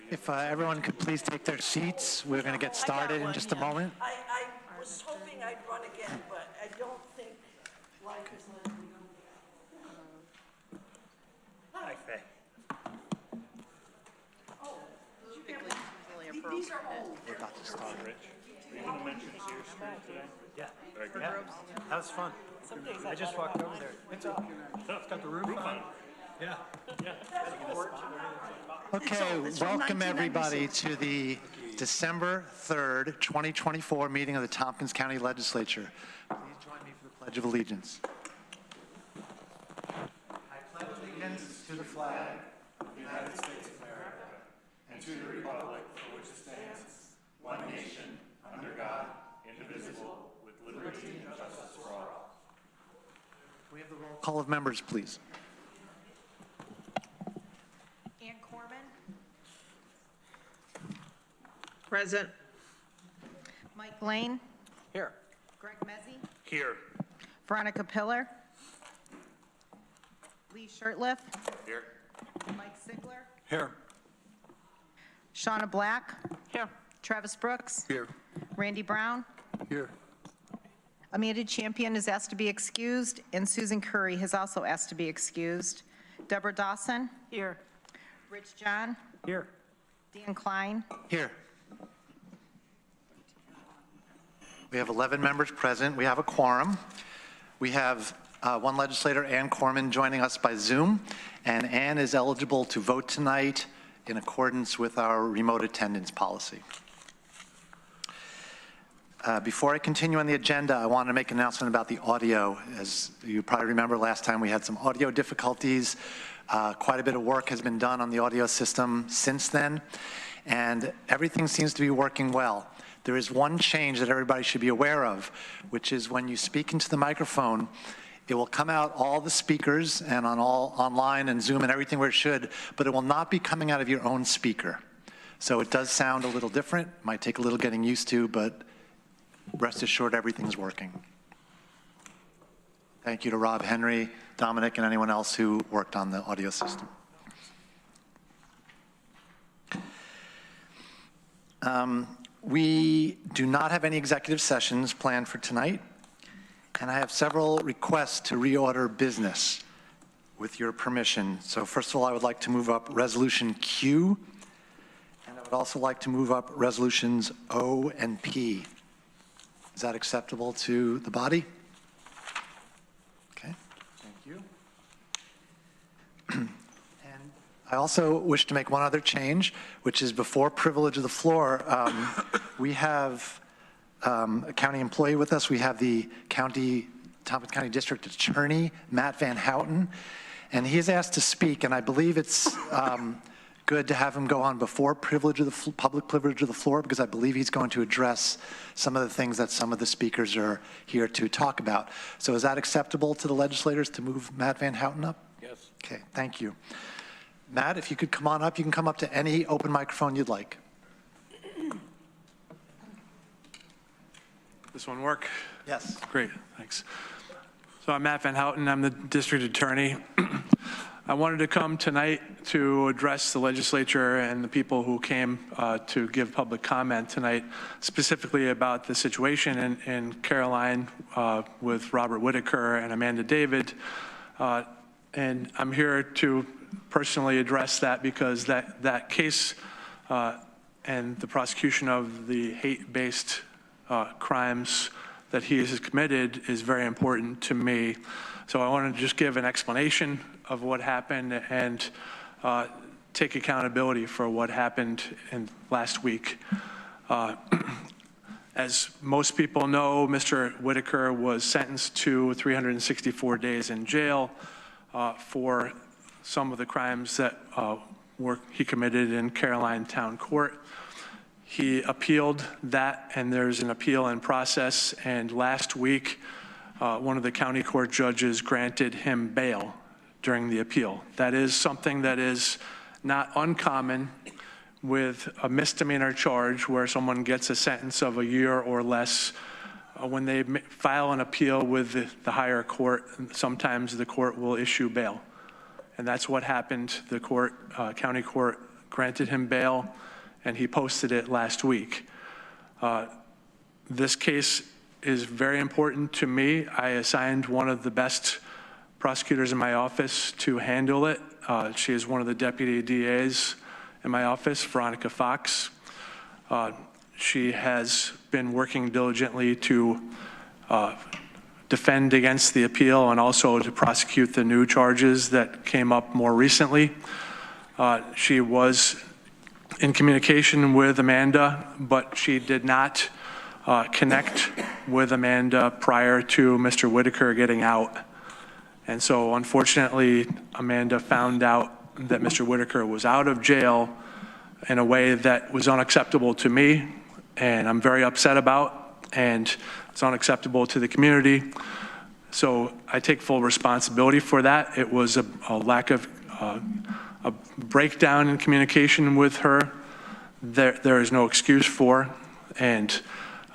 If everyone could please take their seats, we're going to get started in just a moment. I was hoping I'd run again, but I don't think life is letting me go. Hi, Faye. Oh, these are old. We're about to start. Rich, are you going to mention Sears Street today? Yeah. Very good. Yeah. That was fun. I just walked over there. It's up. It's got the roof on. Yeah. Okay, welcome everybody to the December 3rd, 2024 meeting of the Tompkins County Legislature. Please join me for the Pledge of Allegiance. I pledge allegiance to the flag of the United States of America and to the republic for which it stands, one nation, under God, indivisible, with liberty and justice for all. Can we have the roll call of members, please? Present. Mike Lane. Here. Greg Mezzi. Here. Veronica Pillar. Lee Shirtliff. Here. Mike Sigler. Here. Shauna Black. Here. Travis Brooks. Here. Randy Brown. Here. Amanda Champion is asked to be excused, and Susan Curry has also asked to be excused. Deborah Dawson. Here. Rich John. Here. Dan Klein. Here. We have 11 members present. We have a quorum. We have one legislator, Ann Corman, joining us by Zoom, and Ann is eligible to vote tonight in accordance with our remote attendance policy. Before I continue on the agenda, I want to make an announcement about the audio. As you probably remember, last time we had some audio difficulties. Quite a bit of work has been done on the audio system since then, and everything seems to be working well. There is one change that everybody should be aware of, which is when you speak into the microphone, it will come out all the speakers and on all online and Zoom and everything where it should, but it will not be coming out of your own speaker. So it does sound a little different, might take a little getting used to, but rest assured everything's working. Thank you to Rob Henry, Dominic, and anyone else who worked on the audio system. We do not have any executive sessions planned for tonight, and I have several requests to reorder business with your permission. So first of all, I would like to move up Resolution Q, and I would also like to move up Resolutions O and P. Is that acceptable to the body? Okay, thank you. I also wish to make one other change, which is before privilege of the floor. We have a county employee with us. We have the Tompkins County District Attorney, Matt Van Houten, and he is asked to speak, and I believe it's good to have him go on before privilege of the public privilege of the floor, because I believe he's going to address some of the things that some of the speakers are here to talk about. So is that acceptable to the legislators to move Matt Van Houten up? Yes. Okay, thank you. Matt, if you could come on up, you can come up to any open microphone you'd like. This one work? Yes. Great, thanks. So I'm Matt Van Houten. I'm the district attorney. I wanted to come tonight to address the legislature and the people who came to give public comment tonight, specifically about the situation in Caroline with Robert Whitaker and Amanda David. And I'm here to personally address that because that case and the prosecution of the hate-based crimes that he has committed is very important to me. So I want to just give an explanation of what happened and take accountability for what happened in last week. As most people know, Mr. Whitaker was sentenced to 364 days in jail for some of the crimes that he committed in Caroline Town Court. He appealed that, and there's an appeal in process, and last week one of the county court judges granted him bail during the appeal. That is something that is not uncommon with a misdemeanor charge where someone gets a sentence of a year or less. When they file an appeal with the higher court, sometimes the court will issue bail. And that's what happened. The county court granted him bail, and he posted it last week. This case is very important to me. I assigned one of the best prosecutors in my office to handle it. She is one of the deputy DAs in my office, Veronica Fox. She has been working diligently to defend against the appeal and also to prosecute the new charges that came up more recently. She was in communication with Amanda, but she did not connect with Amanda prior to Mr. Whitaker getting out. And so unfortunately, Amanda found out that Mr. Whitaker was out of jail in a way that was unacceptable to me, and I'm very upset about, and it's unacceptable to the community. So I take full responsibility for that. It was a lack of a breakdown in communication with her. There is no excuse for, and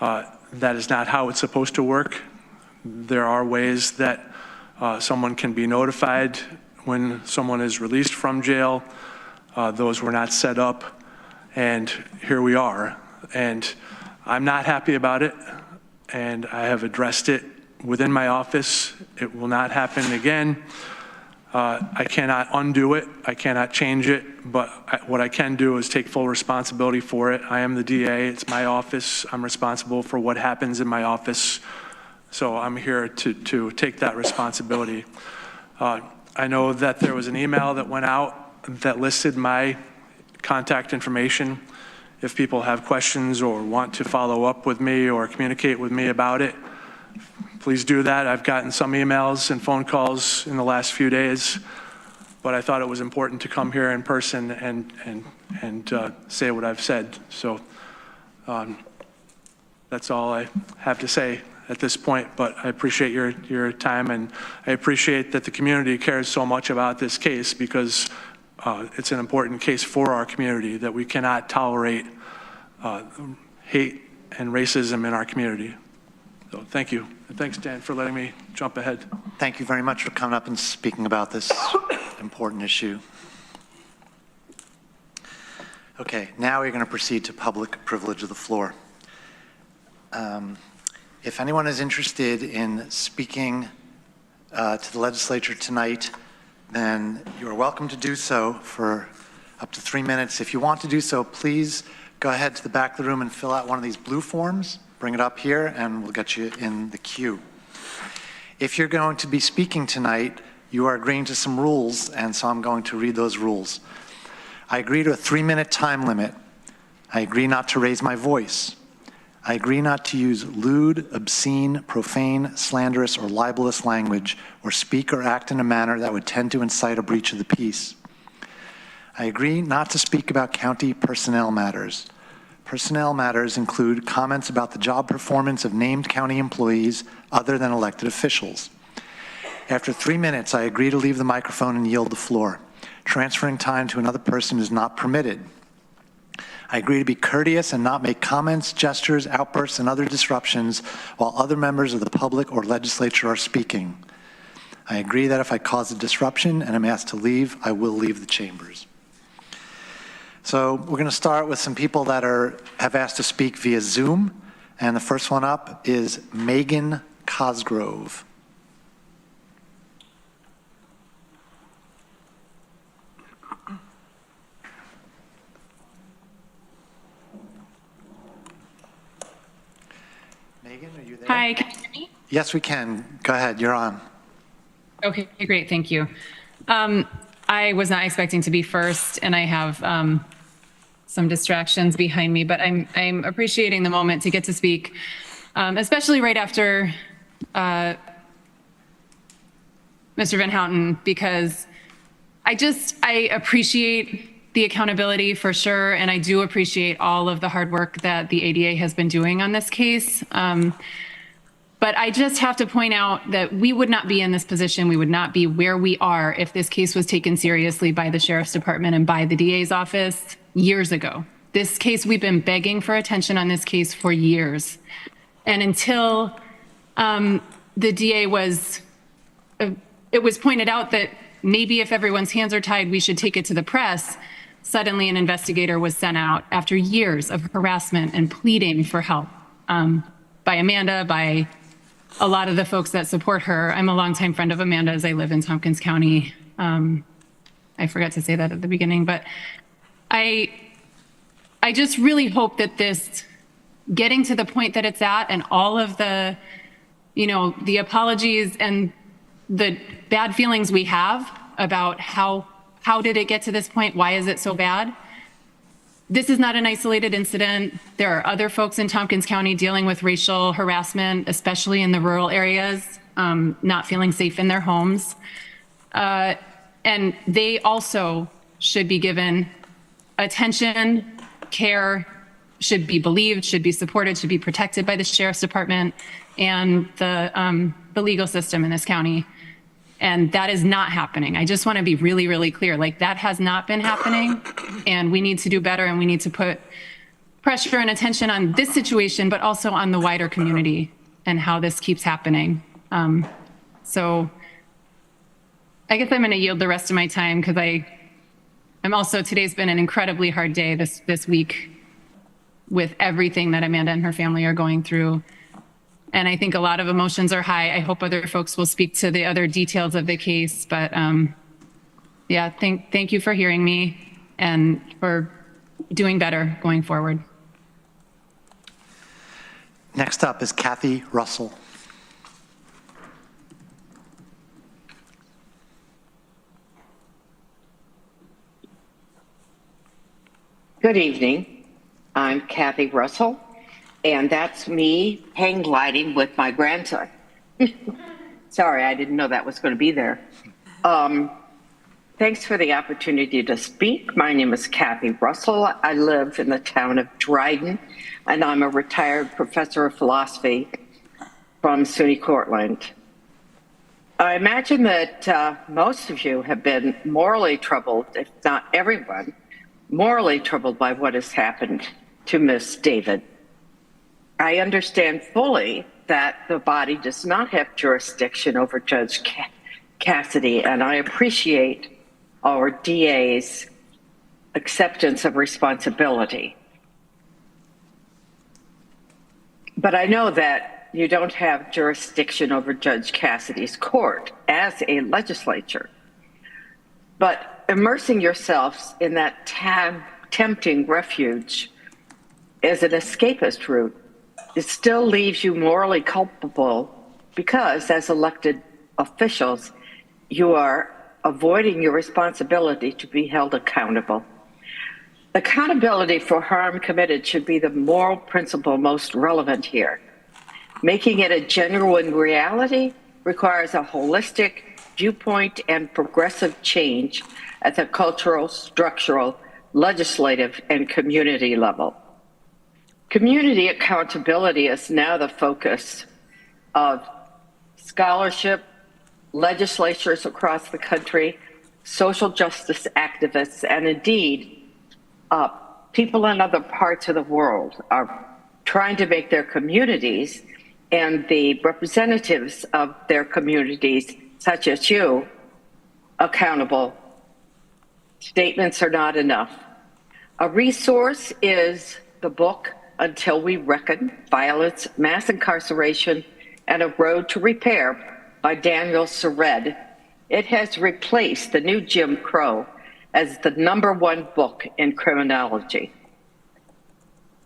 that is not how it's supposed to work. There are ways that someone can be notified when someone is released from jail. Those were not set up, and here we are. And I'm not happy about it, and I have addressed it within my office. It will not happen again. I cannot undo it. I cannot change it, but what I can do is take full responsibility for it. I am the DA. It's my office. I'm responsible for what happens in my office. So I'm here to take that responsibility. I know that there was an email that went out that listed my contact information. If people have questions or want to follow up with me or communicate with me about it, please do that. I've gotten some emails and phone calls in the last few days, but I thought it was important to come here in person and say what I've said. So that's all I have to say at this point, but I appreciate your time, and I appreciate that the community cares so much about this case, because it's an important case for our community, that we cannot tolerate hate and racism in our community. So thank you. And thanks, Dan, for letting me jump ahead. Thank you very much for coming up and speaking about this important issue. Okay, now we're going to proceed to public privilege of the floor. If anyone is interested in speaking to the legislature tonight, then you're welcome to do so for up to 3 minutes. If you want to do so, please go ahead to the back of the room and fill out one of these blue forms. Bring it up here and we'll get you in the queue. If you're going to be speaking tonight, you are agreeing to some rules, and so I'm going to read those rules. I agree to a 3-minute time limit. I agree not to raise my voice. I agree not to use lewd, obscene, profane, slanderous, or libelous language, or speak or act in a manner that would tend to incite a breach of the peace. I agree not to speak about county personnel matters. Personnel matters include comments about the job performance of named county employees other than elected officials. After 3 minutes, I agree to leave the microphone and yield the floor. Transferring time to another person is not permitted. I agree to be courteous and not make comments, gestures, outbursts, and other disruptions while other members of the public or legislature are speaking. I agree that if I cause a disruption and am asked to leave, I will leave the chambers. So we're going to start with some people that have asked to speak via Zoom. And the first one up is Megan Cosgrove. Megan, are you there? Hi, can you hear me? Yes, we can. Go ahead, you're on. Okay, great, thank you. I was not expecting to be first, and I have some distractions behind me, but I'm appreciating the moment to get to speak, especially right after Mr. Van Houten, because I appreciate the accountability for sure, and I do appreciate all of the hard work that the ADA has been doing on this case. But I just have to point out that we would not be in this position, we would not be where we are if this case was taken seriously by the Sheriff's Department and by the DA's office years ago. This case, we've been begging for attention on this case for years. And until the DA it was pointed out that maybe if everyone's hands are tied, we should take it to the press. suddenly an investigator was sent out after years of harassment and pleading for help by Amanda, by a lot of the folks that support her. I'm a longtime friend of Amanda's. I live in Tompkins County. I forgot to say that at the beginning, but I just really hope that this getting to the point that it's at, and all of the, the apologies and the bad feelings we have about how did it get to this point? Why is it so bad? This is not an isolated incident. There are other folks in Tompkins County dealing with racial harassment, especially in the rural areas, not feeling safe in their homes. And they also should be given attention, care, should be believed, should be supported, should be protected by the Sheriff's Department and the legal system in this county. And that is not happening. I just want to be really, really clear. Like, that has not been happening, and we need to do better, and we need to put pressure and attention on this situation, but also on the wider community and how this keeps happening. So I guess I'm going to yield the rest of my time, because I'm also, today's been an incredibly hard day this week with everything that Amanda and her family are going through. And I think a lot of emotions are high. I hope other folks will speak to the other details of the case. But yeah, thank you for hearing me and for doing better going forward. Next up is Kathy Russell. Good evening. I'm Kathy Russell, and that's me hang gliding with my grandson. Sorry, I didn't know that was going to be there. Thanks for the opportunity to speak. My name is Kathy Russell. I live in the town of Dryden, and I'm a retired professor of philosophy from SUNY Cortland. I imagine that most of you have been morally troubled, if not everyone, morally troubled by what has happened to Miss David. I understand fully that the body does not have jurisdiction over Judge Cassidy, and I appreciate our DA's acceptance of responsibility. But I know that you don't have jurisdiction over Judge Cassidy's court as a legislature. But immersing yourselves in that tempting refuge as an escapist route, it still leaves you morally culpable because, as elected officials, you are avoiding your responsibility to be held accountable. Accountability for harm committed should be the moral principle most relevant here. Making it a genuine reality requires a holistic viewpoint and progressive change at the cultural, structural, legislative, and community level. Community accountability is now the focus of scholarship, legislatures across the country, social justice activists, and indeed, people in other parts of the world are trying to make their communities and the representatives of their communities, such as you, accountable. Statements are not enough. A resource is the book, Until We Reckon, Violence, Mass Incarceration, and a Road to Repair by Daniel Sered. It has replaced The New Jim Crow as the #1 book in criminology.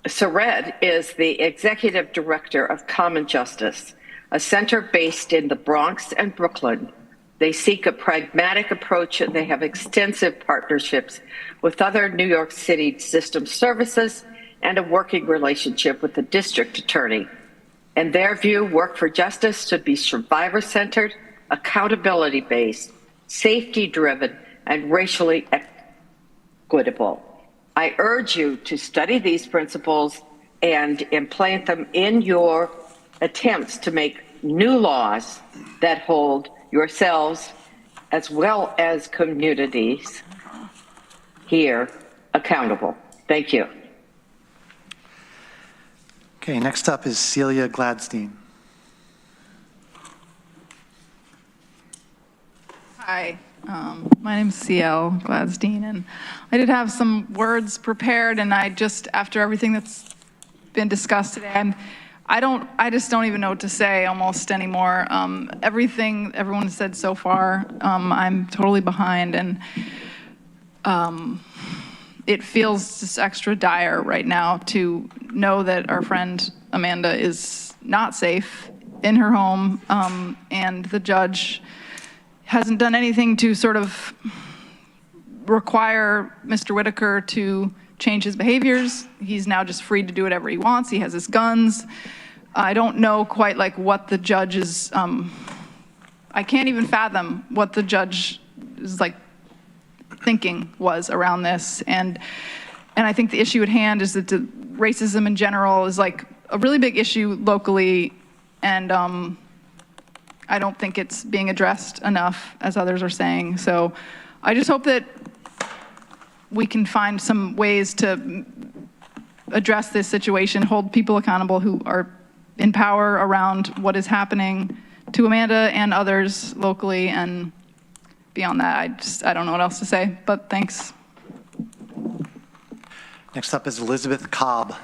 Sered is the executive director of Common Justice, a center based in the Bronx and Brooklyn. They seek a pragmatic approach, and they have extensive partnerships with other New York City system services and a working relationship with the district attorney. In their view, work for justice should be survivor-centered, accountability-based, safety-driven, and racially equitable. I urge you to study these principles and implant them in your attempts to make new laws that hold yourselves as well as communities here accountable. Thank you. Okay, next up is Celia Gladstein. Hi, My name's CL Gladstein, and I did have some words prepared, and I just, after everything that's been discussed today, I just don't even know what to say almost anymore. Everything everyone has said so far, I'm totally behind, and it feels just extra dire right now to know that our friend Amanda is not safe in her home, and the judge hasn't done anything to sort of require Mr. Whitaker to change his behaviors. He's now just free to do whatever he wants. He has his guns. I don't know quite like what the judge is, I can't even fathom what the judge is like thinking was around this. And I think the issue at hand is that the racism in general is like a really big issue locally, and I don't think it's being addressed enough, as others are saying. So I just hope that we can find some ways to address this situation, hold people accountable who are in power around what is happening to Amanda and others locally. And beyond that, I don't know what else to say, but thanks. Next up is Elizabeth Cobb.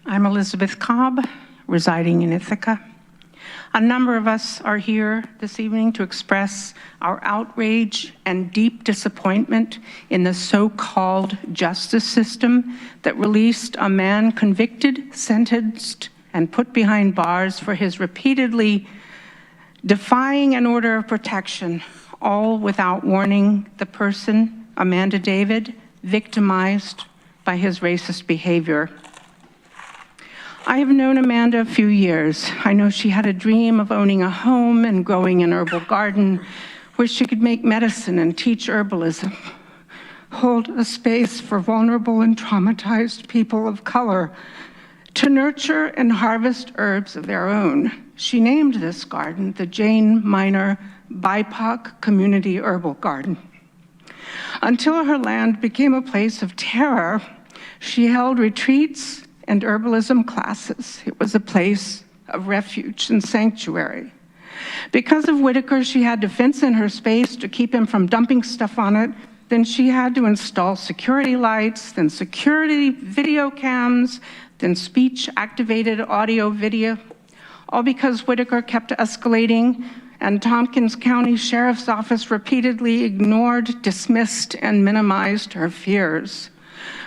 I'm Elizabeth Cobb, residing in Ithaca. A number of us are here this evening to express our outrage and deep disappointment in the so-called justice system that released a man convicted, sentenced, and put behind bars for his repeatedly defying an order of protection, all without warning the person, Amanda David, victimized by his racist behavior. I have known Amanda a few years. I know she had a dream of owning a home and growing an herbal garden where she could make medicine and teach herbalism, hold a space for vulnerable and traumatized people of color to nurture and harvest herbs of their own. She named this garden the Jane Minor BIPOC Community Herbal Garden. Until her land became a place of terror, she held retreats and herbalism classes. It was a place of refuge and sanctuary. Because of Whitaker, she had to fence in her space to keep him from dumping stuff on it. Then she had to install security lights, then security video cams, then speech-activated audio video, all because Whitaker kept escalating and Tompkins County Sheriff's Office repeatedly ignored, dismissed, and minimized her fears.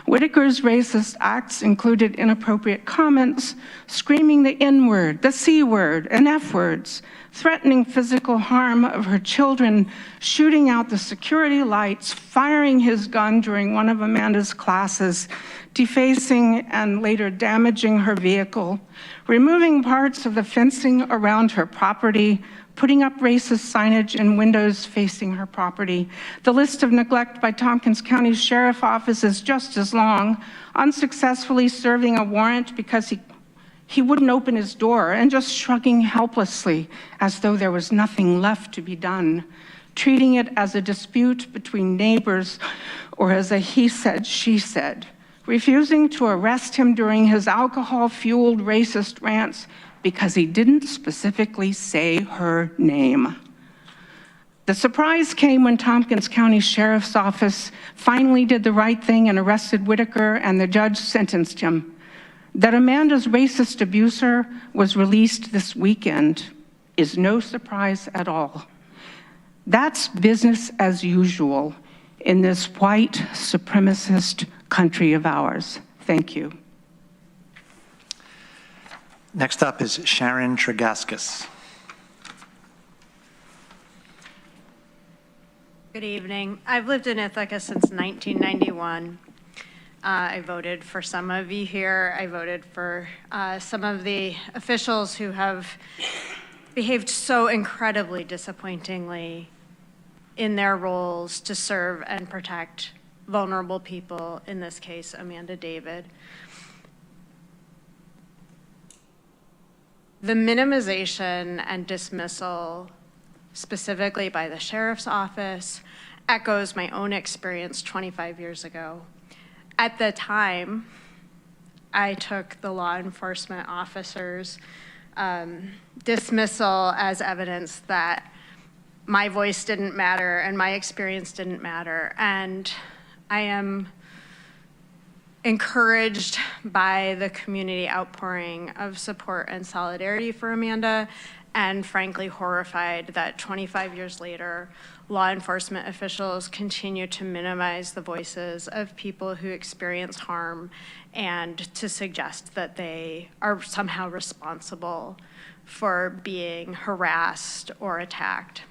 Whitaker's racist acts included inappropriate comments, screaming the N-word, the C-word, and F-words, threatening physical harm of her children, shooting out the security lights, firing his gun during one of Amanda's classes, defacing and later damaging her vehicle, removing parts of the fencing around her property, putting up racist signage in windows facing her property. The list of neglect by Tompkins County Sheriff's Office is just as long, unsuccessfully serving a warrant because he wouldn't open his door and just shrugging helplessly as though there was nothing left to be done, treating it as a dispute between neighbors or as a he said, she said, refusing to arrest him during his alcohol-fueled racist rants because he didn't specifically say her name. The surprise came when Tompkins County Sheriff's Office finally did the right thing and arrested Whitaker, and the judge sentenced him. That Amanda's racist abuser was released this weekend is no surprise at all. That's business as usual in this white supremacist country of ours. Thank you. Next up is Sharon Tregaskis. Good evening. I've lived in Ithaca since 1991. I voted for some of you here. I voted for some of the officials who have behaved so incredibly disappointingly in their roles to serve and protect vulnerable people, in this case, Amanda David. The minimization and dismissal, specifically by the sheriff's office, echoes my own experience 25 years ago. At the time, I took the law enforcement officers dismissal as evidence that my voice didn't matter and my experience didn't matter. And I am encouraged by the community outpouring of support and solidarity for Amanda, and frankly horrified that 25 years later, law enforcement officials continue to minimize the voices of people who experience harm and to suggest that they are somehow responsible for being harassed or attacked.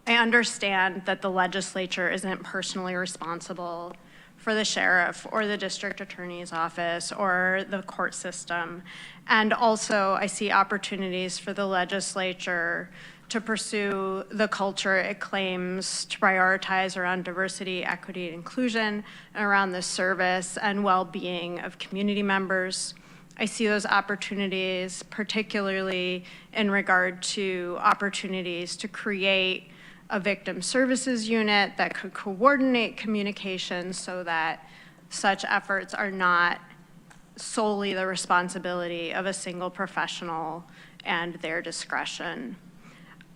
I understand that the legislature isn't personally responsible for the sheriff or the district attorney's office or the court system. And also I see opportunities for the legislature to pursue the culture it claims to prioritize around diversity, equity, and inclusion, and around the service and well-being of community members. I see those opportunities particularly in regard to opportunities to create a victim services unit that could coordinate communications so that such efforts are not solely the responsibility of a single professional and their discretion.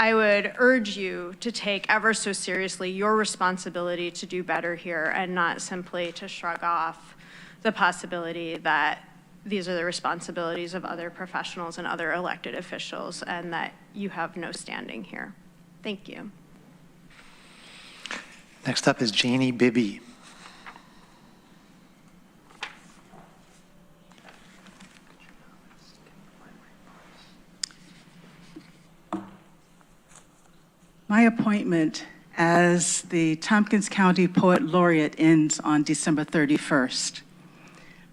I would urge you to take ever so seriously your responsibility to do better here and not simply to shrug off the possibility that these are the responsibilities of other professionals and other elected officials and that you have no standing here. Thank you. Next up is Janie Bibby. My appointment as the Tompkins County Poet Laureate ends on December 31st.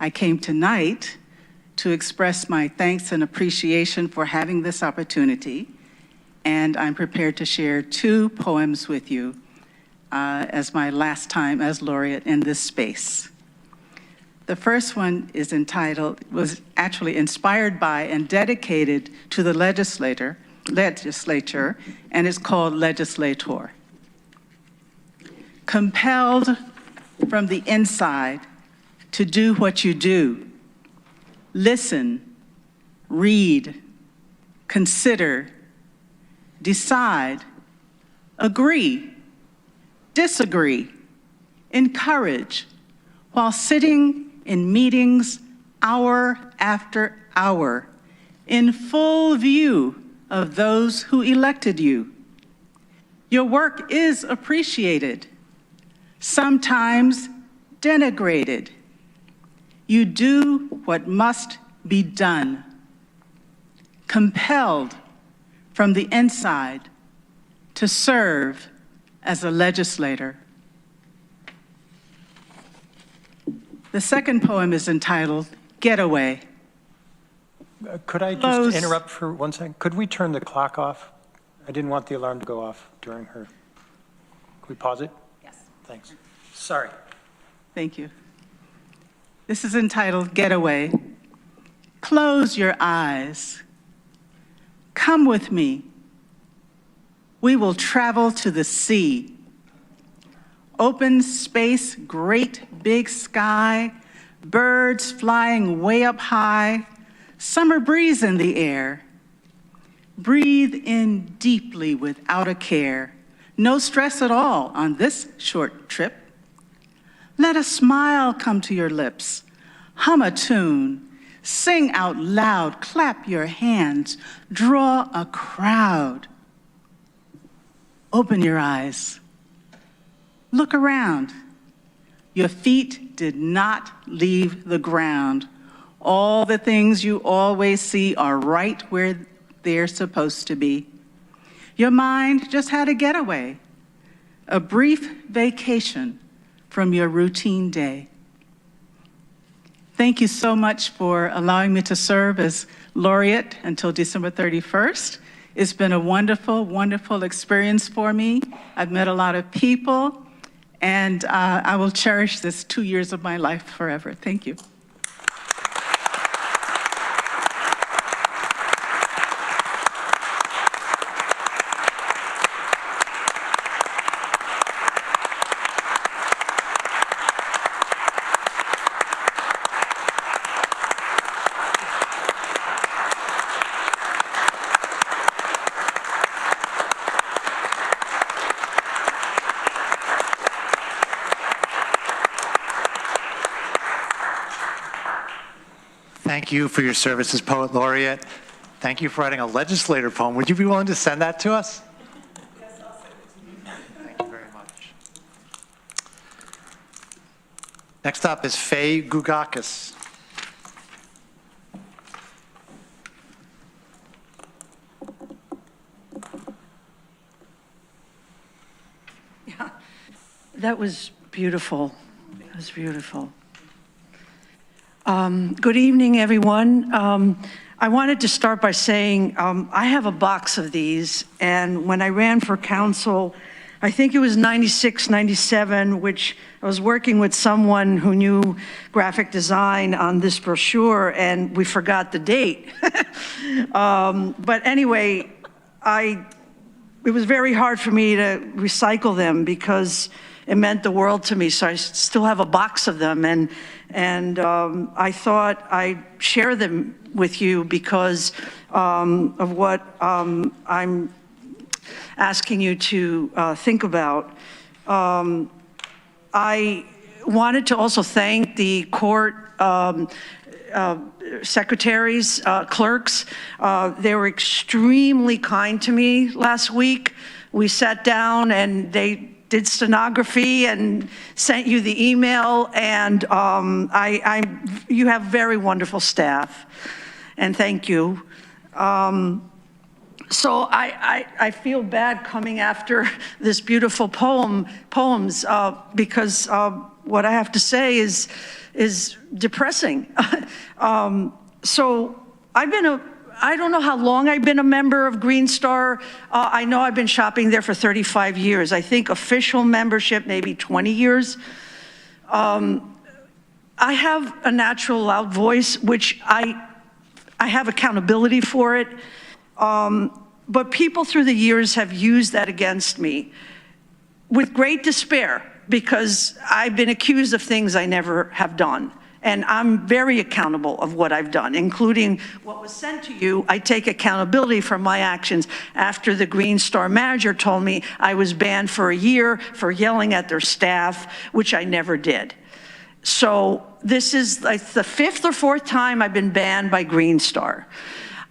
I came tonight to express my thanks and appreciation for having this opportunity, and I'm prepared to share 2 poems with you as my last time as laureate in this space. The first one is was actually inspired by and dedicated to the legislature, and it's called Legislator. Compelled from the inside to do what you do, listen, read, consider, decide, agree, disagree, encourage, while sitting in meetings hour after hour in full view of those who elected you. Your work is appreciated, sometimes denigrated. You do what must be done, compelled from the inside to serve as a legislator. The second poem is entitled Getaway. Could I just interrupt for 1 second? Could we turn the clock off? I didn't want the alarm to go off during her. Could we pause it? Yes. Thanks. Sorry. Thank you. This is entitled Getaway. Close your eyes. Come with me. We will travel to the sea. Open space, great big sky, birds flying way up high, summer breeze in the air. Breathe in deeply without a care. No stress at all on this short trip. Let a smile come to your lips. Hum a tune. Sing out loud. Clap your hands. Draw a crowd. Open your eyes. Look around. Your feet did not leave the ground. All the things you always see are right where they're supposed to be. Your mind just had a getaway, a brief vacation from your routine day. Thank you so much for allowing me to serve as laureate until December 31st. It's been a wonderful, wonderful experience for me. I've met a lot of people, and I will cherish this 2 years of my life forever. Thank you. Thank you for your service as Poet Laureate. Thank you for writing a legislator poem. Would you be willing to send that to us? Yes, I'll send it to you. Thank you very much. Next up is Faye Gugakis. That was beautiful. That was beautiful. Good evening, everyone. I wanted to start by saying I have a box of these, and when I ran for council, I think it was 96, 97, which I was working with someone who knew graphic design on this brochure, and we forgot the date. But anyway, it was very hard for me to recycle them because it meant the world to me. So I still have a box of them, and I thought I'd share them with you because of what I'm asking you to think about. I wanted to also thank the court secretaries, clerks. They were extremely kind to me last week. We sat down and they did stenography and sent you the email, and you have very wonderful staff, and thank you. So I feel bad coming after this beautiful poems because what I have to say is depressing. So I don't know how long I've been a member of Green Star. I know I've been shopping there for 35 years. I think official membership, maybe 20 years. I have a natural loud voice, which I have accountability for it. But people through the years have used that against me with great despair because I've been accused of things I never have done. And I'm very accountable of what I've done, including what was sent to you. I take accountability for my actions after the Green Star manager told me I was banned for a year for yelling at their staff, which I never did. So this is like the 5th or 4th time I've been banned by Green Star.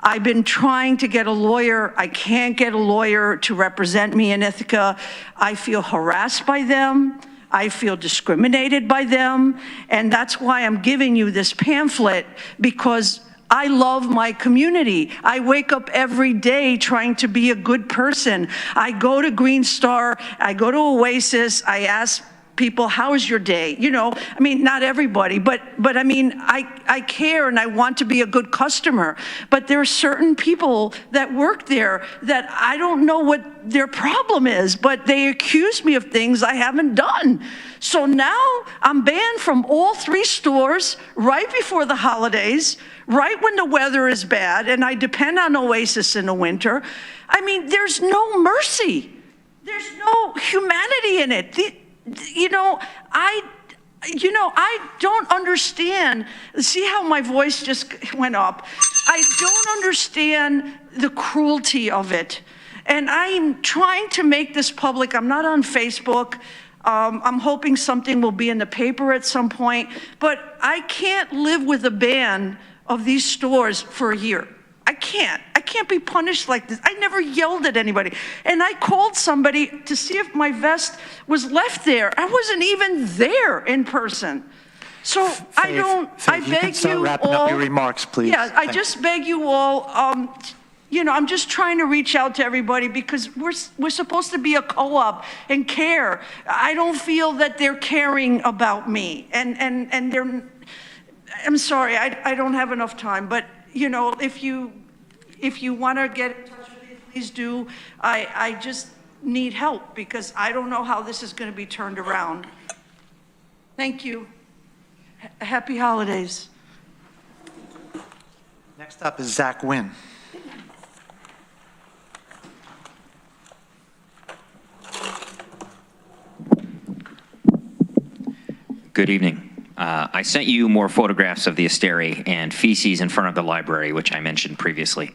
I've been trying to get a lawyer. I can't get a lawyer to represent me in Ithaca. I feel harassed by them. I feel discriminated by them, and that's why I'm giving you this pamphlet, because I love my community. I wake up every day trying to be a good person. I go to Green Star, I go to Oasis, I ask people, how is your day? You know, I mean, not everybody, but I mean, I care and I want to be a good customer. But there are certain people that work there that I don't know what their problem is, but they accuse me of things I haven't done. So now I'm banned from all 3 stores right before the holidays, right when the weather is bad, and I depend on Oasis in the winter. I mean, there's no mercy. There's no humanity in it. I don't understand. See how my voice just went up? I don't understand the cruelty of it. And I'm trying to make this public. I'm not on Facebook. I'm hoping something will be in the paper at some point. But I can't live with a ban of these stores for a year. I can't be punished like this. I never yelled at anybody. And I called somebody to see if my vest was left there. I wasn't even there in person. So I beg you all. Wrapping up your remarks, please. Yeah, I just beg you all, I'm just trying to reach out to everybody because we're supposed to be a co-op and care. I don't feel that they're caring about me. And they're, I'm sorry, I don't have enough time, but if you want to get in touch with me, please do. I just need help because I don't know how this is going to be turned around. Thank you. Happy holidays. Next up is Zach Wynn. Good evening. I sent you more photographs of the Asteri and feces in front of the library, which I mentioned previously.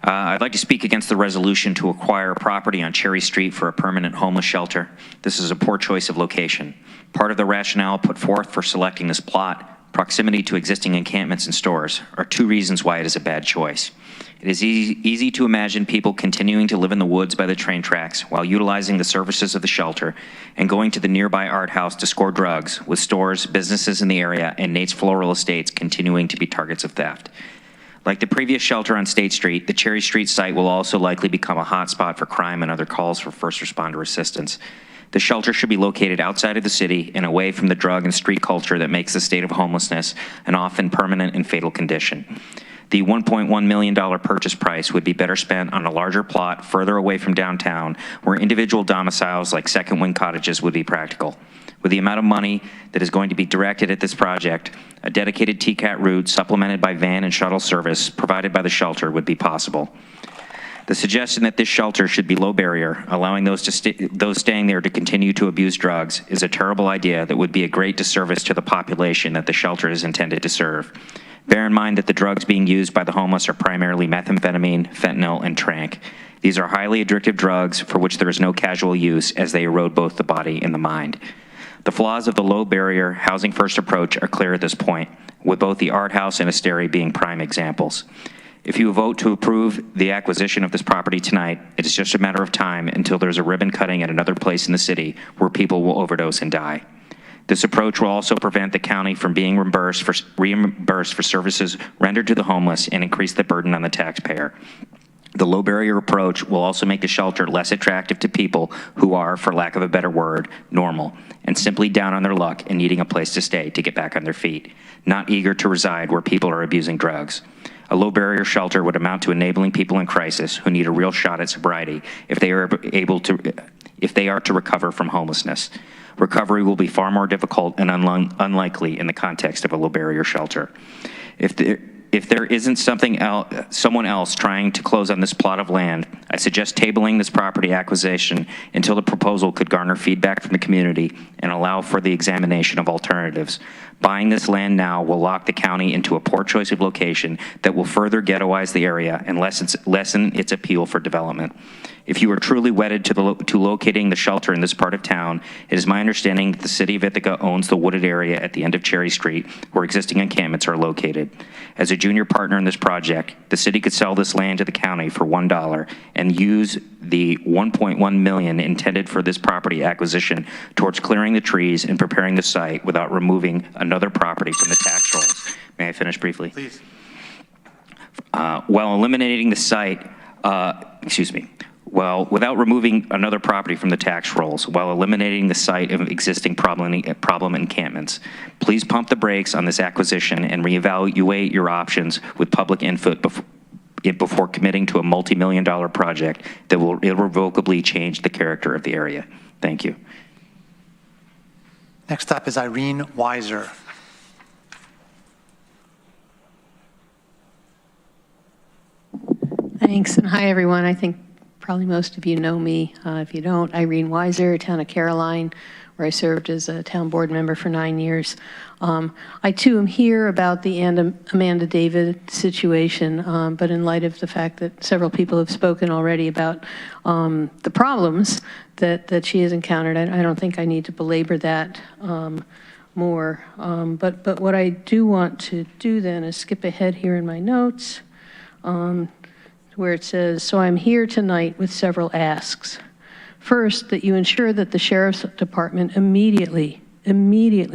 I'd like to speak against the resolution to acquire property on Cherry Street for a permanent homeless shelter. This is a poor choice of location. Part of the rationale put forth for selecting this plot proximity to existing encampments and stores are two reasons why it is a bad choice. It is easy to imagine people continuing to live in the woods by the train tracks while utilizing the services of the shelter and going to the nearby art house to score drugs, with stores, businesses in the area, and Nate's Floral Estates continuing to be targets of theft. Like the previous shelter on State Street, the Cherry Street site will also likely become a hotspot for crime and other calls for first responder assistance. The shelter should be located outside of the city and away from the drug and street culture that makes the state of homelessness an often permanent and fatal condition. The $1.1 million purchase price would be better spent on a larger plot further away from downtown, where individual domiciles like second wing cottages would be practical. With the amount of money that is going to be directed at this project, a dedicated TCAT route supplemented by van and shuttle service provided by the shelter would be possible. The suggestion that this shelter should be low barrier, allowing those staying there to continue to abuse drugs, is a terrible idea that would be a great disservice to the population that the shelter is intended to serve. Bear in mind that the drugs being used by the homeless are primarily methamphetamine, fentanyl, and tranq. These are highly addictive drugs for which there is no casual use, as they erode both the body and the mind. The flaws of the low barrier, housing first approach are clear at this point, with both the art house and Asteri being prime examples. If you vote to approve the acquisition of this property tonight, it is just a matter of time until there's a ribbon cutting at another place in the city where people will overdose and die. This approach will also prevent the county from being reimbursed for services rendered to the homeless and increase the burden on the taxpayer. The low barrier approach will also make the shelter less attractive to people who are, for lack of a better word, normal, and simply down on their luck and needing a place to stay to get back on their feet, not eager to reside where people are abusing drugs. A low barrier shelter would amount to enabling people in crisis who need a real shot at sobriety if they are to recover from homelessness. Recovery will be far more difficult and unlikely in the context of a low barrier shelter. If there isn't someone else trying to close on this plot of land, I suggest tabling this property acquisition until the proposal could garner feedback from the community and allow for the examination of alternatives. Buying this land now will lock the county into a poor choice of location that will further ghettoize the area and lessen its appeal for development. If you are truly wedded to locating the shelter in this part of town, it is my understanding that the city of Ithaca owns the wooded area at the end of Cherry Street where existing encampments are located. As a junior partner in this project, the city could sell this land to the county for $1 and use the $1.1 million intended for this property acquisition towards clearing the trees and preparing the site without removing another property from the tax rolls. May I finish briefly? Please. While eliminating the site, without removing another property from the tax rolls, while eliminating the site of existing problem encampments. Please pump the brakes on this acquisition and reevaluate your options with public input before committing to a multi-million-dollar project that will irrevocably change the character of the area. Thank you. Next up is Irene Weiser. Thanks, and hi everyone. I think probably most of you know me. If you don't, Irene Weiser, town of Caroline, where I served as a town board member for 9 years. I too am here about the Amanda David situation, but in light of the fact that several people have spoken already about the problems that she has encountered, I don't think I need to belabor that more. But what I do want to do then is skip ahead here in my notes, where it says, so I'm here tonight with several asks. First, that you ensure that the Sheriff's Department immediately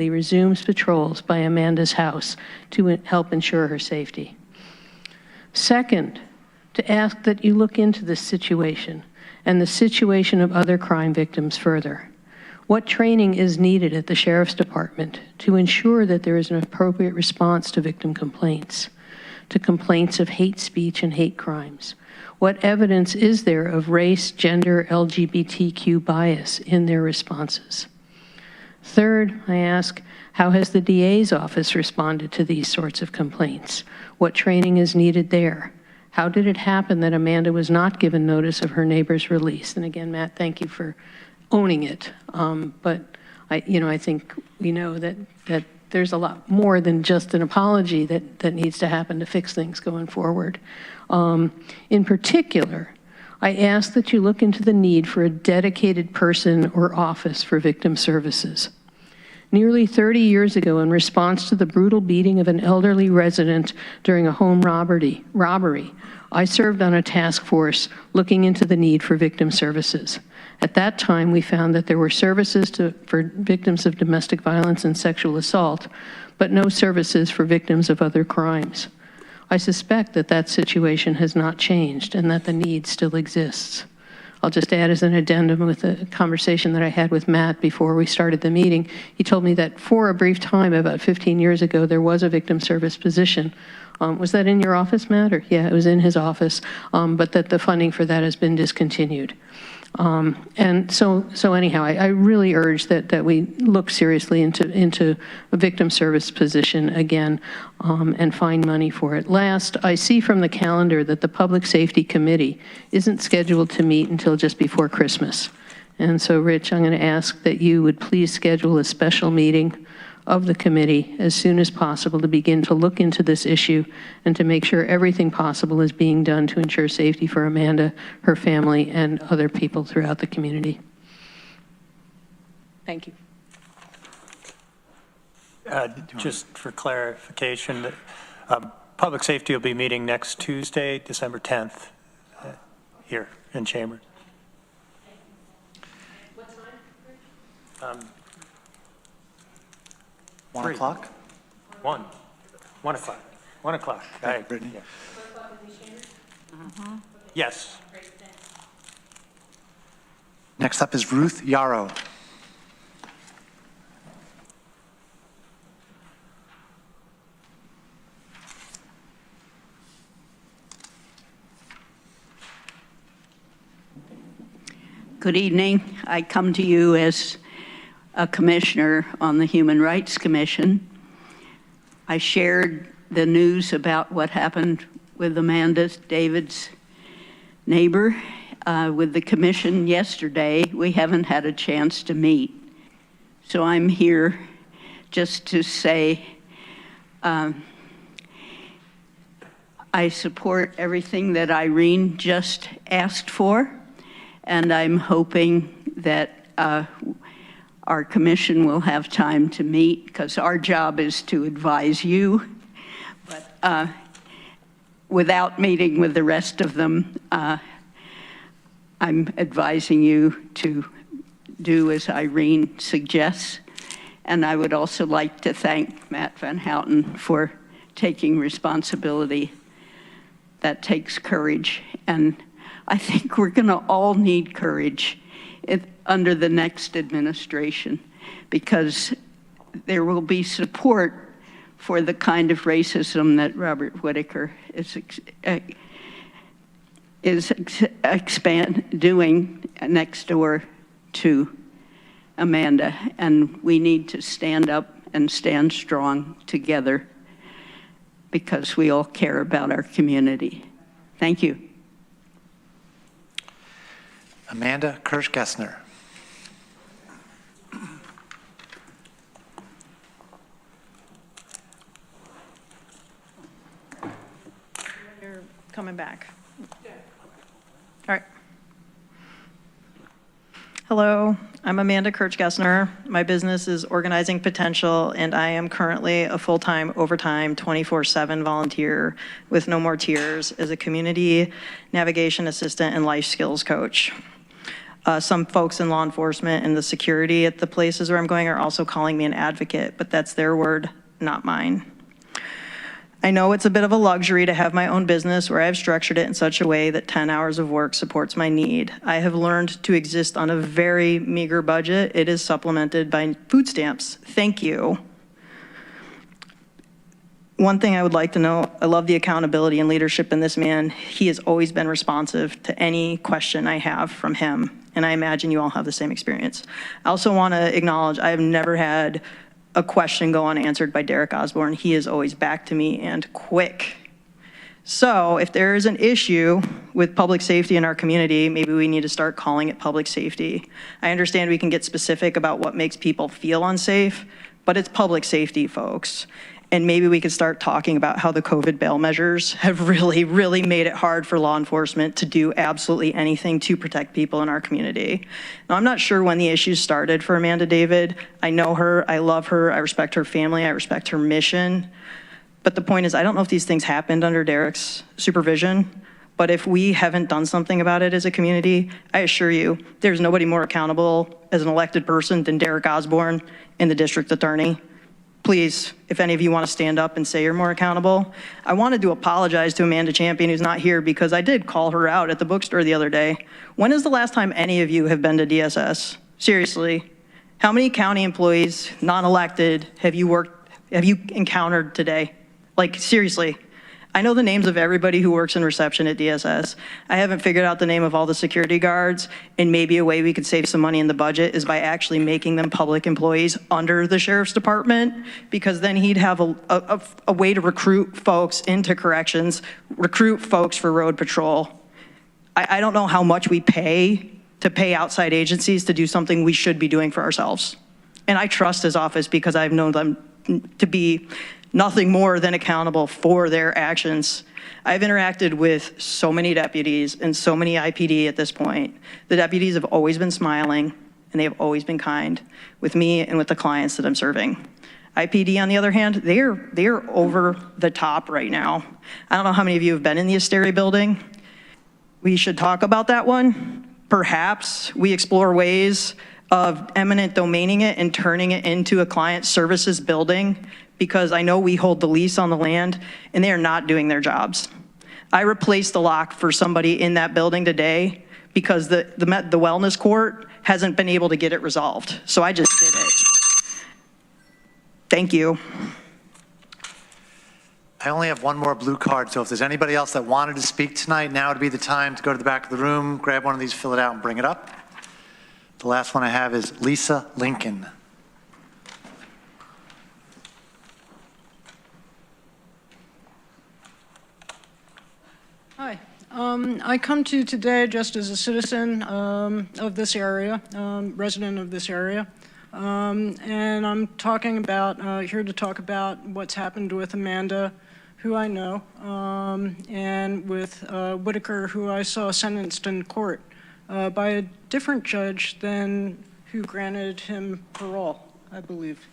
resumes patrols by Amanda's house to help ensure her safety. Second, to ask that you look into this situation and the situation of other crime victims further. What training is needed at the Sheriff's Department to ensure that there is an appropriate response to victim complaints, to complaints of hate speech and hate crimes? What evidence is there of race, gender, LGBTQ bias in their responses? Third, I ask, how has the DA's office responded to these sorts of complaints? What training is needed there? How did it happen that Amanda was not given notice of her neighbor's release? And again, Matt, thank you for owning it. But I think we know that there's a lot more than just an apology that needs to happen to fix things going forward. In particular, I ask that you look into the need for a dedicated person or office for victim services. Nearly 30 years ago, in response to the brutal beating of an elderly resident during a home robbery, I served on a task force looking into the need for victim services. At that time, we found that there were services for victims of domestic violence and sexual assault, but no services for victims of other crimes. I suspect that that situation has not changed and that the need still exists. I'll just add as an addendum with a conversation that I had with Matt before we started the meeting. He told me that for a brief time, about 15 years ago, there was a victim service position. Was that in your office, Matt? Or, yeah, it was in his office, but that the funding for that has been discontinued. And so anyhow, I really urge that we look seriously into a victim service position again and find money for it. Last, I see from the calendar that the Public Safety Committee isn't scheduled to meet until just before Christmas. And so, Rich, I'm going to ask that you would please schedule a special meeting of the committee as soon as possible to begin to look into this issue and to make sure everything possible is being done to ensure safety for Amanda, her family, and other people throughout the community. Thank you. Just for clarification, Public Safety will be meeting next Tuesday, December 10th, here in Chamber. What time? 1 o'clock? 1 o'clock. 1 o'clock. Okay, Brittany. Yeah. Yes. Next up is Ruth Yarrow. Good evening. I come to you as a commissioner on the Human Rights Commission. I shared the news about what happened with Amanda David's neighbor with the commission yesterday. We haven't had a chance to meet. So I'm here just to say I support everything that Irene just asked for, and I'm hoping that our commission will have time to meet, because our job is to advise you. But without meeting with the rest of them, I'm advising you to do as Irene suggests. And I would also like to thank Matt Van Houten for taking responsibility. That takes courage. And I think we're going to all need courage under the next administration, because there will be support for the kind of racism that Robert Whitaker is doing next door to Amanda. And we need to stand up and stand strong together, because we all care about our community. Thank you. Amanda Kirsch-Gessner. You're coming back. All right. Hello, I'm Amanda Kirch-Gessner. My business is Organizing Potential, and I am currently a full-time, overtime, 24/7 volunteer with No More Tears as a community navigation assistant and life skills coach. Some folks in law enforcement and the security at the places where I'm going are also calling me an advocate, but that's their word, not mine. I know it's a bit of a luxury to have my own business where I've structured it in such a way that 10 hours of work supports my need. I have learned to exist on a very meager budget. It is supplemented by food stamps. Thank you. One thing I would like to know, I love the accountability and leadership in this man. He has always been responsive to any question I have from him, and I imagine you all have the same experience. I also want to acknowledge I have never had a question go unanswered by Derek Osborne. He is always back to me and quick. So if there is an issue with public safety in our community, maybe we need to start calling it public safety. I understand we can get specific about what makes people feel unsafe, but it's public safety, folks. And maybe we could start talking about how the COVID bail measures have really, really made it hard for law enforcement to do absolutely anything to protect people in our community. Now, I'm not sure when the issues started for Amanda David. I know her, I love her, I respect her family, I respect her mission. But the point is, I don't know if these things happened under Derek's supervision, but if we haven't done something about it as a community, I assure you, there's nobody more accountable as an elected person than Derek Osborne and the district attorney. Please, if any of you want to stand up and say you're more accountable. I wanted to apologize to Amanda Champion, who's not here, because I did call her out at the bookstore the other day. When is the last time any of you have been to DSS? Seriously. How many county employees, non-elected, have you encountered today? Like, seriously. I know the names of everybody who works in reception at DSS. I haven't figured out the name of all the security guards, and maybe a way we could save some money in the budget is by actually making them public employees under the sheriff's department, because then he'd have a way to recruit folks into corrections, recruit folks for road patrol. I don't know how much we pay to pay outside agencies to do something we should be doing for ourselves. And I trust his office because I've known them to be nothing more than accountable for their actions. I've interacted with so many deputies and so many IPD at this point. The deputies have always been smiling and they have always been kind with me and with the clients that I'm serving. IPD, on the other hand, they're over the top right now. I don't know how many of you have been in the Asteria building. We should talk about that one. Perhaps we explore ways of eminent domaining it and turning it into a client services building, because I know we hold the lease on the land and they are not doing their jobs. I replaced the lock for somebody in that building today because the wellness court hasn't been able to get it resolved. So I just did it. Thank you. I only have one more blue card, so if there's anybody else that wanted to speak tonight, now would be the time to go to the back of the room, grab one of these, fill it out, and bring it up. The last one I have is Lisa Lincoln. Hi. I come to you today just as a citizen of this area, resident of this area. And I'm talking about, here to talk about what's happened with Amanda, who I know, and with Whitaker, who I saw sentenced in court by a different judge than who granted him parole, I believe.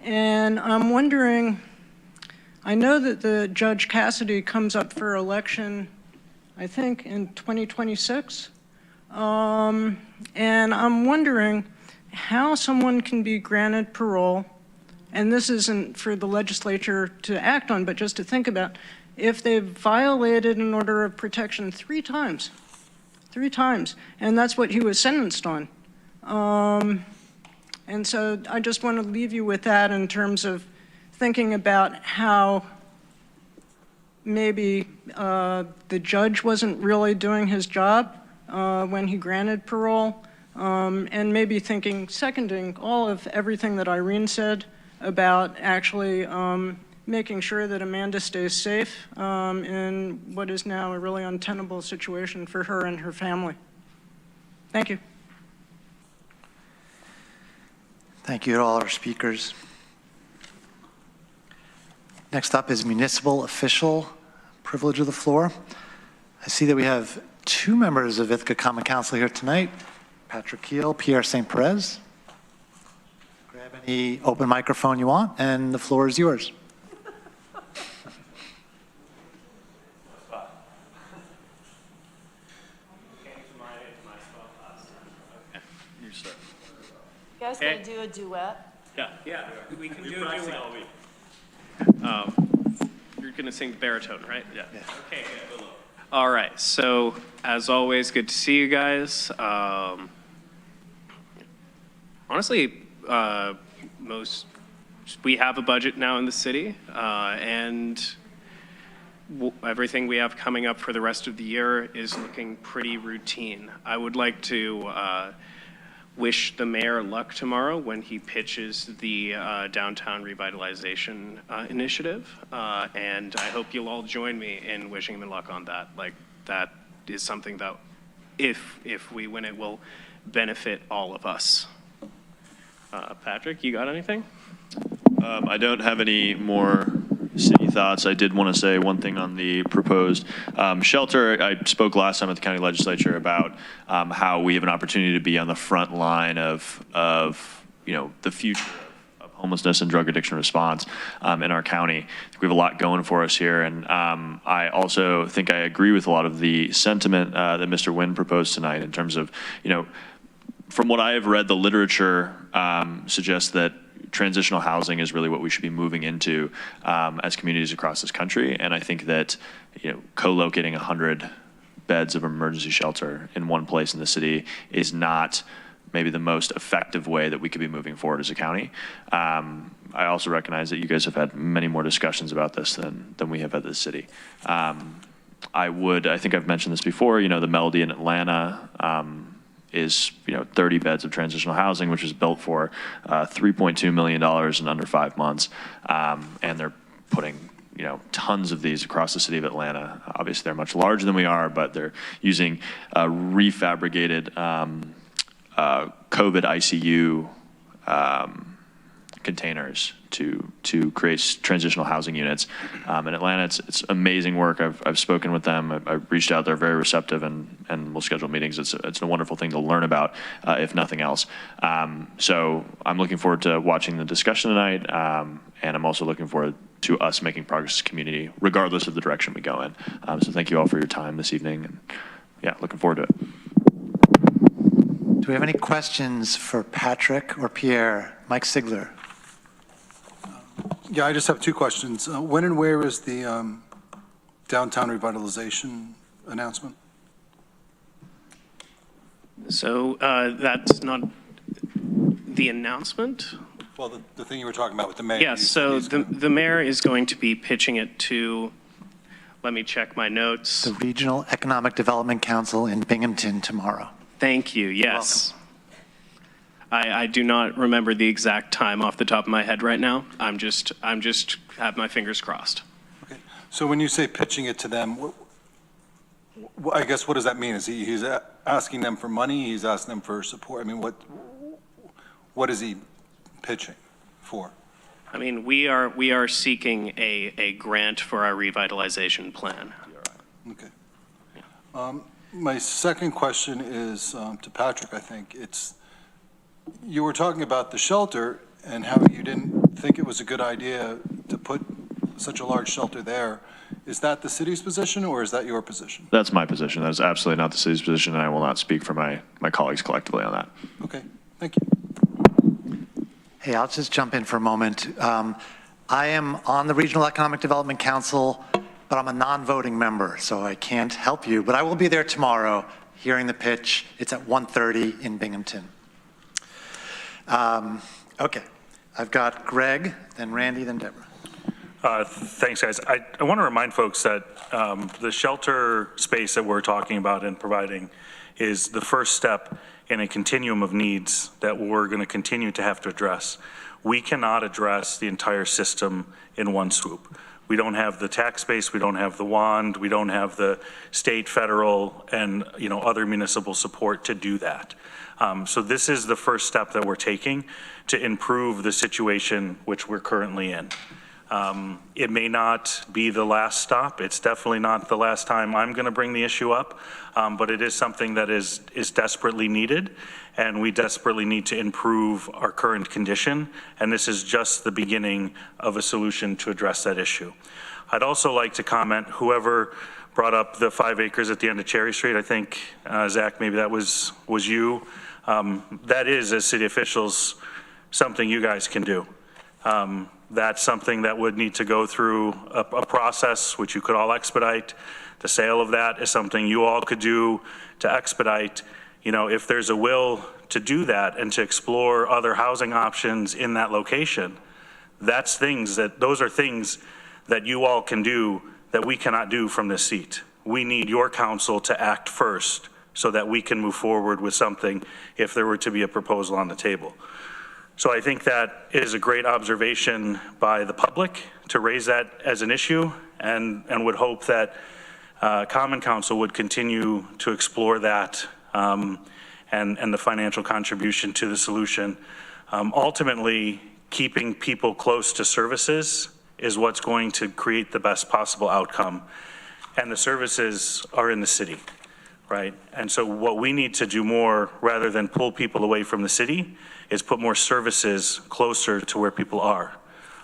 And I'm wondering, I know that the Judge Cassidy comes up for election, I think, in 2026. And I'm wondering how someone can be granted parole, and this isn't for the legislature to act on, but just to think about, if they've violated an order of protection 3 times, and that's what he was sentenced on. And so I just want to leave you with that in terms of thinking about how maybe the judge wasn't really doing his job when he granted parole, and maybe seconding all of everything that Irene said about actually making sure that Amanda stays safe in what is now a really untenable situation for her and her family. Thank you. Thank you to all our speakers. Next up is municipal official privilege of the floor. I see that we have 2 members of Ithaca Common Council here tonight, Patrick Keel, Pierre St. Perez. Grab any open microphone you want, and the floor is yours. You guys gonna do a duet? Yeah, we can do a duet. All week. You're gonna sing the baritone, right? Yeah. Okay, good. All right, so as always, good to see you guys. Honestly, we have a budget now in the city, and everything we have coming up for the rest of the year is looking pretty routine. I would like to wish the mayor luck tomorrow when he pitches the downtown revitalization initiative, and I hope you'll all join me in wishing him luck on that. Like, that is something that, if we win it, will benefit all of us. Patrick, you got anything? I don't have any more city thoughts. I did want to say one thing on the proposed shelter. I spoke last time at the county legislature about how we have an opportunity to be on the front line of the future of homelessness and drug addiction response in our county. We have a lot going for us here, and I also think I agree with a lot of the sentiment that Mr. Nguyen proposed tonight in terms of, from what I have read, the literature suggests that transitional housing is really what we should be moving into as communities across this country. And I think that, co-locating 100 beds of emergency shelter in one place in the city is not maybe the most effective way that we could be moving forward as a county. I also recognize that you guys have had many more discussions about this than we have at this city. I think I've mentioned this before, the Melody in Atlanta, is 30 beds of transitional housing, which was built for $3.2 million in under 5 months, and they're putting tons of these across the city of Atlanta. Obviously, they're much larger than we are, but they're using refabricated COVID ICU containers to create transitional housing units. In Atlanta, it's amazing work. I've spoken with them. I've reached out. They're very receptive, and we'll schedule meetings. It's a wonderful thing to learn about, if nothing else. So I'm looking forward to watching the discussion tonight, and I'm also looking forward to us making progress as a community, regardless of the direction we go in. So thank you all for your time this evening, and looking forward to it. Do we have any questions for Patrick or Pierre? Mike Sigler. Yeah, I just have two questions. When and where is the downtown revitalization announcement? So that's not the announcement? Well, the thing you were talking about with the mayor. Yes, so the mayor is going to be pitching it to, let me check my notes. The Regional Economic Development Council in Binghamton tomorrow. Thank you, yes. I do not remember the exact time off the top of my head right now. I'm just have my fingers crossed. Okay. So when you say pitching it to them, I guess what does that mean? Is he's asking them for money? He's asking them for support? I mean, what is he pitching for? I mean, we are seeking a grant for our revitalization plan. Okay. My second question is to Patrick, I think. You were talking about the shelter and how you didn't think it was a good idea to put such a large shelter there. Is that the city's position, or is that your position? That's my position. That is absolutely not the city's position, and I will not speak for my colleagues collectively on that. Okay, thank you. Hey, I'll just jump in for a moment. I am on the Regional Economic Development Council, but I'm a non-voting member, so I can't help you. But I will be there tomorrow hearing the pitch. It's at 1:30 in Binghamton. Okay, I've got Greg, then Randy, then Deborah. Thanks, guys. I want to remind folks that the shelter space that we're talking about and providing is the first step in a continuum of needs that we're going to continue to have to address. We cannot address the entire system in one swoop. We don't have the tax base, we don't have the wand, we don't have the state, federal, and other municipal support to do that. So this is the first step that we're taking to improve the situation which we're currently in. It may not be the last stop. It's definitely not the last time I'm going to bring the issue up, but it is something that is desperately needed, and we desperately need to improve our current condition, and this is just the beginning of a solution to address that issue. I'd also like to comment, whoever brought up the 5 acres at the end of Cherry Street, I think, Zach, maybe that was you. That is, as city officials, something you guys can do. That's something that would need to go through a process which you could all expedite. The sale of that is something you all could do to expedite. If there's a will to do that and to explore other housing options in that location, those are things that you all can do that we cannot do from this seat. We need your council to act first so that we can move forward with something if there were to be a proposal on the table. So I think that is a great observation by the public to raise that as an issue, and would hope that Common Council would continue to explore that and the financial contribution to the solution. Ultimately, keeping people close to services is what's going to create the best possible outcome. And the services are in the city, right? And so what we need to do more, rather than pull people away from the city, is put more services closer to where people are.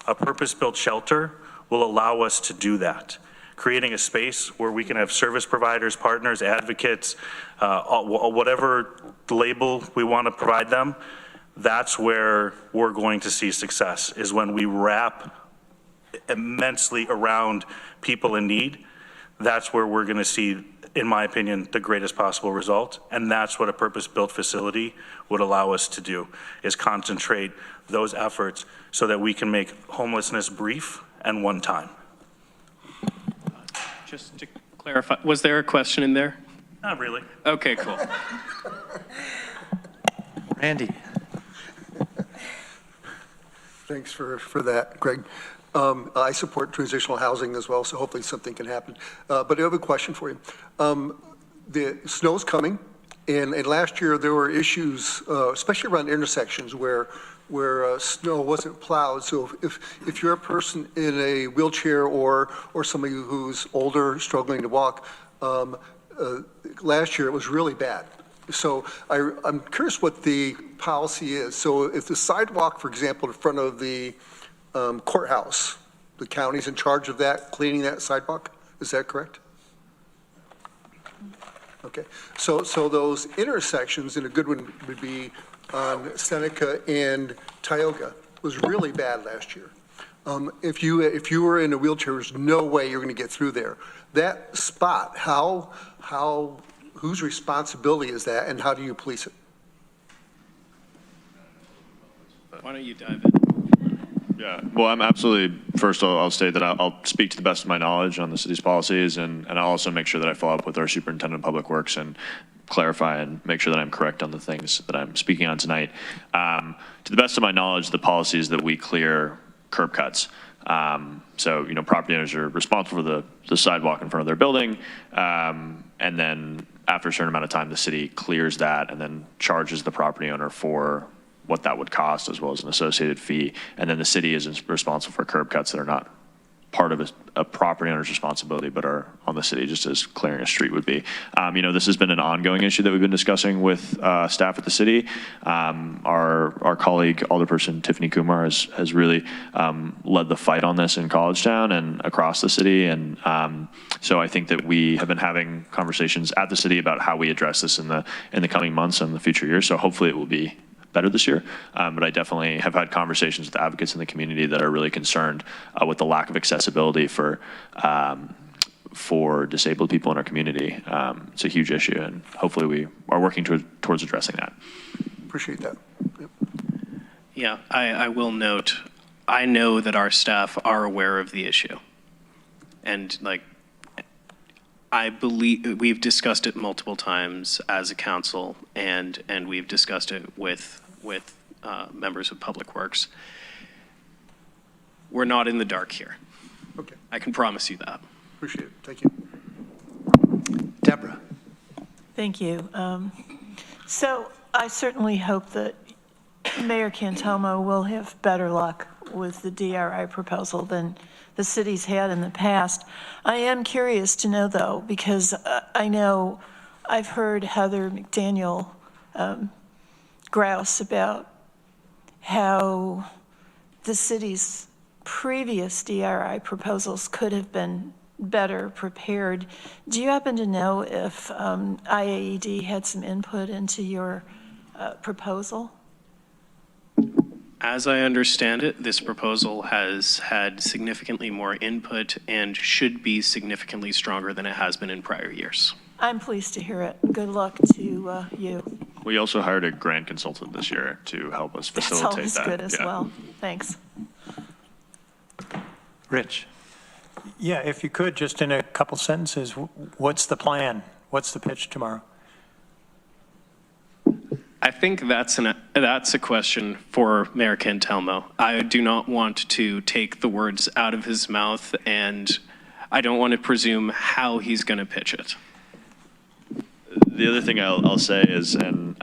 A purpose-built shelter will allow us to do that, creating a space where we can have service providers, partners, advocates, whatever label we want to provide them. That's where we're going to see success, is when we wrap immensely around people in need. That's where we're going to see, in my opinion, the greatest possible result. And that's what a purpose-built facility would allow us to do, is concentrate those efforts so that we can make homelessness brief and one time. Just to clarify, was there a question in there? Not really. Okay, cool. Randy. Thanks for that, Greg. I support transitional housing as well, so hopefully something can happen. But I have a question for you. The snow's coming, and last year there were issues, especially around intersections where snow wasn't plowed. So if you're a person in a wheelchair or somebody who's older, struggling to walk, last year it was really bad. So I'm curious what the policy is. So if the sidewalk, for example, in front of the courthouse, the county's in charge of that, cleaning that sidewalk, is that correct? Okay, so those intersections, and a good one would be on Seneca and Tioga, was really bad last year. If you were in a wheelchair, there's no way you're going to get through there. That spot, whose responsibility is that, and how do you police it? Why don't you dive in? Yeah, well, I'm absolutely, first I'll state that I'll speak to the best of my knowledge on the city's policies, and I'll also make sure that I follow up with our superintendent of public works and clarify and make sure that I'm correct on the things that I'm speaking on tonight. To the best of my knowledge, the policy is that we clear curb cuts. So, property owners are responsible for the sidewalk in front of their building, and then after a certain amount of time, the city clears that and then charges the property owner for what that would cost, as well as an associated fee. And then the city is responsible for curb cuts that are not part of a property owner's responsibility, but are on the city, just as clearing a street would be. This has been an ongoing issue that we've been discussing with staff at the city. Our colleague, Alderperson Tiffany Kumar, has really led the fight on this in Collegetown and across the city. And so I think that we have been having conversations at the city about how we address this in the coming months and the future years. So hopefully it will be better this year, but I definitely have had conversations with advocates in the community that are really concerned with the lack of accessibility for disabled people in our community. It's a huge issue, and hopefully we are working towards addressing that. Appreciate that. Yep. Yeah, I will note, I know that our staff are aware of the issue. And I believe we've discussed it multiple times as a council, and we've discussed it with members of Public Works. We're not in the dark here. Okay. I can promise you that. Appreciate it. Thank you. Deborah. Thank you. So I certainly hope that Mayor Cantomo will have better luck with the DRI proposal than the city's had in the past. I am curious to know, though, because I know I've heard Heather McDaniel grouse about how the city's previous DRI proposals could have been better prepared. Do you happen to know if IAED had some input into your proposal? As I understand it, this proposal has had significantly more input and should be significantly stronger than it has been in prior years. I'm pleased to hear it. Good luck to you. We also hired a grant consultant this year to help us facilitate that. That's always good as well. Thanks. Rich. Yeah, if you could, just in a couple sentences, what's the plan? What's the pitch tomorrow? I think that's a question for Mayor Cantelmo. I do not want to take the words out of his mouth, and I don't want to presume how he's going to pitch it. The other thing I'll say is, and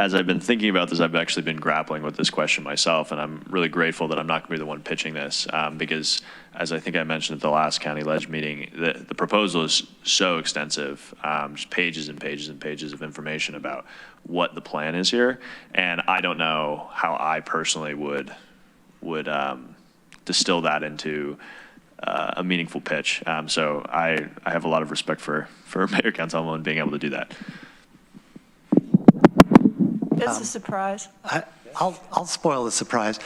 as I've been thinking about this, I've actually been grappling with this question myself, and I'm really grateful that I'm not going to be the one pitching this, because as I think I mentioned at the last county ledge meeting, the proposal is so extensive, just pages and pages and pages of information about what the plan is here, and I don't know how I personally would distill that into a meaningful pitch. So I have a lot of respect for Mayor Cantomo and being able to do that. It's a surprise. I'll spoil the surprise.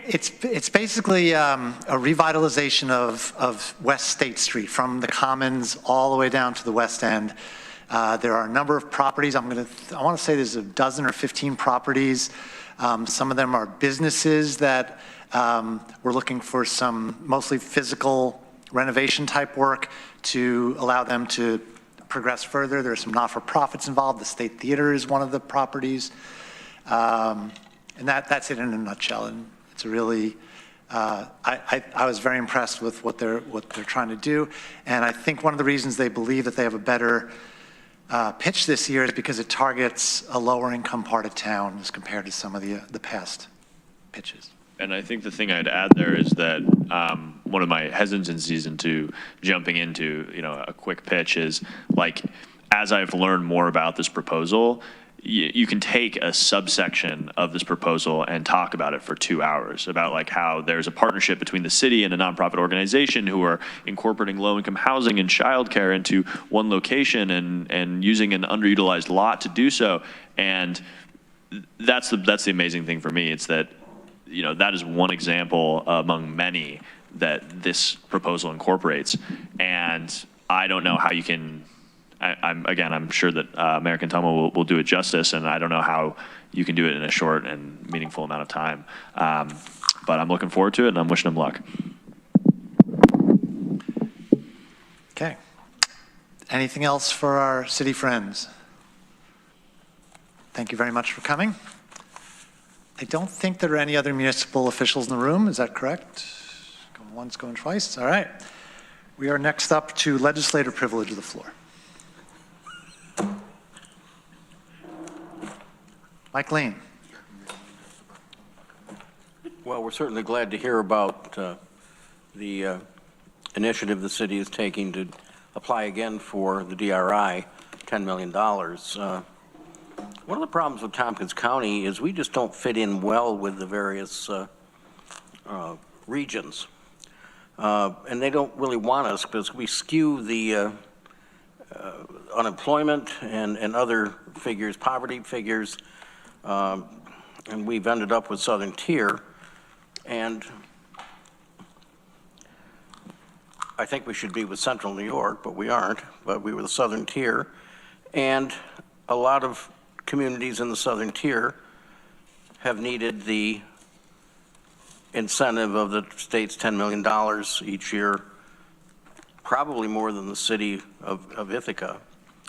It's basically a revitalization of West State Street from the Commons all the way down to the West End. There are a number of properties. I want to say there's a dozen or 15 properties. Some of them are businesses that we're looking for some mostly physical renovation type work to allow them to progress further. There's some not-for-profits involved. The State Theater is one of the properties. And that's it in a nutshell. And it's a really, I was very impressed with what they're trying to do. And I think one of the reasons they believe that they have a better pitch this year is because it targets a lower income part of town as compared to some of the past pitches. And I think the thing I'd add there is that one of my hesitancies into jumping into, a quick pitch is, like, as I've learned more about this proposal, you can take a subsection of this proposal and talk about it for 2 hours, about like how there's a partnership between the city and a nonprofit organization who are incorporating low-income housing and childcare into one location and using an underutilized lot to do so. And that's the amazing thing for me. It's that, that is one example among many that this proposal incorporates. And I don't know how you can, I'm sure that Mayor Cantomo will do it justice, and I don't know how you can do it in a short and meaningful amount of time. But I'm looking forward to it, and I'm wishing him luck. Okay. Anything else for our city friends? Thank you very much for coming. I don't think there are any other municipal officials in the room. Is that correct? Going once, going twice. All right. We are next up to legislator privilege of the floor. Mike Lane. Well, we're certainly glad to hear about the initiative the city is taking to apply again for the DRI, $10 million. One of the problems with Tompkins County is we just don't fit in well with the various regions. And they don't really want us because we skew the unemployment and other figures, poverty figures, and we've ended up with Southern Tier. And I think we should be with Central New York, but we aren't. But we were the Southern Tier. And a lot of communities in the Southern Tier have needed the incentive of the state's $10 million each year, probably more than the city of Ithaca.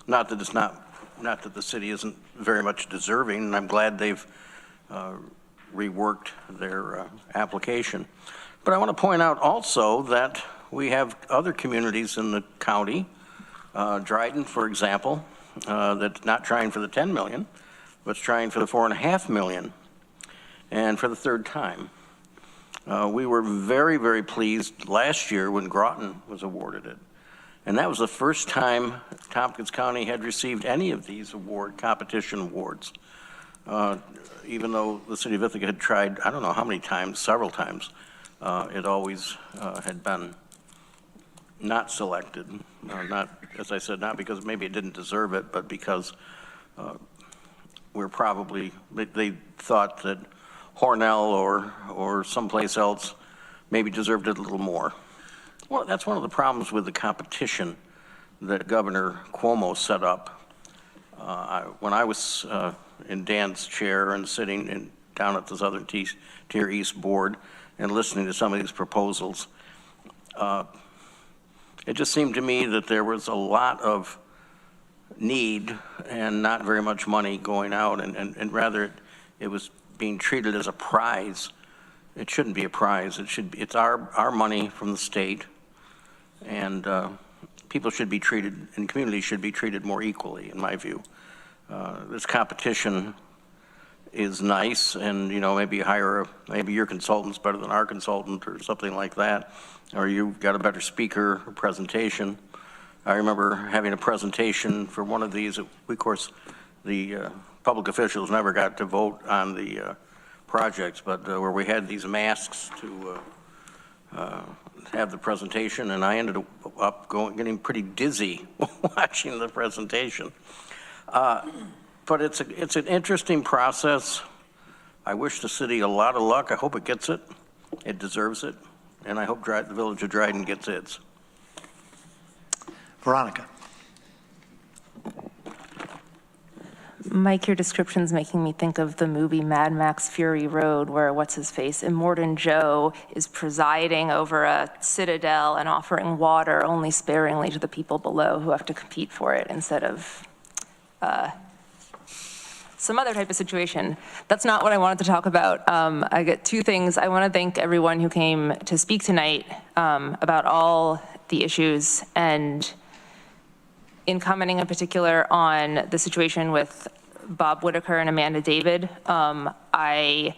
Not that the city isn't very much deserving, and I'm glad they've reworked their application. But I want to point out also that we have other communities in the county, Dryden, for example, that's not trying for the 10 million, but trying for the $4.5 million, and for the third time. We were very, very pleased last year when Groton was awarded it. And that was the first time Tompkins County had received any of these competition awards. Even though the city of Ithaca had tried, I don't know how many times, several times, it always had been not selected. Not, as I said, not because maybe it didn't deserve it, but because we're probably, they thought that Hornell or someplace else maybe deserved it a little more. Well, that's one of the problems with the competition that Governor Cuomo set up. When I was in Dan's chair and sitting down at the Southern Tier East Board and listening to some of these proposals, it just seemed to me that there was a lot of need and not very much money going out, and rather it was being treated as a prize. It shouldn't be a prize. It's our money from the state, and people should be treated, and communities should be treated more equally, in my view. this competition is nice, and, you know, maybe maybe your consultant's better than our consultant or something like that, or you've got a better speaker or presentation. I remember having a presentation for one of these. Of course, the public officials never got to vote on the projects, but where we had these masks to have the presentation, and I ended up getting pretty dizzy watching the presentation. But it's an interesting process. I wish the city a lot of luck. I hope it gets it. It deserves it. And I hope the village of Dryden gets its. Veronica. Mike, your description's making me think of the movie Mad Max Fury Road, where what's-his-face, Immortan Joe is presiding over a citadel and offering water only sparingly to the people below who have to compete for it instead of some other type of situation. That's not what I wanted to talk about. I got two things. I want to thank everyone who came to speak tonight about all the issues, and in commenting in particular on the situation with Bob Whitaker and Amanda David, I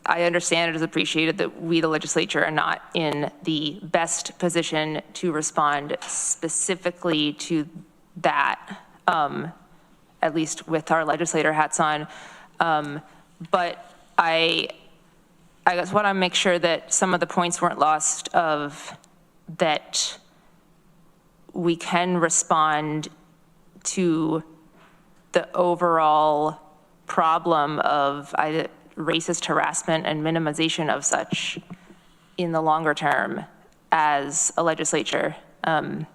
understand it is appreciated that we, the legislature, are not in the best position to respond specifically to that, at least with our legislator hats on. But I guess want to make sure that some of the points weren't lost of that we can respond to the overall problem of racist harassment and minimization of such in the longer term as a legislature. And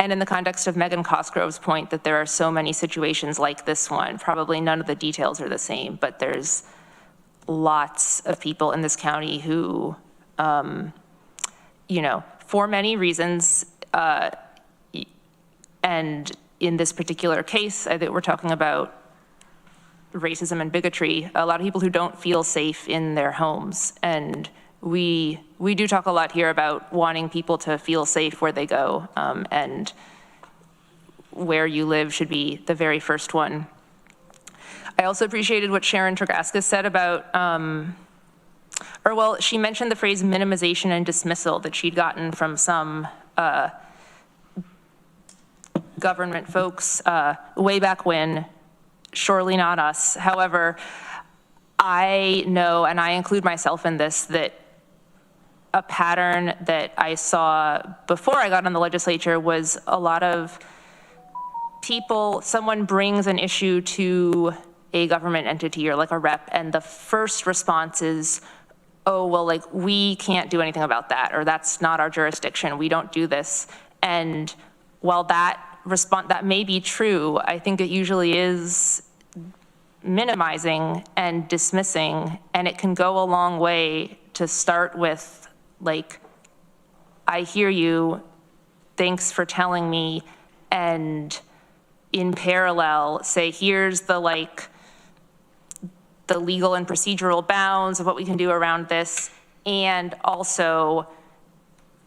in the context of Megan Cosgrove's point that there are so many situations like this one, probably none of the details are the same, but there's lots of people in this county who, you know, for many reasons, and in this particular case, I think we're talking about racism and bigotry, a lot of people who don't feel safe in their homes. And we do talk a lot here about wanting people to feel safe where they go, and where you live should be the very first one. I also appreciated what Sharon Tregaskis said about, she mentioned the phrase minimization and dismissal that she'd gotten from some government folks way back when, surely not us. However, I know, and I include myself in this, that a pattern that I saw before I got on the legislature was a lot of people, someone brings an issue to a government entity or like a rep, and the first response is, oh, well, like, we can't do anything about that, or that's not our jurisdiction, we don't do this. And while that may be true, I think it usually is minimizing and dismissing, and it can go a long way to start with, like, I hear you, thanks for telling me, and in parallel say, here's the legal and procedural bounds of what we can do around this, and also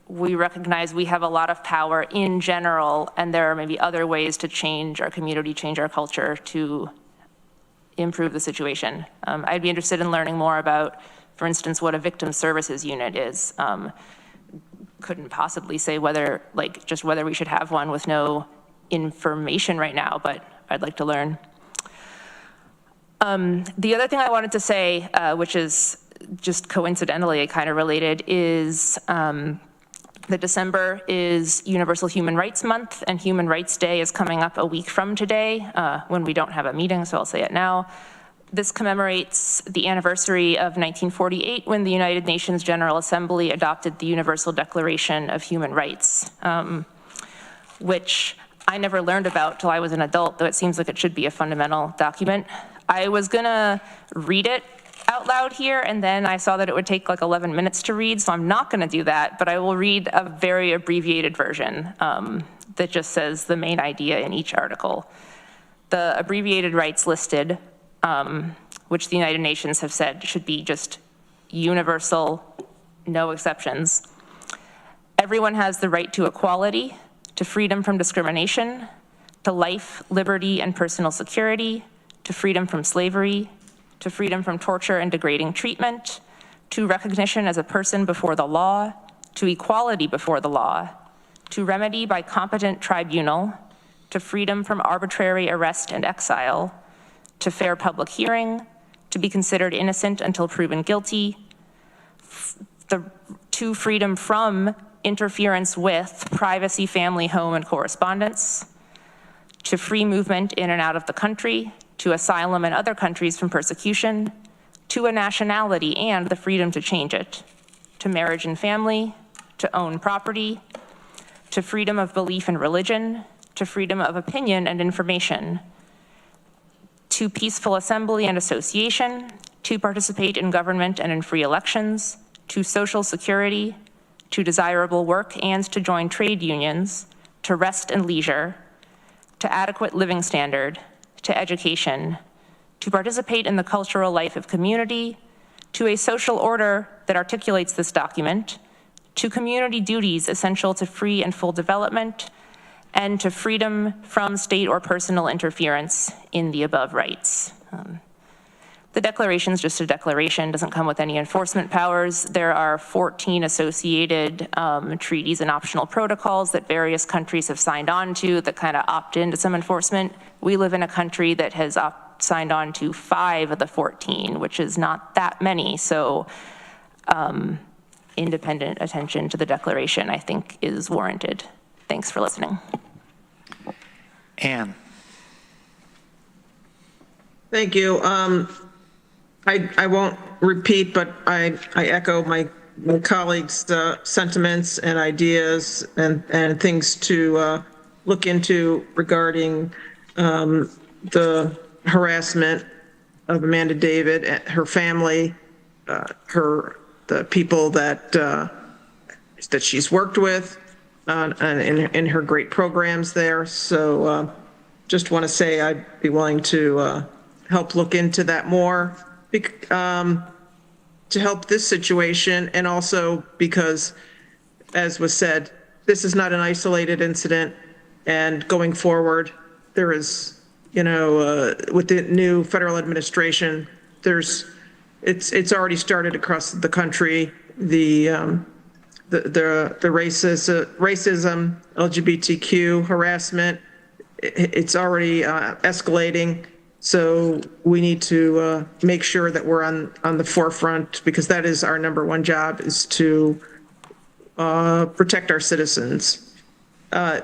we recognize we have a lot of power in general, and there are maybe other ways to change our community, change our culture to improve the situation. I'd be interested in learning more about, for instance, what a victim services unit is. Couldn't possibly say whether we should have one with no information right now, but I'd like to learn. The other thing I wanted to say, which is just coincidentally kind of related, is that December is Universal Human Rights Month, and Human Rights Day is coming up a week from today, when we don't have a meeting, so I'll say it now. This commemorates the anniversary of 1948, when the United Nations General Assembly adopted the Universal Declaration of Human Rights, which I never learned about till I was an adult, though it seems like it should be a fundamental document. I was gonna read it out loud here, and then I saw that it would take like 11 minutes to read, so I'm not gonna do that, but I will read a very abbreviated version that just says the main idea in each article. The abbreviated rights listed, which the United Nations have said should be just universal, no exceptions. Everyone has the right to equality, to freedom from discrimination, to life, liberty, and personal security, to freedom from slavery, to freedom from torture and degrading treatment, to recognition as a person before the law, to equality before the law, to remedy by competent tribunal, to freedom from arbitrary arrest and exile, to fair public hearing, to be considered innocent until proven guilty, to freedom from interference with privacy, family, home, and correspondence, to free movement in and out of the country, to asylum in other countries from persecution, to a nationality and the freedom to change it, to marriage and family, to own property, to freedom of belief and religion, to freedom of opinion and information, to peaceful assembly and association, to participate in government and in free elections, to social security, to desirable work and to join trade unions, to rest and leisure, to adequate living standard, to education, to participate in the cultural life of community, to a social order that articulates this document, to community duties essential to free and full development, and to freedom from state or personal interference in the above rights. The declaration is just a declaration, doesn't come with any enforcement powers. There are 14 associated treaties and optional protocols that various countries have signed on to that kind of opt into some enforcement. We live in a country that has signed on to 5 of the 14, which is not that many. So independent attention to the declaration, I think, is warranted. Thanks for listening. Anne. Thank you. I won't repeat, but I echo my colleagues' sentiments and ideas and things to look into regarding the harassment of Amanda David, her family, the people that she's worked with, and in her great programs there. So just want to say I'd be willing to help look into that more to help this situation, and also because, as was said, this is not an isolated incident, and going forward, there is, with the new federal administration, it's already started across the country. The racism, LGBTQ harassment, it's already escalating. So we need to make sure that we're on the forefront, because that is our #1 job, is to protect our citizens. I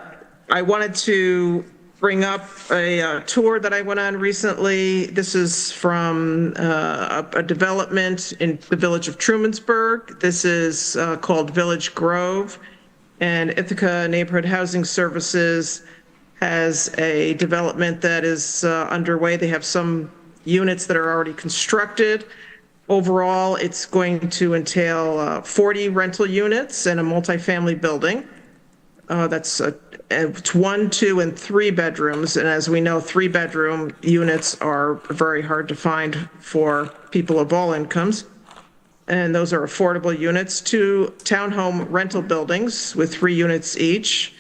wanted to bring up a tour that I went on recently. This is from a development in the village of Trumansburg. This is called Village Grove, and Ithaca Neighborhood Housing Services has a development that is underway. They have some units that are already constructed. Overall, it's going to entail 40 rental units and a multifamily building. It's 1, 2, and 3 bedrooms. And as we know, 3-bedroom units are very hard to find for people of all incomes. And those are affordable units. 2 townhome rental buildings with 3 units each,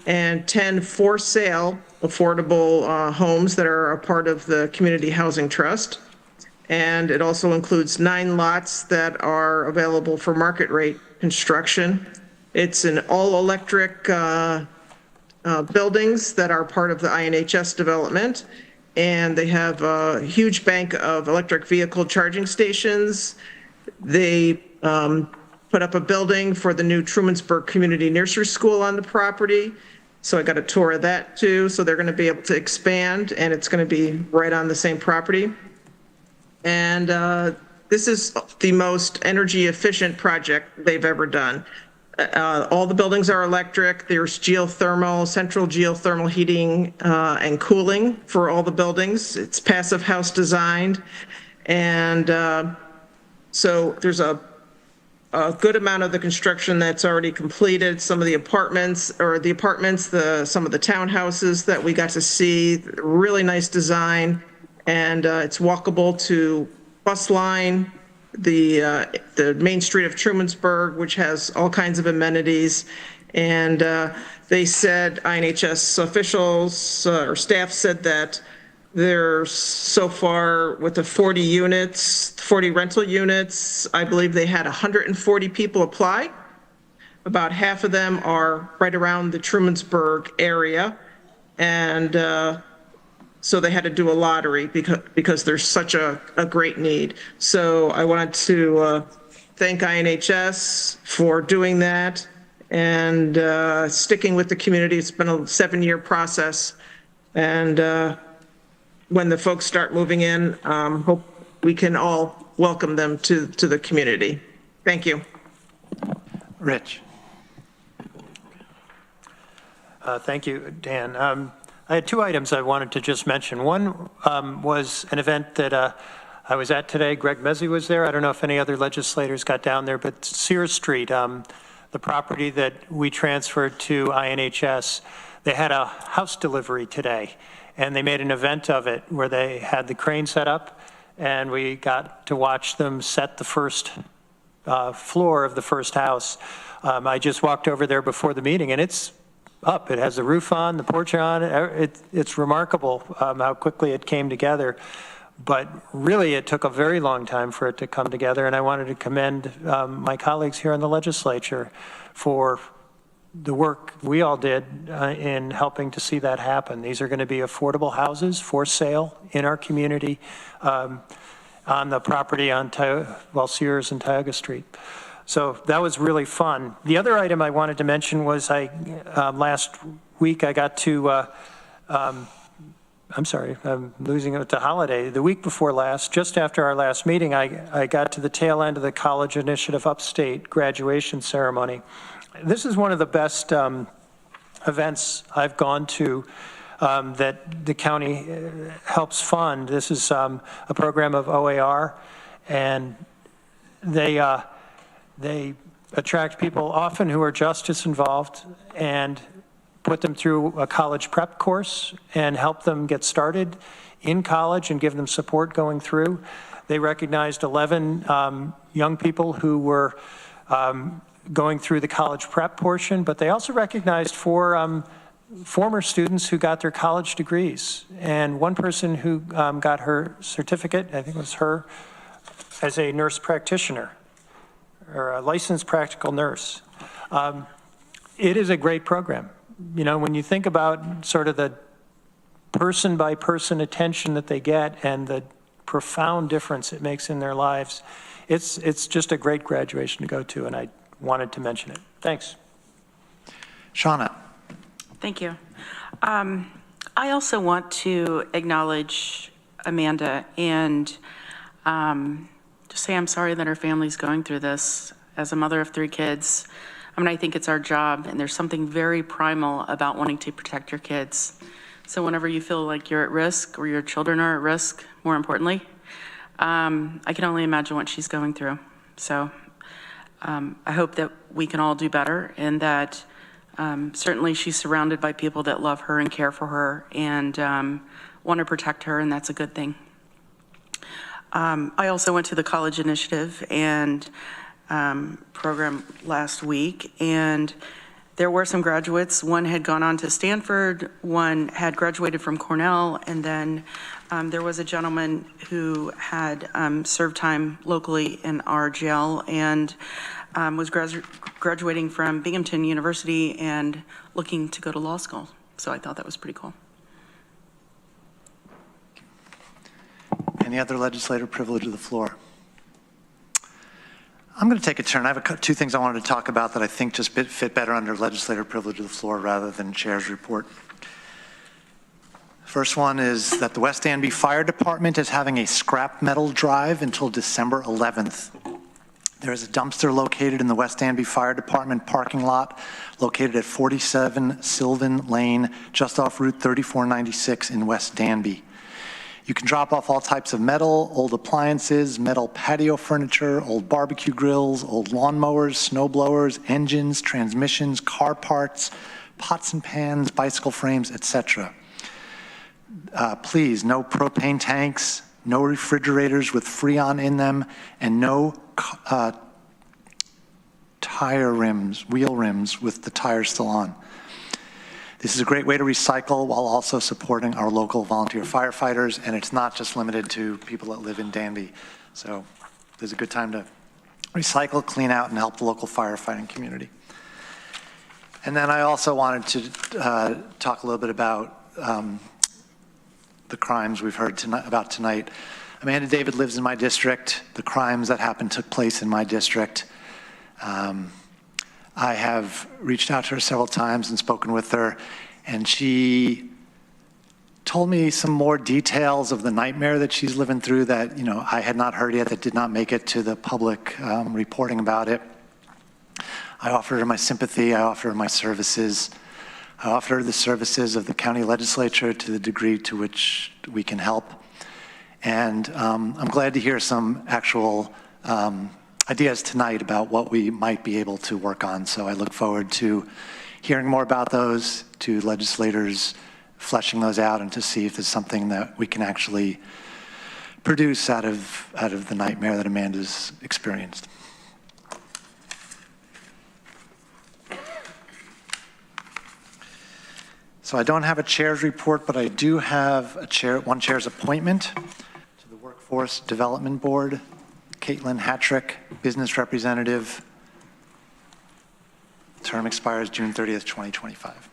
and 10 for-sale affordable homes that are a part of the Community Housing Trust. And it also includes 9 lots that are available for market rate construction. It's an all-electric buildings that are part of the INHS development, and they have a huge bank of electric vehicle charging stations. They put up a building for the new Trumansburg Community Nursery School on the property. So I got a tour of that too. So they're going to be able to expand, and it's going to be right on the same property. And this is the most energy efficient project they've ever done. All the buildings are electric. There's geothermal, central geothermal heating and cooling for all the buildings. It's passive house designed. And so there's a good amount of the construction that's already completed. Some of the apartments, some of the townhouses that we got to see, really nice design. And it's walkable to bus line. the main street of Trumansburg, which has all kinds of amenities. And they said, INHS officials or staff said that they're so far with the 40 units, 40 rental units, I believe they had 140 people apply. About half of them are right around the Trumansburg area. And so they had to do a lottery because there's such a great need. So I wanted to thank INHS for doing that and sticking with the community. It's been a 7-year process. And when the folks start moving in, hope we can all welcome them to the community. Thank you. Rich. Thank you, Dan. I had 2 items I wanted to just mention. One was an event that I was at today. Greg Mezzi was there. I don't know if any other legislators got down there, but Sears Street, the property that we transferred to INHS, they had a house delivery today, and they made an event of it where they had the crane set up, and we got to watch them set the first floor of the first house. I just walked over there before the meeting, and it's up. It has the roof on, the porch on. It's remarkable how quickly it came together. But really, it took a very long time for it to come together, and I wanted to commend my colleagues here in the legislature for the work we all did in helping to see that happen. These are going to be affordable houses for sale in our community on the property on Sears and Tioga Street. So that was really fun. The other item I wanted to mention was last week I got to, I'm sorry, I'm losing it to holiday. The week before last, just after our last meeting, I got to the tail end of the College Initiative Upstate graduation ceremony. This is one of the best events I've gone to that the county helps fund. This is a program of OAR, and they attract people often who are justice involved and put them through a college prep course and help them get started in college and give them support going through. They recognized 11 young people who were going through the college prep portion, but they also recognized 4 former students who got their college degrees, and one person who got her certificate, I think it was her, as a nurse practitioner or a licensed practical nurse. It is a great program. You know, when you think about sort of the person by person attention that they get and the profound difference it makes in their lives, it's just a great graduation to go to, and I wanted to mention it. Thanks. Shauna. Thank you. I also want to acknowledge Amanda and just say I'm sorry that her family's going through this. As a mother of 3 kids, I mean, I think it's our job, and there's something very primal about wanting to protect your kids. So whenever you feel like you're at risk or your children are at risk, more importantly, I can only imagine what she's going through. So I hope that we can all do better, and that certainly she's surrounded by people that love her and care for her and want to protect her, and that's a good thing. I also went to the College Initiative and program last week, and there were some graduates. One had gone on to Stanford, one had graduated from Cornell, and then there was a gentleman who had served time locally in our jail and was graduating from Binghamton University and looking to go to law school. So I thought that was pretty cool. Any other legislative privilege of the floor? I'm going to take a turn. I have 2 things I wanted to talk about that I think just fit better under legislative privilege of the floor rather than chair's report. First one is that the West Danby Fire Department is having a scrap metal drive until December 11th. There is a dumpster located in the West Danby Fire Department parking lot located at 47 Sylvan Lane, just off Route 3496 in West Danby. You can drop off all types of metal, old appliances, metal patio furniture, old barbecue grills, old lawnmowers, snow blowers, engines, transmissions, car parts, pots and pans, bicycle frames, etc. Please, no propane tanks, no refrigerators with Freon in them, and no wheel rims with the tires still on. This is a great way to recycle while also supporting our local volunteer firefighters, and it's not just limited to people that live in Danby. So there's a good time to recycle, clean out, and help the local firefighting community. And then I also wanted to talk a little bit about the crimes we've heard about tonight. Amanda David lives in my district. The crimes that happened took place in my district. I have reached out to her several times and spoken with her, and she told me some more details of the nightmare that she's living through that, I had not heard yet, that did not make it to the public reporting about it. I offered her my sympathy. I offered her my services. I offered her the services of the county legislature to the degree to which we can help. And I'm glad to hear some actual ideas tonight about what we might be able to work on. So I look forward to hearing more about those, to legislators fleshing those out, and to see if there's something that we can actually produce out of the nightmare that Amanda's experienced. So I don't have a chair's report, but I do have one chair's appointment to the Workforce Development Board. Caitlin Hattrick, business representative. Term expires June 30th, 2025.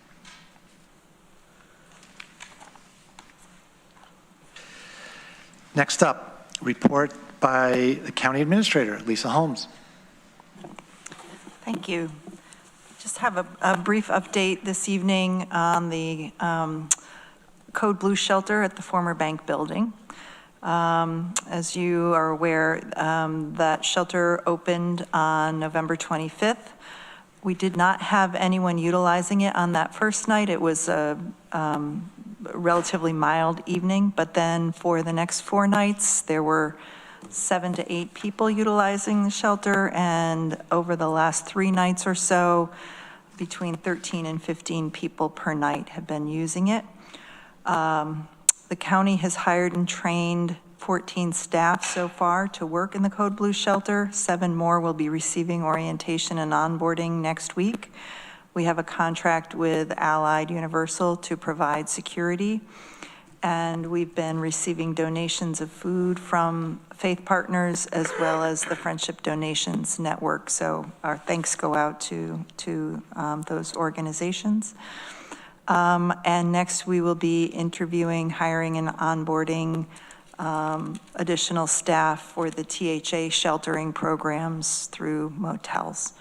Next up, report by the county administrator, Lisa Holmes. Thank you. Just have a brief update this evening on the Code Blue shelter at the former bank building. As you are aware, that shelter opened on November 25th. We did not have anyone utilizing it on that first night. It was a relatively mild evening, but then for the next 4 nights, there were 7 to 8 people utilizing the shelter, and over the last 3 nights or so, between 13 and 15 people per night have been using it. The county has hired and trained 14 staff so far to work in the Code Blue shelter. 7 more will be receiving orientation and onboarding next week. We have a contract with Allied Universal to provide security, and we've been receiving donations of food from faith partners as well as the Friendship Donations Network. So our thanks go out to those organizations. And next we will be interviewing, hiring, and onboarding additional staff for the THA sheltering programs through motels.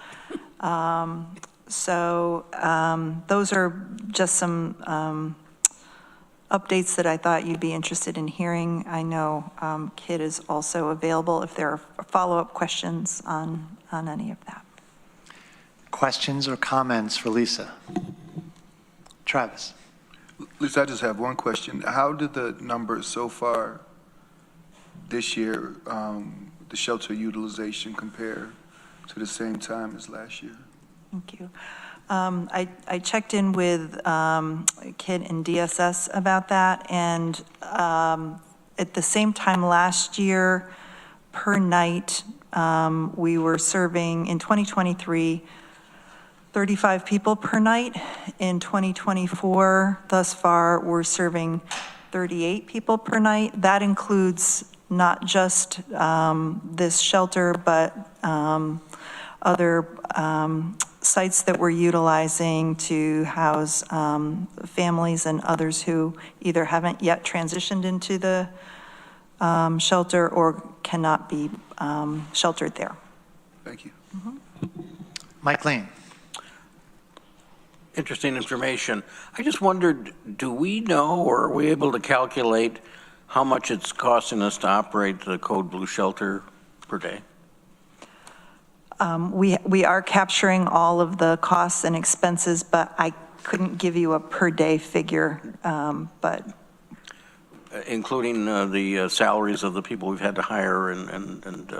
Those are just some updates that I thought you'd be interested in hearing. I know Kit is also available if there are follow-up questions on any of that. Questions or comments for Lisa? Travis. Lisa, I just have one question. How did the numbers so far this year, the shelter utilization, compare to the same time as last year? Thank you. I checked in with Kit and DSS about that, and at the same time last year, per night, we were serving, in 2023, 35 people per night. In 2024, thus far, we're serving 38 people per night. That includes not just this shelter, but other sites that we're utilizing to house families and others who either haven't yet transitioned into the shelter or cannot be sheltered there. Thank you. Mike Lane. Interesting information. I just wondered, do we know or are we able to calculate how much it's costing us to operate the Code Blue shelter per day? We are capturing all of the costs and expenses, but I couldn't give you a per day figure, but. Including the salaries of the people we've had to hire and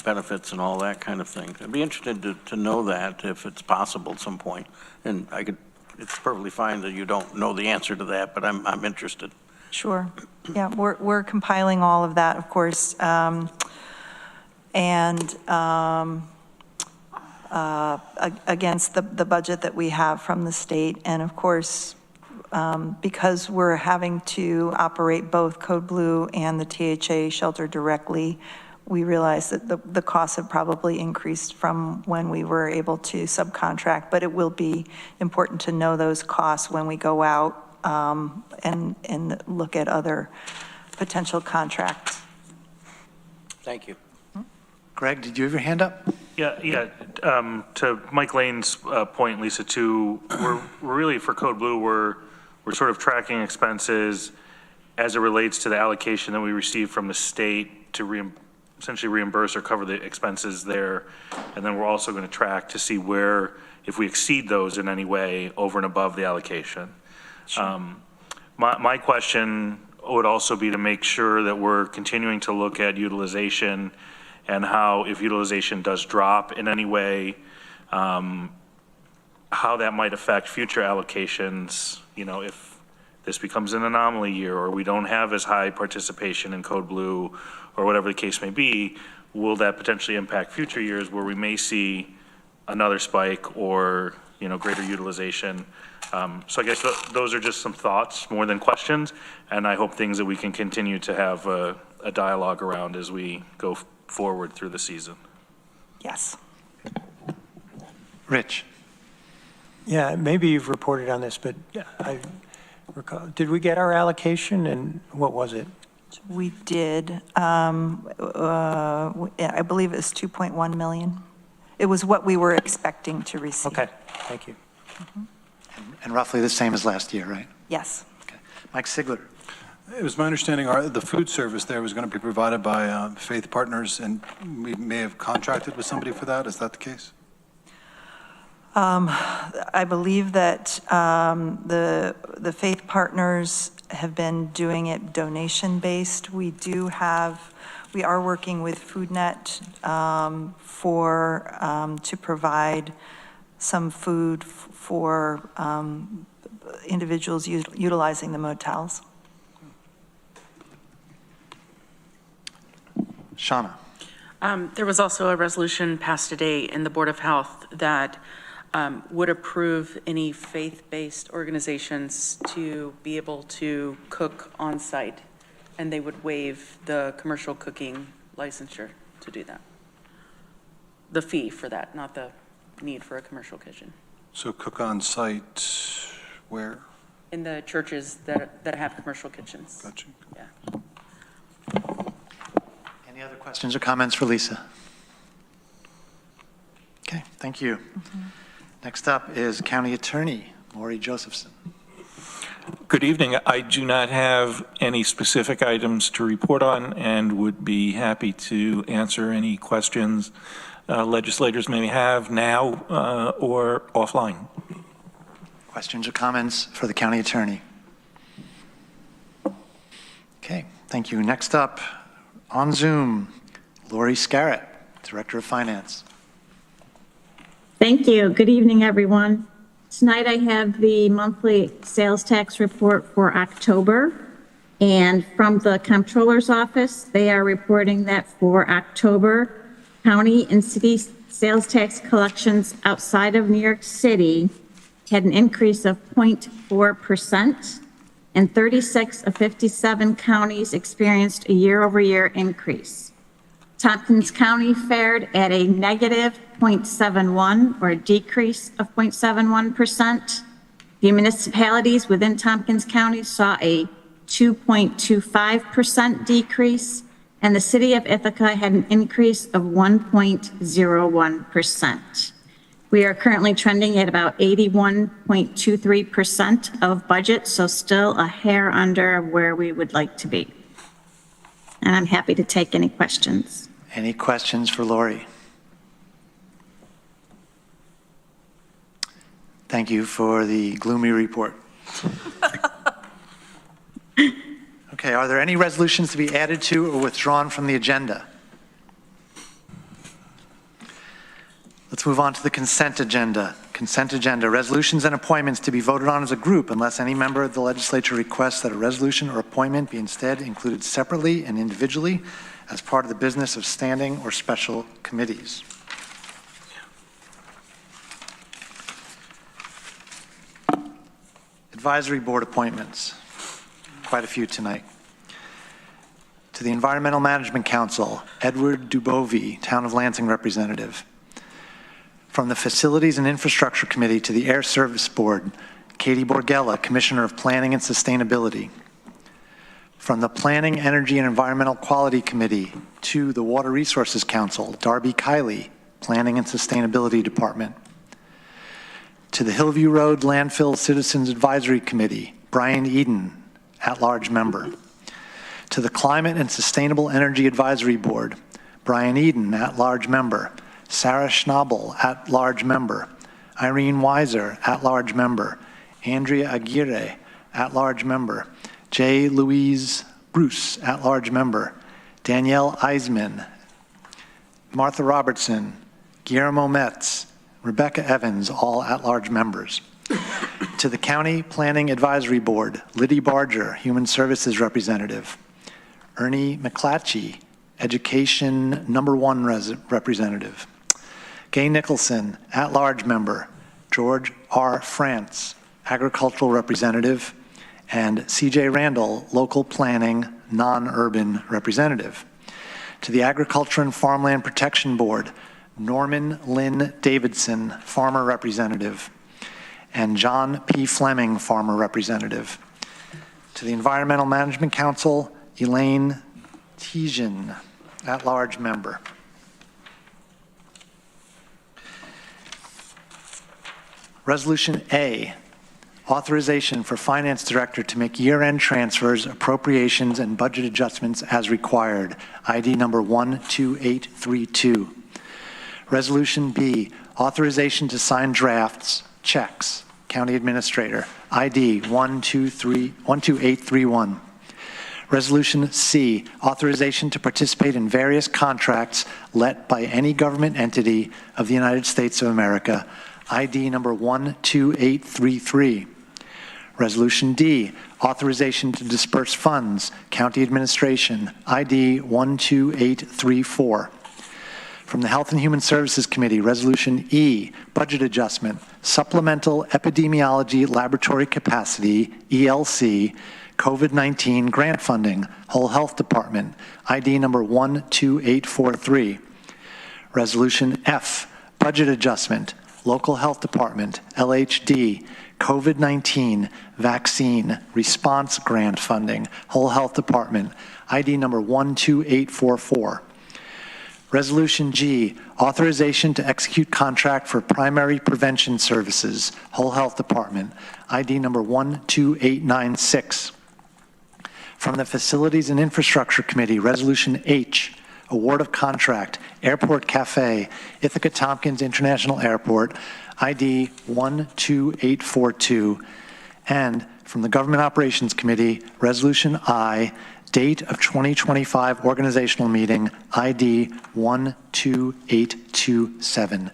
benefits and all that kind of thing. I'd be interested to know that if it's possible at some point. And it's perfectly fine that you don't know the answer to that, but I'm interested. Sure. Yeah, we're compiling all of that, of course, against the budget that we have from the state. And of course, because we're having to operate both Code Blue and the THA shelter directly, we realize that the costs have probably increased from when we were able to subcontract, but it will be important to know those costs when we go out and look at other potential contracts. Thank you. Greg, did you have your hand up? Yeah. To Mike Lane's point, Lisa, too, we're really, for Code Blue, we're sort of tracking expenses as it relates to the allocation that we receive from the state to essentially reimburse or cover the expenses there. And then we're also going to track to see where, if we exceed those in any way over and above the allocation. Sure. My question would also be to make sure that we're continuing to look at utilization and how, if utilization does drop in any way, how that might affect future allocations, if this becomes an anomaly year or we don't have as high participation in Code Blue or whatever the case may be, will that potentially impact future years where we may see another spike or, greater utilization? So I guess those are just some thoughts more than questions, and I hope things that we can continue to have a dialogue around as we go forward through the season. Yes. Rich. Yeah, maybe you've reported on this, but I recall, did we get our allocation, and what was it? We did. I believe it was 2.1 million. It was what we were expecting to receive. Okay, thank you. Mm-hmm. And roughly the same as last year, right? Yes. Okay. Mike Sigler. It was my understanding the food service there was going to be provided by Faith Partners, and we may have contracted with somebody for that. Is that the case? I believe that the Faith Partners have been doing it donation-based. We are working with FoodNet to provide some food for individuals utilizing the motels. Shauna. There was also a resolution passed today in the Board of Health that would approve any faith-based organizations to be able to cook on site, and they would waive the commercial cooking licensure to do that. The fee for that, not the need for a commercial kitchen. So cook on site where? In the churches that have commercial kitchens. Gotcha. Yeah. Any other questions or comments for Lisa? Okay, thank you. Mm-hmm. Next up is County Attorney Lori Josephson. Good evening. I do not have any specific items to report on and would be happy to answer any questions legislators may have now or offline. Questions or comments for the County Attorney? Okay, thank you. Next up on Zoom, Lori Scarrett, Director of Finance. Thank you. Good evening, everyone. Tonight I have the monthly sales tax report for October. And from the Comptroller's Office, they are reporting that for October, county and city sales tax collections outside of New York City had an increase of 0.4%, and 36 of 57 counties experienced a year-over-year increase. Tompkins County fared at a negative 0.71, or a decrease of 0.71%. The municipalities within Tompkins County saw a 2.25% decrease, and the city of Ithaca had an increase of 1.01%. We are currently trending at about 81.23% of budget, so still a hair under where we would like to be. And I'm happy to take any questions. Any questions for Lori? Thank you for the gloomy report. Okay, are there any resolutions to be added to or withdrawn from the agenda? Let's move on to the consent agenda. Consent agenda, resolutions and appointments to be voted on as a group unless any member of the legislature requests that a resolution or appointment be instead included separately and individually as part of the business of standing or special committees. Advisory board appointments, quite a few tonight. To the Environmental Management Council, Edward Dubovi, Town of Lansing representative. From the Facilities and Infrastructure Committee to the Air Service Board, Katie Borgella, Commissioner of Planning and Sustainability. From the Planning, Energy, and Environmental Quality Committee to the Water Resources Council, Darby Kiley, Planning and Sustainability Department. To the Hillview Road Landfill Citizens Advisory Committee, Brian Eden, at-large member. To the Climate and Sustainable Energy Advisory Board, Brian Eden, at-large member. Sarah Schnabel, at-large member. Irene Weiser, at-large member. Andrea Aguirre, at-large member. J. Louise Bruce, at-large member. Danielle Eisman, Martha Robertson, Guillermo Metz, Rebecca Evans, all at-large members. To the County Planning Advisory Board, Liddy Barger, Human Services Representative. Ernie McClatchy, Education number 1 representative. Gay Nicholson, at-large member. George R. France, Agricultural Representative. And C.J. Randall, Local Planning, Non-Urban Representative. To the Agriculture and Farmland Protection Board, Norman Lynn Davidson, Farmer Representative, and John P. Fleming, Farmer Representative. To the Environmental Management Council, Elaine Tijan, at-large member. Resolution A, authorization for Finance Director to make year-end transfers, appropriations, and budget adjustments as required, ID number 12832. Resolution B, authorization to sign drafts, checks, County Administrator, ID 12831. Resolution C, authorization to participate in various contracts let by any government entity of the United States of America, ID number 12833. Resolution D, authorization to disperse funds, County Administration, ID 12834. From the Health and Human Services Committee, Resolution E, Budget Adjustment, Supplemental Epidemiology Laboratory Capacity, ELC, COVID-19 Grant Funding, Whole Health Department, ID number 12843. Resolution F, Budget Adjustment, Local Health Department, LHD, COVID-19 Vaccine Response Grant Funding, Whole Health Department, ID number 12844. Resolution G, authorization to execute contract for primary prevention services, Whole Health Department, ID number 12896. From the Facilities and Infrastructure Committee, Resolution H, award of contract, Airport Cafe, Ithaca Tompkins International Airport, ID 12842. And from the Government Operations Committee, Resolution I, date of 2025 organizational meeting, ID 12827.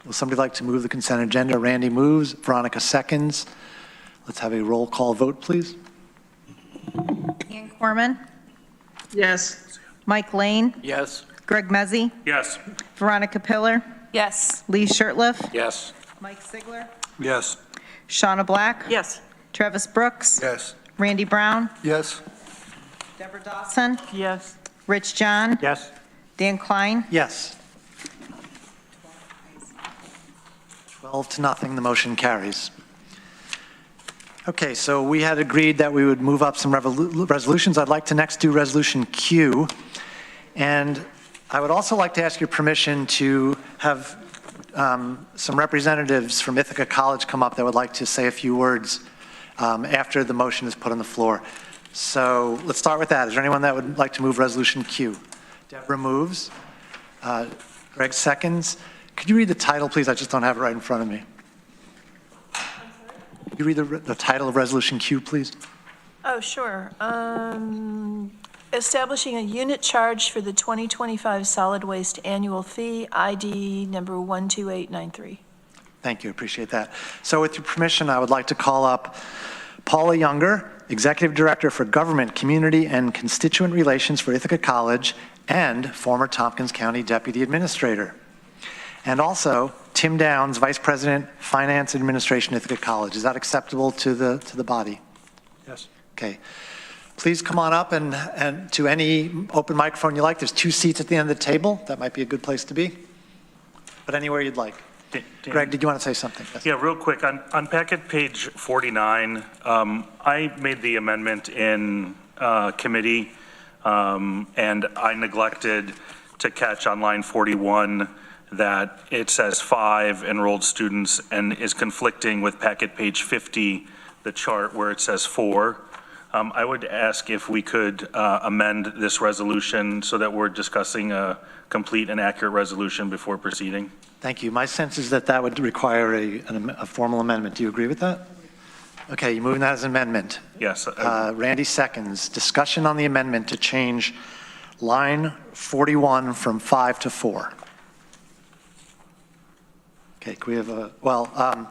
Will somebody like to move the consent agenda? Randy moves, Veronica seconds. Let's have a roll call vote, please. Ian Corman, Yes. Mike Lane, Yes. Greg Mezzi, Yes. Veronica Pillar, Yes. Lee Shirtliff, Yes. Mike Sigler, Yes. Shauna Black, Yes. Travis Brooks, Yes. Randy Brown, Yes. Deborah Dawson, Yes. Rich John, Yes. Dan Klein. Yes. 12-0, the motion carries. Okay, so we had agreed that we would move up some resolutions. I'd like to next do Resolution Q. And I would also like to ask your permission to have some representatives from Ithaca College come up that would like to say a few words after the motion is put on the floor. So let's start with that. Is there anyone that would like to move Resolution Q? Deborah moves. Greg seconds. Could you read the title, please? I just don't have it right in front of me. Could you read the title of Resolution Q, please? Oh, sure. Establishing a unit charge for the 2025 solid waste annual fee, ID number 12893. Thank you, appreciate that. So with your permission, I would like to call up Paula Younger, Executive Director for Government, Community, and Constituent Relations for Ithaca College, and former Tompkins County Deputy Administrator. And also Tim Downs, Vice President, Finance Administration, Ithaca College. Is that acceptable to the body? Yes. Okay. Please come on up and to any open microphone you like. There's 2 seats at the end of the table. That might be a good place to be. But anywhere you'd like. Dan, Greg, did you want to say something? Yes. Yeah, real quick. On packet page 49, I made the amendment in committee, and I neglected to catch on line 41 that it says 5 enrolled students and is conflicting with packet page 50, the chart where it says 4. I would ask if we could amend this resolution so that we're discussing a complete and accurate resolution before proceeding. Thank you. My sense is that that would require a formal amendment. Do you agree with that? Okay, you're moving that as an amendment. Yes. Randy seconds. Discussion on the amendment to change line 41 from 5 to 4. Okay, can we have a, well,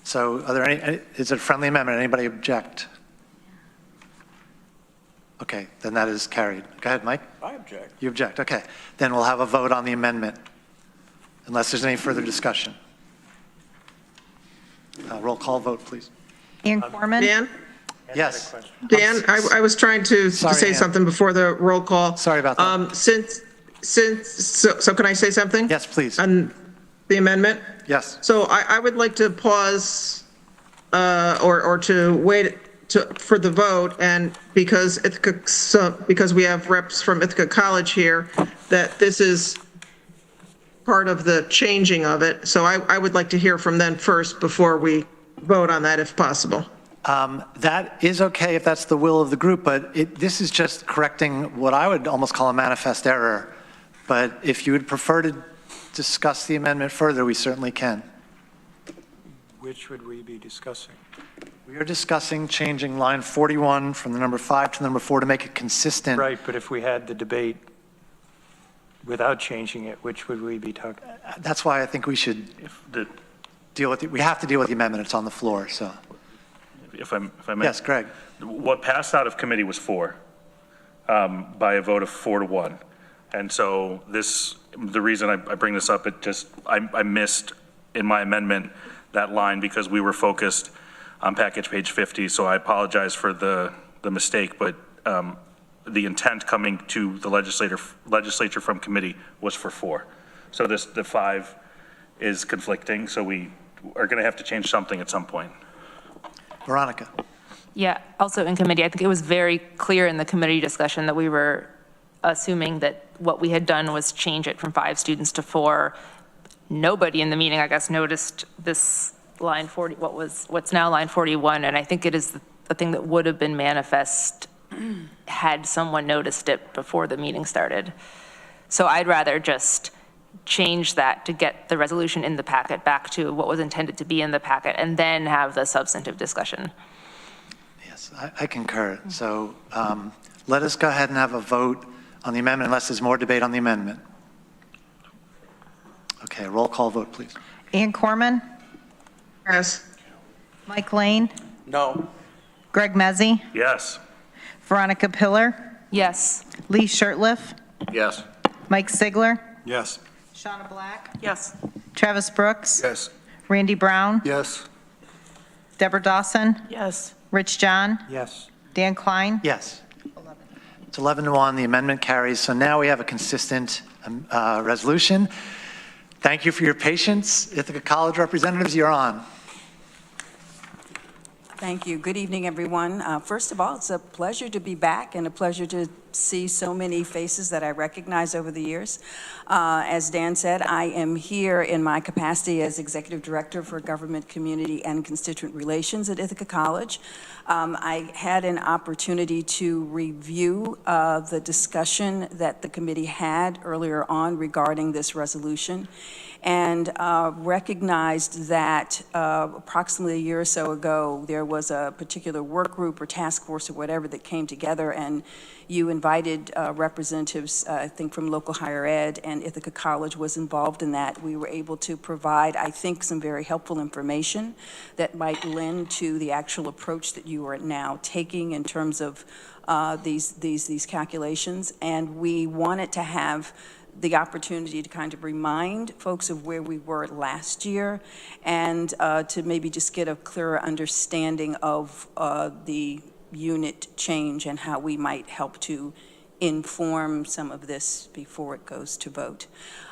so are there any, is it a friendly amendment? Anybody object? Okay, then that is carried. Go ahead, Mike. I object. You object, okay. Then we'll have a vote on the amendment, unless there's any further discussion. Roll call vote, please. Ian Corman? Dan? Yes. Dan, I was trying to say Ann. something before the roll call. Sorry about that. So can I say something? Yes, please. On the amendment? Yes. So I would like to pause or to wait for the vote, and because because we have reps from Ithaca College here, that this is part of the changing of it. So I would like to hear from them first before we vote on that if possible. That is okay if that's the will of the group, but this is just correcting what I would almost call a manifest error. But if you would prefer to discuss the amendment further, we certainly can. Which would we be discussing? We are discussing changing line 41 from the number 5 to the number 4 to make it consistent. Right, but if we had the debate without changing it, which would we be talking? That's why I think we should deal with it. We have to deal with the amendment. It's on the floor, so. If I may. Yes, Greg. What passed out of committee was 4 by a vote of 4-1. And so the reason I bring this up, I missed in my amendment that line because we were focused on package page 50. So I apologize for the mistake, but the intent coming to the legislature from committee was for 4. So the 5 is conflicting. So we are going to have to change something at some point. Veronica. Yeah, also in committee, I think it was very clear in the committee discussion that we were assuming that what we had done was change it from 5 students to 4. Nobody in the meeting, I guess, noticed this line 40, what's now line 41, and I think it is the thing that would have been manifest had someone noticed it before the meeting started. So I'd rather just change that to get the resolution in the packet back to what was intended to be in the packet and then have the substantive discussion. Yes, I concur. So let us go ahead and have a vote on the amendment unless there's more debate on the amendment. Okay, roll call vote, please. Ian Corman? Yes. Mike Lane? No. Greg Mezzi? Yes. Veronica Pillar? Yes. Lee Shirtliff? Yes. Mike Sigler? Yes. Shauna Black? Yes. Travis Brooks? Yes. Randy Brown? Yes. Deborah Dawson? Yes. Rich John? Yes. Dan Klein? Yes. It's 11-1, the amendment carries. So now we have a consistent resolution. Thank you for your patience. Ithaca College representatives, you're on. Thank you. Good evening, everyone. First of all, it's a pleasure to be back and a pleasure to see so many faces that I recognize over the years. As Dan said, I am here in my capacity as Executive Director for Government, Community, and Constituent Relations at Ithaca College. I had an opportunity to review the discussion that the committee had earlier on regarding this resolution, and recognized that approximately a year or so ago, there was a particular work group or task force or whatever that came together, and you in invited representatives, I think, from local higher ed, and Ithaca College was involved in that. We were able to provide, I think, some very helpful information that might lend to the actual approach that you are now taking in terms of these calculations. And we wanted to have the opportunity to kind of remind folks of where we were last year, and to maybe just get a clearer understanding of the unit change and how we might help to inform some of this before it goes to vote.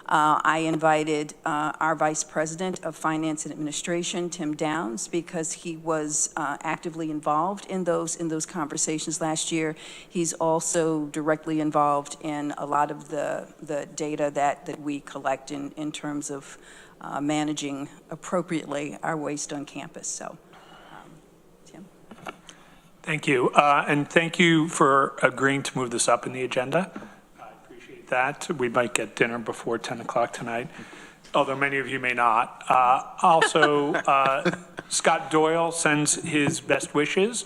I invited our Vice President of Finance and Administration, Tim Downs, because he was actively involved in those conversations last year. He's also directly involved in a lot of the data that we collect in terms of managing appropriately our waste on campus. So, Tim. Thank you, and thank you for agreeing to move this up in the agenda. That we might get dinner before 10 o'clock tonight, although many of you may not. Also, Scott Doyle sends his best wishes.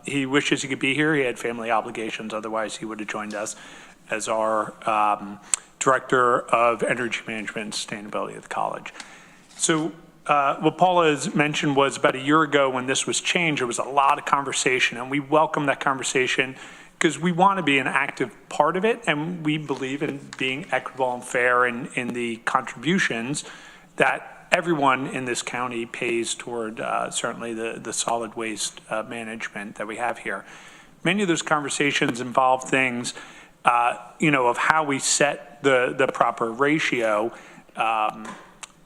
He wishes he could be here. He had family obligations, otherwise he would have joined us as our Director of Energy Management and Sustainability at the college. So what Paula has mentioned was about a year ago when this was changed, there was a lot of conversation, and we welcome that conversation because we want to be an active part of it, and we believe in being equitable and fair in the contributions that everyone in this county pays toward certainly the solid waste management that we have here. Many of those conversations involve things, of how we set the proper ratio,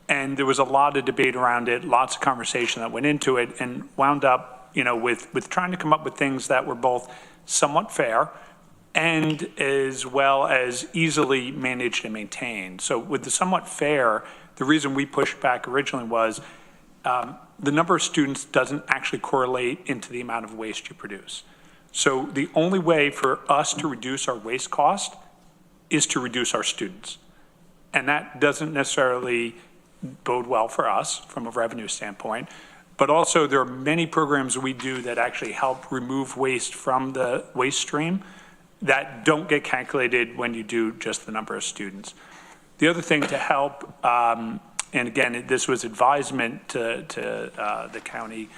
and there was a lot of debate around it, lots of conversation that went into it, and wound up, with trying to come up with things that were both somewhat fair and as well as easily managed and maintained. So with the somewhat fair, the reason we pushed back originally was the number of students doesn't actually correlate into the amount of waste you produce. So the only way for us to reduce our waste cost is to reduce our students. And that doesn't necessarily bode well for us from a revenue standpoint. But also there are many programs we do that actually help remove waste from the waste stream that don't get calculated when you do just the number of students. The other thing to help, and again, this was advisement to the county,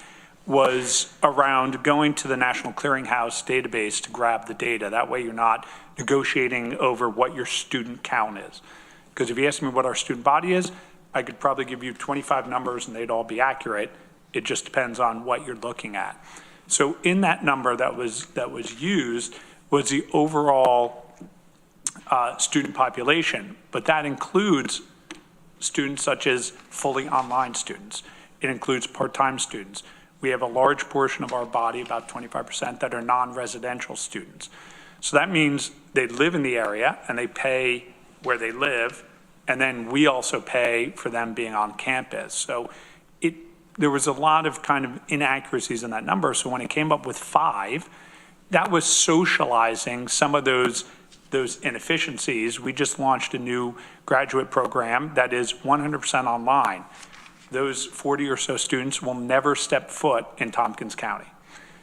was around going to the National Clearinghouse database to grab the data. That way you're not negotiating over what your student count is. Because if you ask me what our student body is, I could probably give you 25 numbers and they'd all be accurate. It just depends on what you're looking at. So in that number that was used was the overall student population, but that includes students such as fully online students. It includes part-time students. We have a large portion of our body, about 25%, that are non-residential students. So that means they live in the area and they pay where they live, and then we also pay for them being on campus. So there was a lot of kind of inaccuracies in that number. So when it came up with 5, that was socializing some of those inefficiencies. We just launched a new graduate program that is 100% online. Those 40 or so students will never step foot in Tompkins County.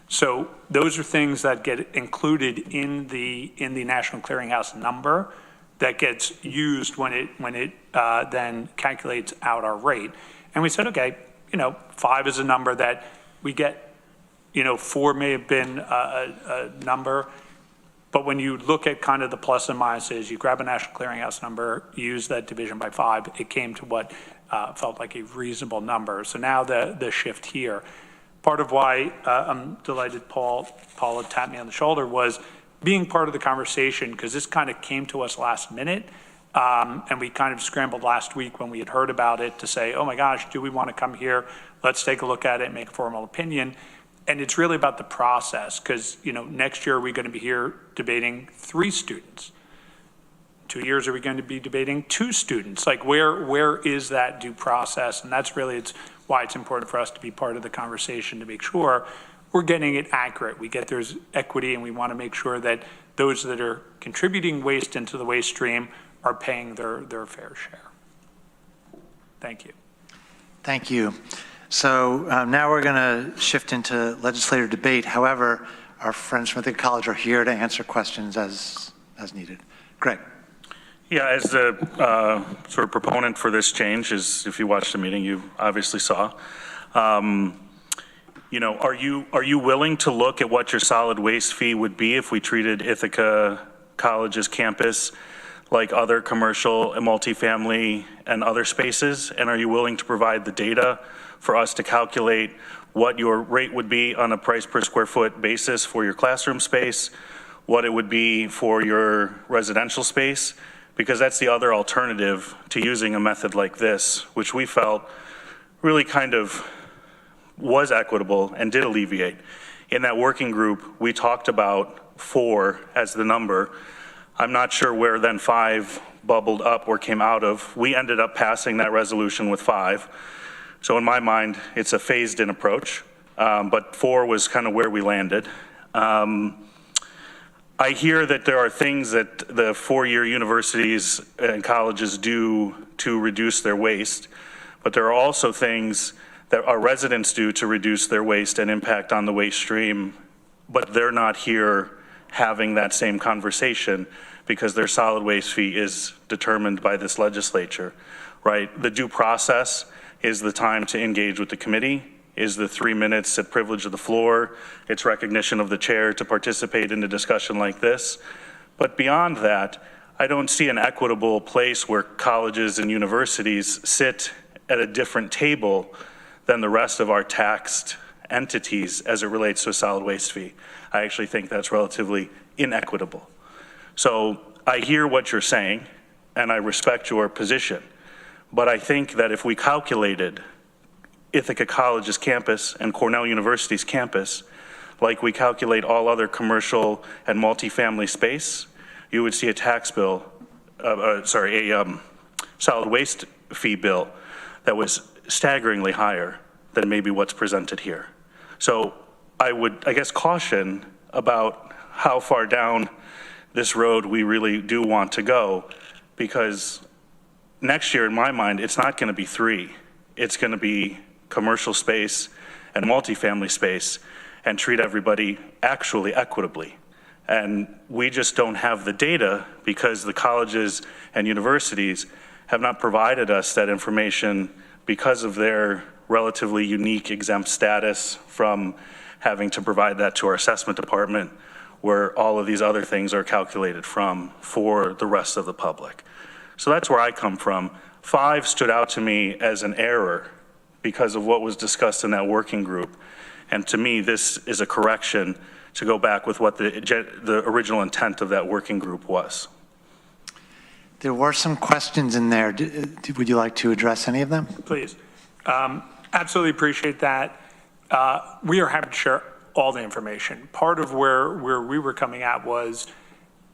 So those are things that get included in the National Clearinghouse number that gets used when it then calculates out our rate. And we said, okay, 5 is a number that we get, 4 may have been a number, but when you look at kind of the plus and minuses, you grab a National Clearinghouse number, you use that division by 5, it came to what felt like a reasonable number. So now the shift here. Part of why I'm delighted Paula tapped me on the shoulder was being part of the conversation, because this kind of came to us last minute. And we kind of scrambled last week when we had heard about it to say, oh my gosh, do we want to come here? Let's take a look at it and make a formal opinion. And it's really about the process, because next year we're going to be here debating 3 students. 2 years are we going to be debating 2 students? Like where is that due process? And that's really why it's important for us to be part of the conversation to make sure we're getting it accurate. We get there's equity, and we want to make sure that those that are contributing waste into the waste stream are paying their fair share. Thank you. Thank you. So now we're going to shift into legislative debate. However, our friends from the college are here to answer questions as needed. Greg. Yeah, as the sort of proponent for this change, as if you watched the meeting, you obviously saw. You know, are you willing to look at what your solid waste fee would be if we treated Ithaca College's campus like other commercial and multifamily and other spaces? And are you willing to provide the data for us to calculate what your rate would be on a price per square foot basis for your classroom space, what it would be for your residential space? Because that's the other alternative to using a method like this, which we felt really kind of was equitable and did alleviate. In that working group, we talked about 4 as the number. I'm not sure where then 5 bubbled up or came out of. We ended up passing that resolution with 5. So in my mind, it's a phased in approach, but 4 was kind of where we landed. I hear that there are things that the 4-year universities and colleges do to reduce their waste, but there are also things that our residents do to reduce their waste and impact on the waste stream, but they're not here having that same conversation because their solid waste fee is determined by this legislature, right? The due process is the time to engage with the committee, is the 3 minutes at privilege of the floor, it's recognition of the chair to participate in a discussion like this. But beyond that, I don't see an equitable place where colleges and universities sit at a different table than the rest of our taxed entities as it relates to a solid waste fee. I actually think that's relatively inequitable. So I hear what you're saying, and I respect your position, but I think that if we calculated Ithaca College's campus and Cornell University's campus, like we calculate all other commercial and multifamily space, you would see a tax bill, solid waste fee bill that was staggeringly higher than maybe what's presented here. So I would, I guess, caution about how far down this road we really do want to go, because next year, in my mind, it's not going to be 3. It's going to be commercial space and multifamily space, and treat everybody actually equitably. And we just don't have the data because the colleges and universities have not provided us that information because of their relatively unique exempt status from having to provide that to our assessment department, where all of these other things are calculated from for the rest of the public. So that's where I come from. 5 stood out to me as an error because of what was discussed in that working group. And to me, this is a correction to go back with what the original intent of that working group was. There were some questions in there. Would you like to address any of them? Please. Absolutely appreciate that. We are happy to share all the information. Part of where we were coming at was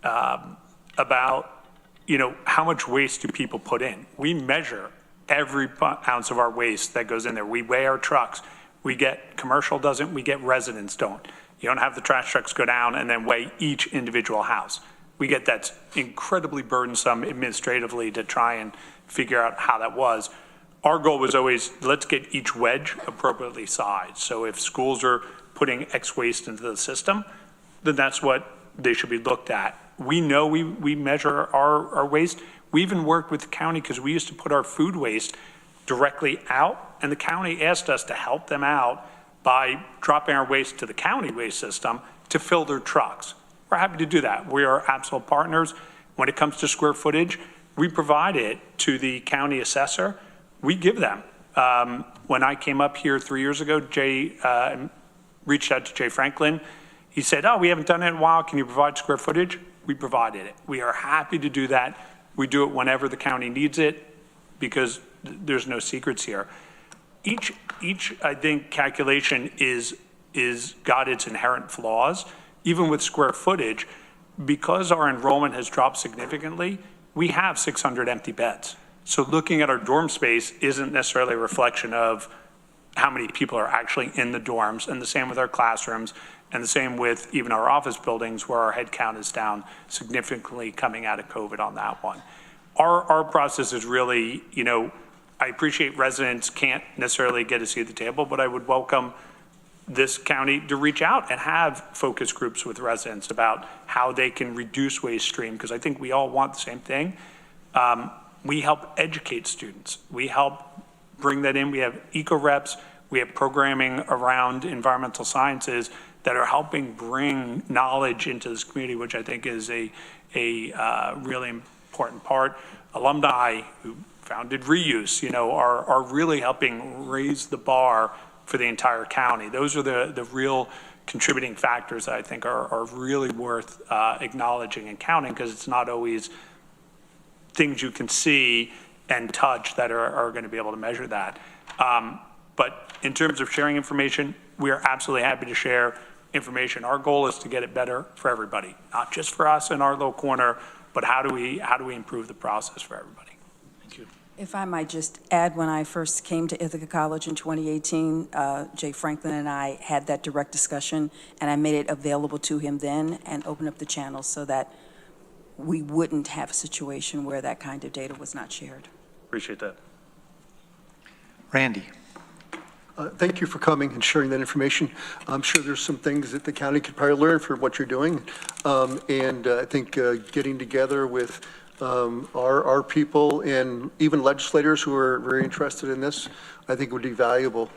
about, you know, how much waste do people put in? We measure every ounce of our waste that goes in there. We weigh our trucks. We get, commercial doesn't, we get residents don't. You don't have the trash trucks go down and then weigh each individual house. We get that's incredibly burdensome administratively to try and figure out how that was. Our goal was always, let's get each wedge appropriately sized. So if schools are putting X waste into the system, then that's what they should be looked at. We know we measure our waste. We even worked with the county because we used to put our food waste directly out, and the county asked us to help them out by dropping our waste to the county waste system to fill their trucks. We're happy to do that. We are absolute partners. When it comes to square footage, we provide it to the county assessor. We give them. When I came up here 3 years ago, Jay reached out to Jay Franklin. He said, oh, we haven't done it in a while. Can you provide square footage? We provided it. We are happy to do that. We do it whenever the county needs it because there's no secrets here. Each I think, calculation is got its inherent flaws. Even with square footage, because our enrollment has dropped significantly, we have 600 empty beds. So looking at our dorm space isn't necessarily a reflection of how many people are actually in the dorms, and the same with our classrooms, and the same with even our office buildings where our head count is down significantly coming out of COVID on that one. Our process is really, you know, I appreciate residents can't necessarily get a seat at the table, but I would welcome this county to reach out and have focus groups with residents about how they can reduce waste stream, because I think we all want the same thing. We help educate students. We help bring that in. We have eco-reps. We have programming around environmental sciences that are helping bring knowledge into this community, which I think is a really important part. Alumni who founded Reuse, are really helping raise the bar for the entire county. Those are the real contributing factors that I think are really worth acknowledging and counting, because it's not always things you can see and touch that are going to be able to measure that. But in terms of sharing information, we are absolutely happy to share information. Our goal is to get it better for everybody, not just for us in our little corner, but how do we improve the process for everybody? Thank you. If I might just add, when I first came to Ithaca College in 2018, Jay Franklin and I had that direct discussion, and I made it available to him then and opened up the channels so that we wouldn't have a situation where that kind of data was not shared. Appreciate that. Randy. Thank you for coming and sharing that information. I'm sure there's some things that the county could probably learn from what you're doing. And I think getting together with our people and even legislators who are very interested in this, I think would be valuable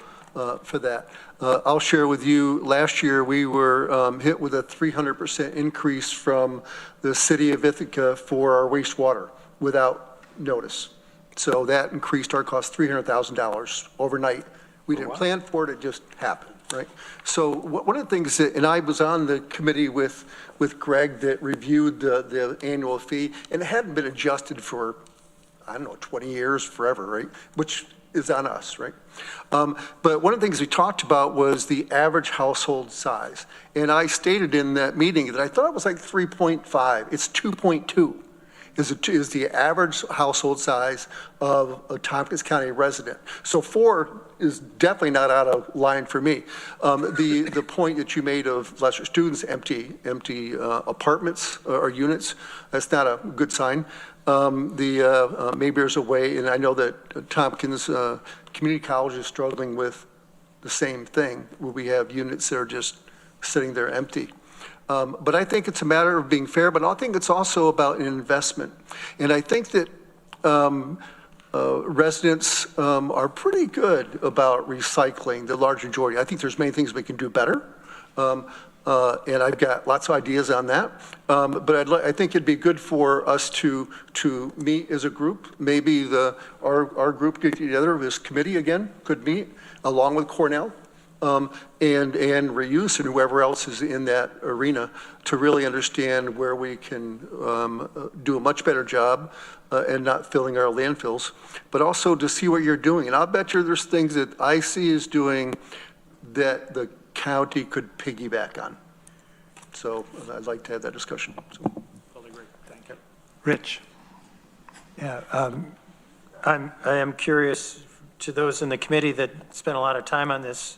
for that. I'll share with you, last year we were hit with a 300% increase from the city of Ithaca for our wastewater without notice. So that increased our cost $300,000 overnight. We didn't plan for it, it just happened, right? So one of the things that, and I was on the committee with Greg that reviewed the annual fee, and it hadn't been adjusted for, I don't know, 20 years, forever, right? Which is on us, right? But one of the things we talked about was the average household size. And I stated in that meeting that I thought it was like 3.5, it's 2.2. Is the average household size of a Tompkins County resident. So 4 is definitely not out of line for me. The point that you made of lesser students, empty apartments or units, that's not a good sign. Maybe there's a way, and I know that Tompkins Community College is struggling with the same thing, where we have units that are just sitting there empty. But I think it's a matter of being fair, but I think it's also about an investment. And I think that residents are pretty good about recycling, the large majority. I think there's many things we can do better. And I've got lots of ideas on that. But I think it'd be good for us to meet as a group. Maybe our group get together, this committee again, could meet along with Cornell. And Reuse and whoever else is in that arena to really understand where we can do a much better job and not filling our landfills, but also to see what you're doing. And I'll bet you there's things that IC is doing that the county could piggyback on. So I'd like to have that discussion. So. Totally agree. Thank you. Rich. Yeah, I am curious to those in the committee that spent a lot of time on this.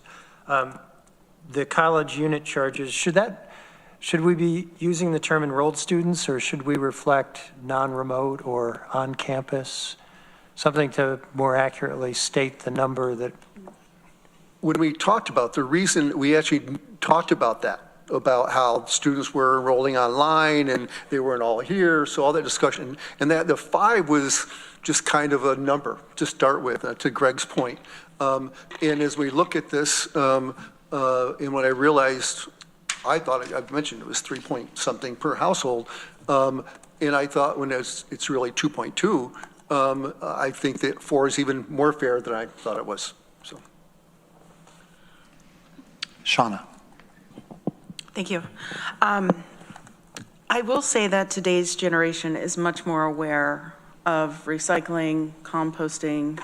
The college unit charges, should we be using the term enrolled students, or should we reflect non-remote or on campus? Something to more accurately state the number that. When we talked about the reason, we actually talked about that, about how students were enrolling online and they weren't all here, so all that discussion. And that the 5 was just kind of a number to start with, to Greg's point. And as we look at this, and when I realized, I thought, I've mentioned it was 3 point something per household, and I thought when it's really 2.2, I think that 4 is even more fair than I thought it was, so. Shauna. Thank you. I will say that today's generation is much more aware of recycling, composting,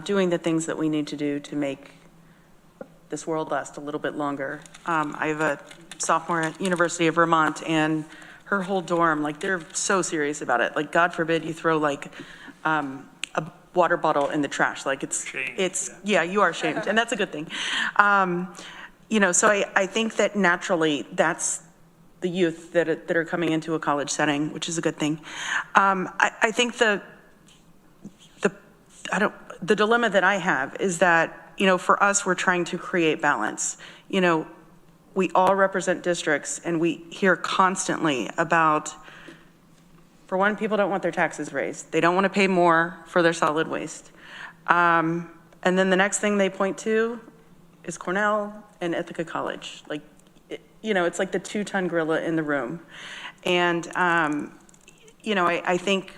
doing the things that we need to do to make this world last a little bit longer. I have a sophomore at University of Vermont, and her whole dorm, like, they're so serious about it. Like, God forbid you throw like a water bottle in the trash. Like, yeah, you are shamed, and that's a good thing. So I think that naturally that's the youth that are coming into a college setting, which is a good thing. I think the dilemma that I have is that, for us, we're trying to create balance. We all represent districts, and we hear constantly about, for one, people don't want their taxes raised. They don't want to pay more for their solid waste. And then the next thing they point to is Cornell and Ithaca College. It's like the 2-ton gorilla in the room. And, I think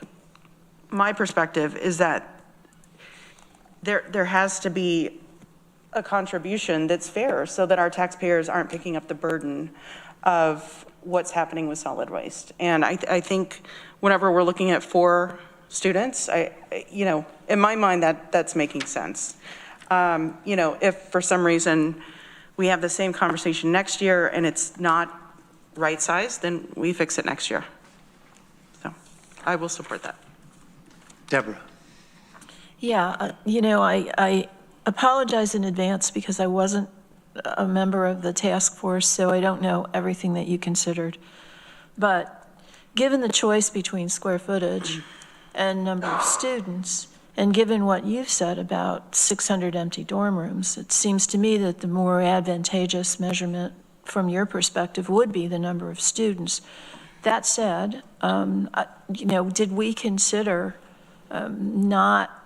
my perspective is that there has to be a contribution that's fair so that our taxpayers aren't picking up the burden of what's happening with solid waste. And I think whenever we're looking at 4 students, in my mind, that's making sense. If for some reason we have the same conversation next year and it's not right size, then we fix it next year. So I will support that. Deborah. Yeah, I apologize in advance because I wasn't a member of the task force, so I don't know everything that you considered. But given the choice between square footage and number of students, and given what you've said about 600 empty dorm rooms, it seems to me that the more advantageous measurement from your perspective would be the number of students. That said, did we consider not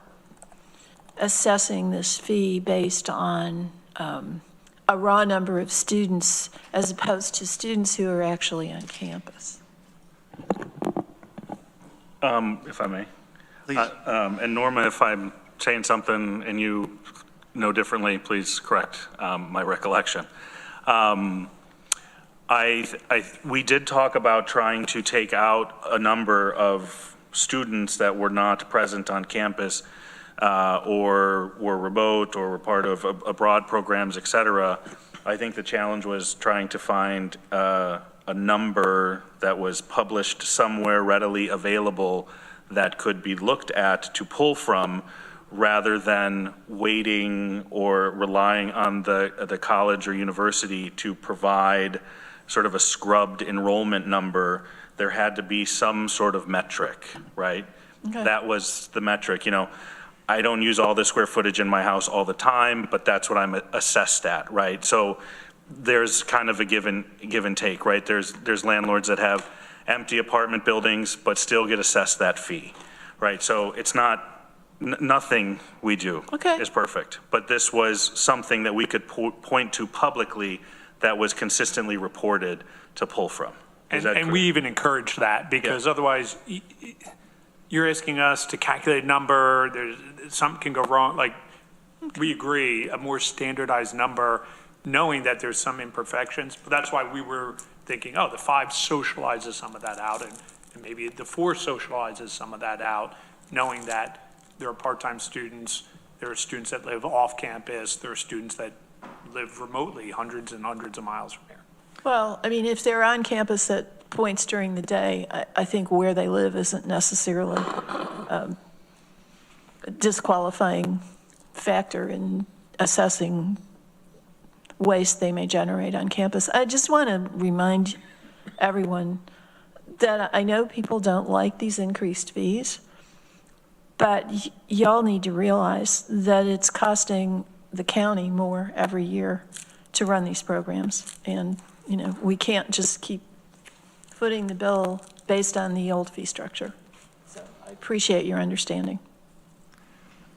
assessing this fee based on a raw number of students as opposed to students who are actually on campus? If I may. Please. And Norma, if I'm saying something and you know differently, please correct my recollection. We did talk about trying to take out a number of students that were not present on campus or were remote or were part of abroad programs, et cetera. I think the challenge was trying to find a number that was published somewhere readily available that could be looked at to pull from, rather than waiting or relying on the college or university to provide sort of a scrubbed enrollment number. There had to be some sort of metric, right? Okay. That was the metric. I don't use all the square footage in my house all the time, but that's what I'm assessed at, right? So there's kind of a give and take, right? There's landlords that have empty apartment buildings but still get assessed that fee, right? So it's not nothing we do is perfect, but this was something that we could point to publicly that was consistently reported to pull from. And we even encouraged that because otherwise you're asking us to calculate a number, something can go wrong. We agree, a more standardized number, knowing that there's some imperfections, but that's why we were thinking, the 5 socializes some of that out, and maybe the 4 socializes some of that out, knowing that there are part-time students, there are students that live off campus, there are students that live remotely hundreds and hundreds of miles from here. Well, if they're on campus at points during the day, I think where they live isn't necessarily a disqualifying factor in assessing waste they may generate on campus. I just want to remind everyone that I know people don't like these increased fees, but y'all need to realize that it's costing the county more every year to run these programs. And, we can't just keep footing the bill based on the old fee structure. So I appreciate your understanding.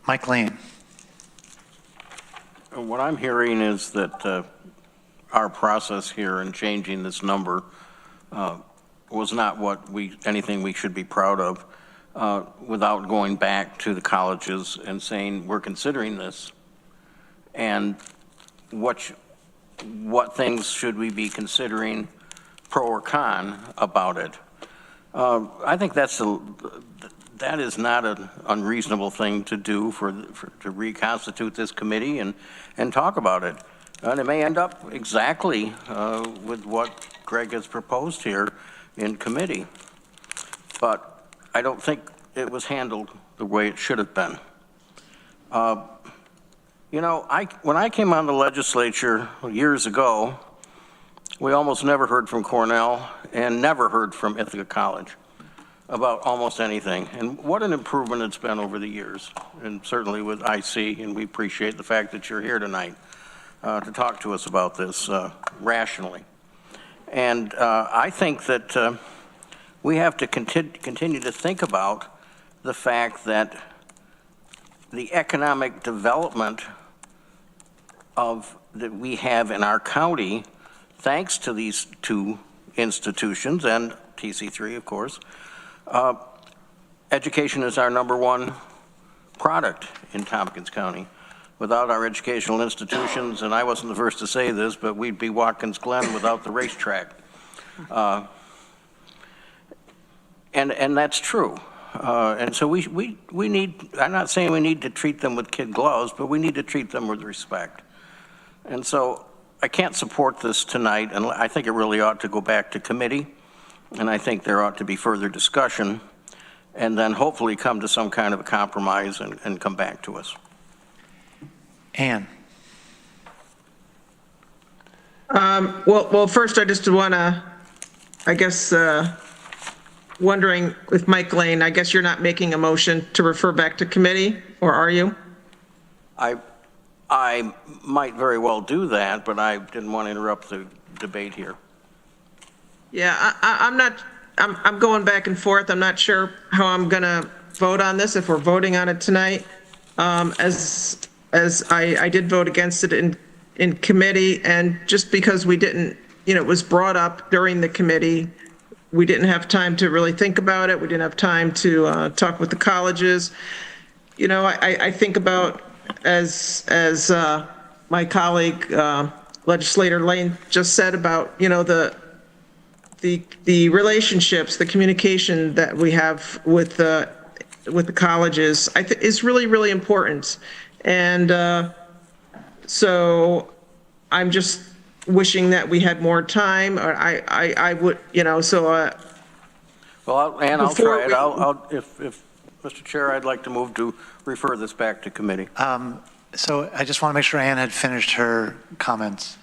Mike Lane. What I'm hearing is that our process here in changing this number was not anything we should be proud of without going back to the colleges and saying, we're considering this, and what things should we be considering, pro or con, about it. I think that is not an unreasonable thing to do to reconstitute this committee and talk about it. And it may end up exactly with what Greg has proposed here in committee. But I don't think it was handled the way it should have been. When I came on the legislature years ago, we almost never heard from Cornell and never heard from Ithaca College. about almost anything. And what an improvement it's been over the years. And certainly with IC, and we appreciate the fact that you're here tonight to talk to us about this rationally. And I think that we have to continue to think about the fact that the economic development that we have in our county, thanks to these two institutions and TC3, of course, education is our #1 product in Tompkins County. Without our educational institutions, and I wasn't the first to say this, but we'd be Watkins Glen without the racetrack. And that's true. And so we need, I'm not saying we need to treat them with kid gloves, but we need to treat them with respect. And so I can't support this tonight, and I think it really ought to go back to committee, and I think there ought to be further discussion, and then hopefully come to some kind of a compromise and come back to us. Ann. Well, first I just want to, I guess, wondering with Mike Lane, I guess you're not making a motion to refer back to committee, or are you? I might very well do that, but I didn't want to interrupt the debate here. Yeah, I'm going back and forth. I'm not sure how I'm going to vote on this, if we're voting on it tonight. As I did vote against it in committee, and just because we didn't, it was brought up during the committee, we didn't have time to really think about it. We didn't have time to talk with the colleges. I think about, as my colleague, Legislator Lane just said about, the relationships, the communication that we have with the colleges, is really, really important. And so I'm just wishing that we had more time, or I would, so. Well, Ann, I'll try it. If Mr. Chair, I'd like to move to refer this back to committee. So I just want to make sure Ann had finished her comments.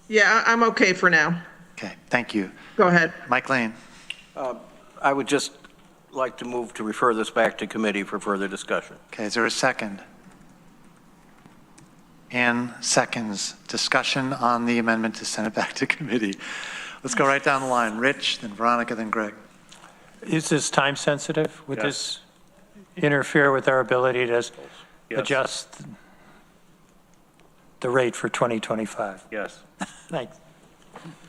Yeah, I'm okay for now. Okay, thank you. Go ahead. Mike Lane. I would just like to move to refer this back to committee for further discussion. Okay, is there a second? Ann seconds. Discussion on the amendment to send it back to committee. Let's go right down the line. Rich, then Veronica, then Greg. Is this time sensitive? Would this interfere with our ability to adjust the rate for 2025? Yes. Thanks.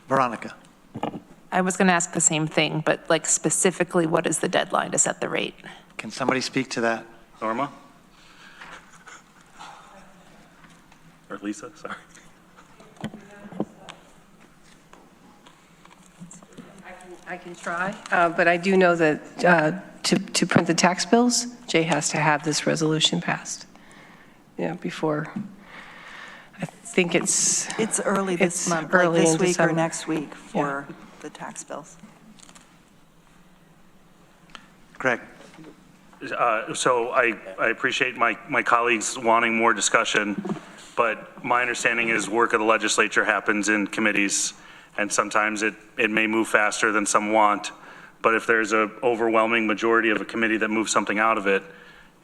Veronica. I was going to ask the same thing, but like specifically, what is the deadline to set the rate? Can somebody speak to that? Norma? Or Lisa, sorry. I can try, but I do know that to print the tax bills, Jay has to have this resolution passed, before. I think it's early this month, early like this in week December. or next week for the tax bills. Greg. So I appreciate my colleagues wanting more discussion, but my understanding is work of the legislature happens in committees, and sometimes it may move faster than some want. But if there's an overwhelming majority of a committee that moves something out of it,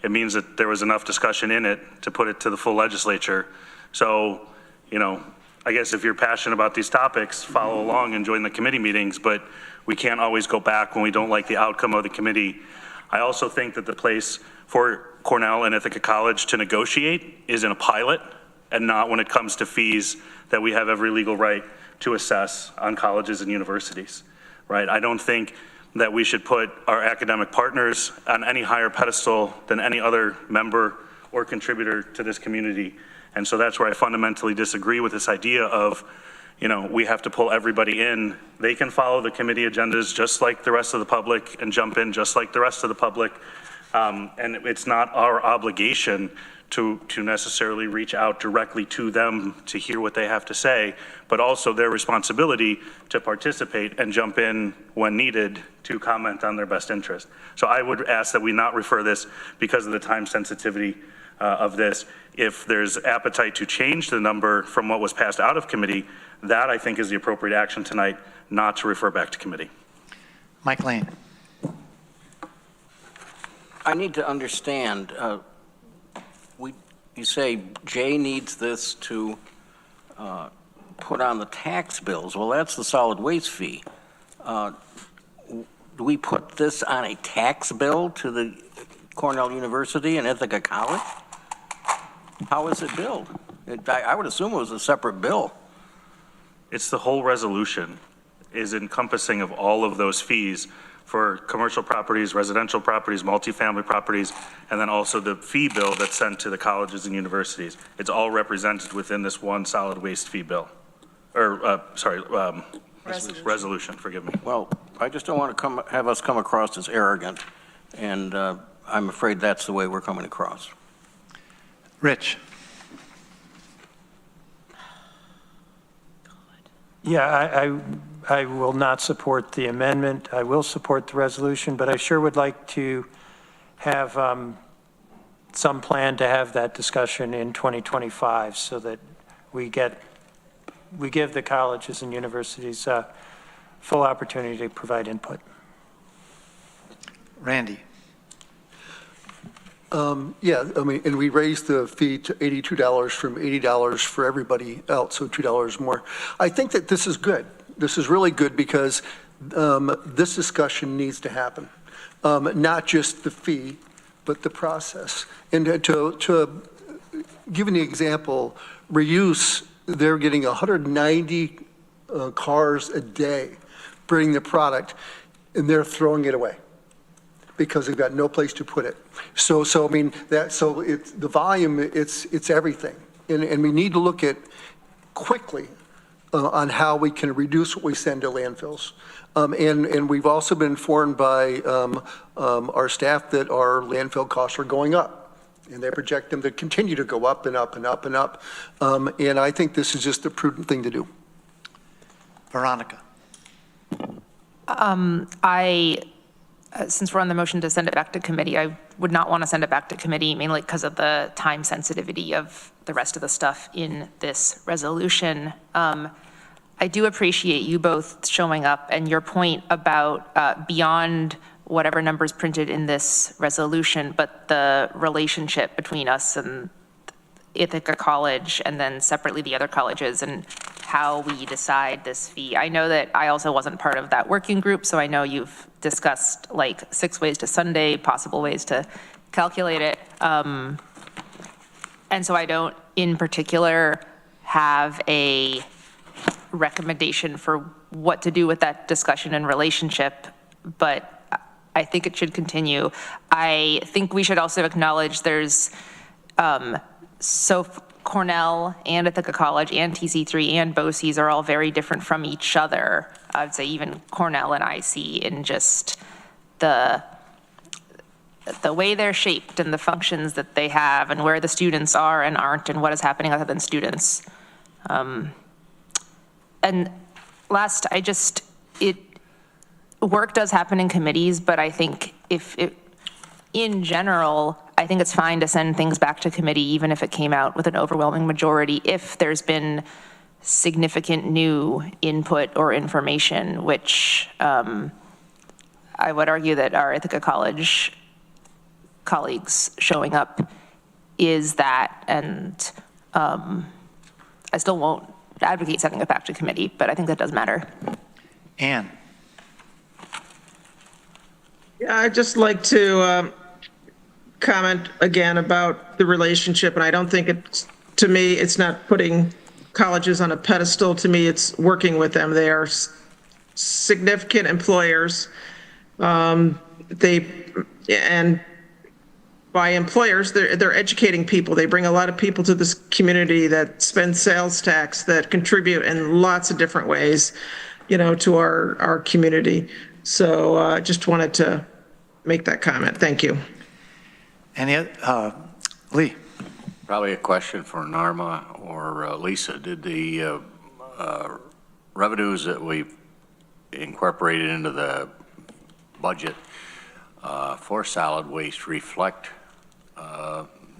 it means that there was enough discussion in it to put it to the full legislature. So, I guess if you're passionate about these topics, follow along and join the committee meetings, but we can't always go back when we don't like the outcome of the committee. I also think that the place for Cornell and Ithaca College to negotiate is in a pilot and not when it comes to fees that we have every legal right to assess on colleges and universities, right? I don't think that we should put our academic partners on any higher pedestal than any other member or contributor to this community. And so that's where I fundamentally disagree with this idea of, we have to pull everybody in. They can follow the committee agendas just like the rest of the public and jump in just like the rest of the public. And it's not our obligation to necessarily reach out directly to them to hear what they have to say, but also their responsibility to participate and jump in when needed to comment on their best interest. So I would ask that we not refer this because of the time sensitivity of this. If there's appetite to change the number from what was passed out of committee, that I think is the appropriate action tonight, not to refer back to committee. Mike Lane. I need to understand, you say Jay needs this to put on the tax bills. Well, that's the solid waste fee. Do we put this on a tax bill to the Cornell University and Ithaca College? How is it billed? I would assume it was a separate bill. It's the whole resolution is encompassing of all of those fees for commercial properties, residential properties, multifamily properties, and then also the fee bill that's sent to the colleges and universities. It's all represented within this one solid waste fee bill, or resolution, forgive me. Well, I just don't want to have us come across as arrogant, and I'm afraid that's the way we're coming across. Rich. Yeah, I will not support the amendment. I will support the resolution, but I sure would like to have some plan to have that discussion in 2025 so that we give the colleges and universities full opportunity to provide input. Randy. Yeah, I mean, and we raised the fee to $82 from $80 for everybody else, so $2 more. I think that this is good. This is really good because this discussion needs to happen. Not just the fee, but the process. And to give an example, reuse, they're getting 190 cars a day bringing the product, and they're throwing it away because they've got no place to put it. So I mean, it's the volume, it's everything. And we need to look at quickly on how we can reduce what we send to landfills. And we've also been informed by our staff that our landfill costs are going up. And they project them to continue to go up and up and up and up. And I think this is just a prudent thing to do. Veronica. Since we're on the motion to send it back to committee, I would not want to send it back to committee, mainly because of the time sensitivity of the rest of the stuff in this resolution. I do appreciate you both showing up and your point about beyond whatever numbers printed in this resolution, but the relationship between us and Ithaca College and then separately the other colleges and how we decide this fee. I know that I also wasn't part of that working group, so I know you've discussed like 6 ways to Sunday, possible ways to calculate it. And so I don't in particular have a recommendation for what to do with that discussion and relationship, but I think it should continue. I think we should also acknowledge there's Cornell and Ithaca College and TC3 and BOCES are all very different from each other. I would say even Cornell and IC in just the way they're shaped and the functions that they have and where the students are and aren't and what is happening other than students. And last, work does happen in committees, but I think in general, I think it's fine to send things back to committee, even if it came out with an overwhelming majority, if there's been significant new input or information, which I would argue that our Ithaca College colleagues showing up is that, and I still won't advocate sending it back to committee, but I think that does matter. Ann. Yeah, I'd just like to comment again about the relationship, and I don't think to me, it's not putting colleges on a pedestal. To me, it's working with them. They are significant employers. And by employers, they're educating people. They bring a lot of people to this community that spend sales tax, that contribute in lots of different ways, to our community. So I just wanted to make that comment. Thank you. Lee? Probably a question for Narma or Lisa. Did the revenues that we incorporated into the budget for solid waste reflect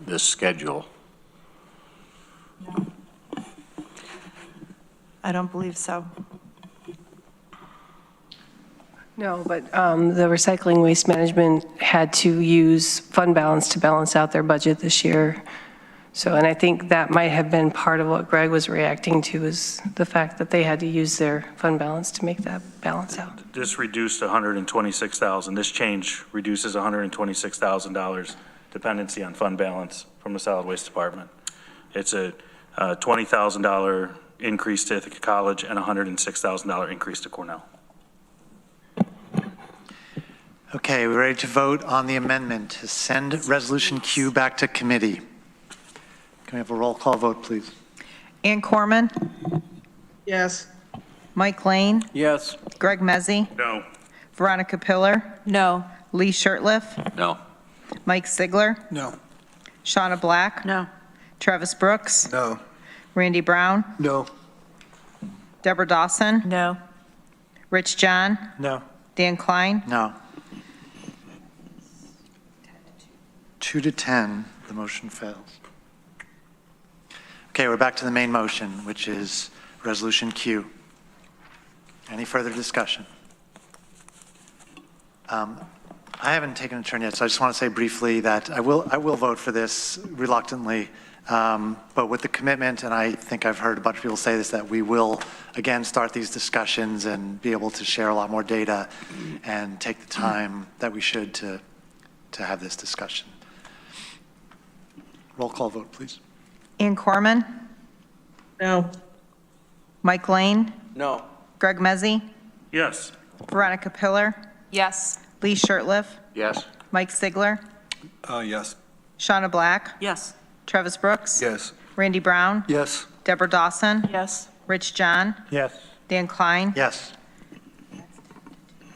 this schedule? I don't believe so. No, but the recycling waste management had to use fund balance to balance out their budget this year. So, and I think that might have been part of what Greg was reacting to, is the fact that they had to use their fund balance to make that balance out. This reduced $126,000. This change reduces $126,000 dependency on fund balance from the solid waste department. It's a $20,000 increase to Ithaca College and a $106,000 increase to Cornell. Okay, we're ready to vote on the amendment to send Resolution Q back to committee. Can we have a roll call vote, please? Ann Corman? Yes. Mike Lane? Yes. Greg Mezzi? No. Veronica Pillar? No. Lee Shirtliff? No. Mike Sigler? No. Shauna Black? No. Travis Brooks? No. Randy Brown? No. Deborah Dawson? No. Rich John? No. Dan Klein? No. 2 to 10, the motion fails. Okay, we're back to the main motion, which is Resolution Q. Any further discussion? I haven't taken a turn yet, so I just want to say briefly that I will vote for this reluctantly, but with the commitment, and I think I've heard a bunch of people say this, that we will again start these discussions and be able to share a lot more data and take the time that we should to have this discussion. Roll call vote, please. Ann Corman? No. Mike Lane? No. Greg Mezzi? Yes. Veronica Pillar? Yes. Lee Shirtliff? Yes. Mike Sigler? Yes. Shauna Black? Yes. Travis Brooks? Yes. Randy Brown? Yes. Deborah Dawson? Yes. Rich John? Yes. Dan Klein? Yes.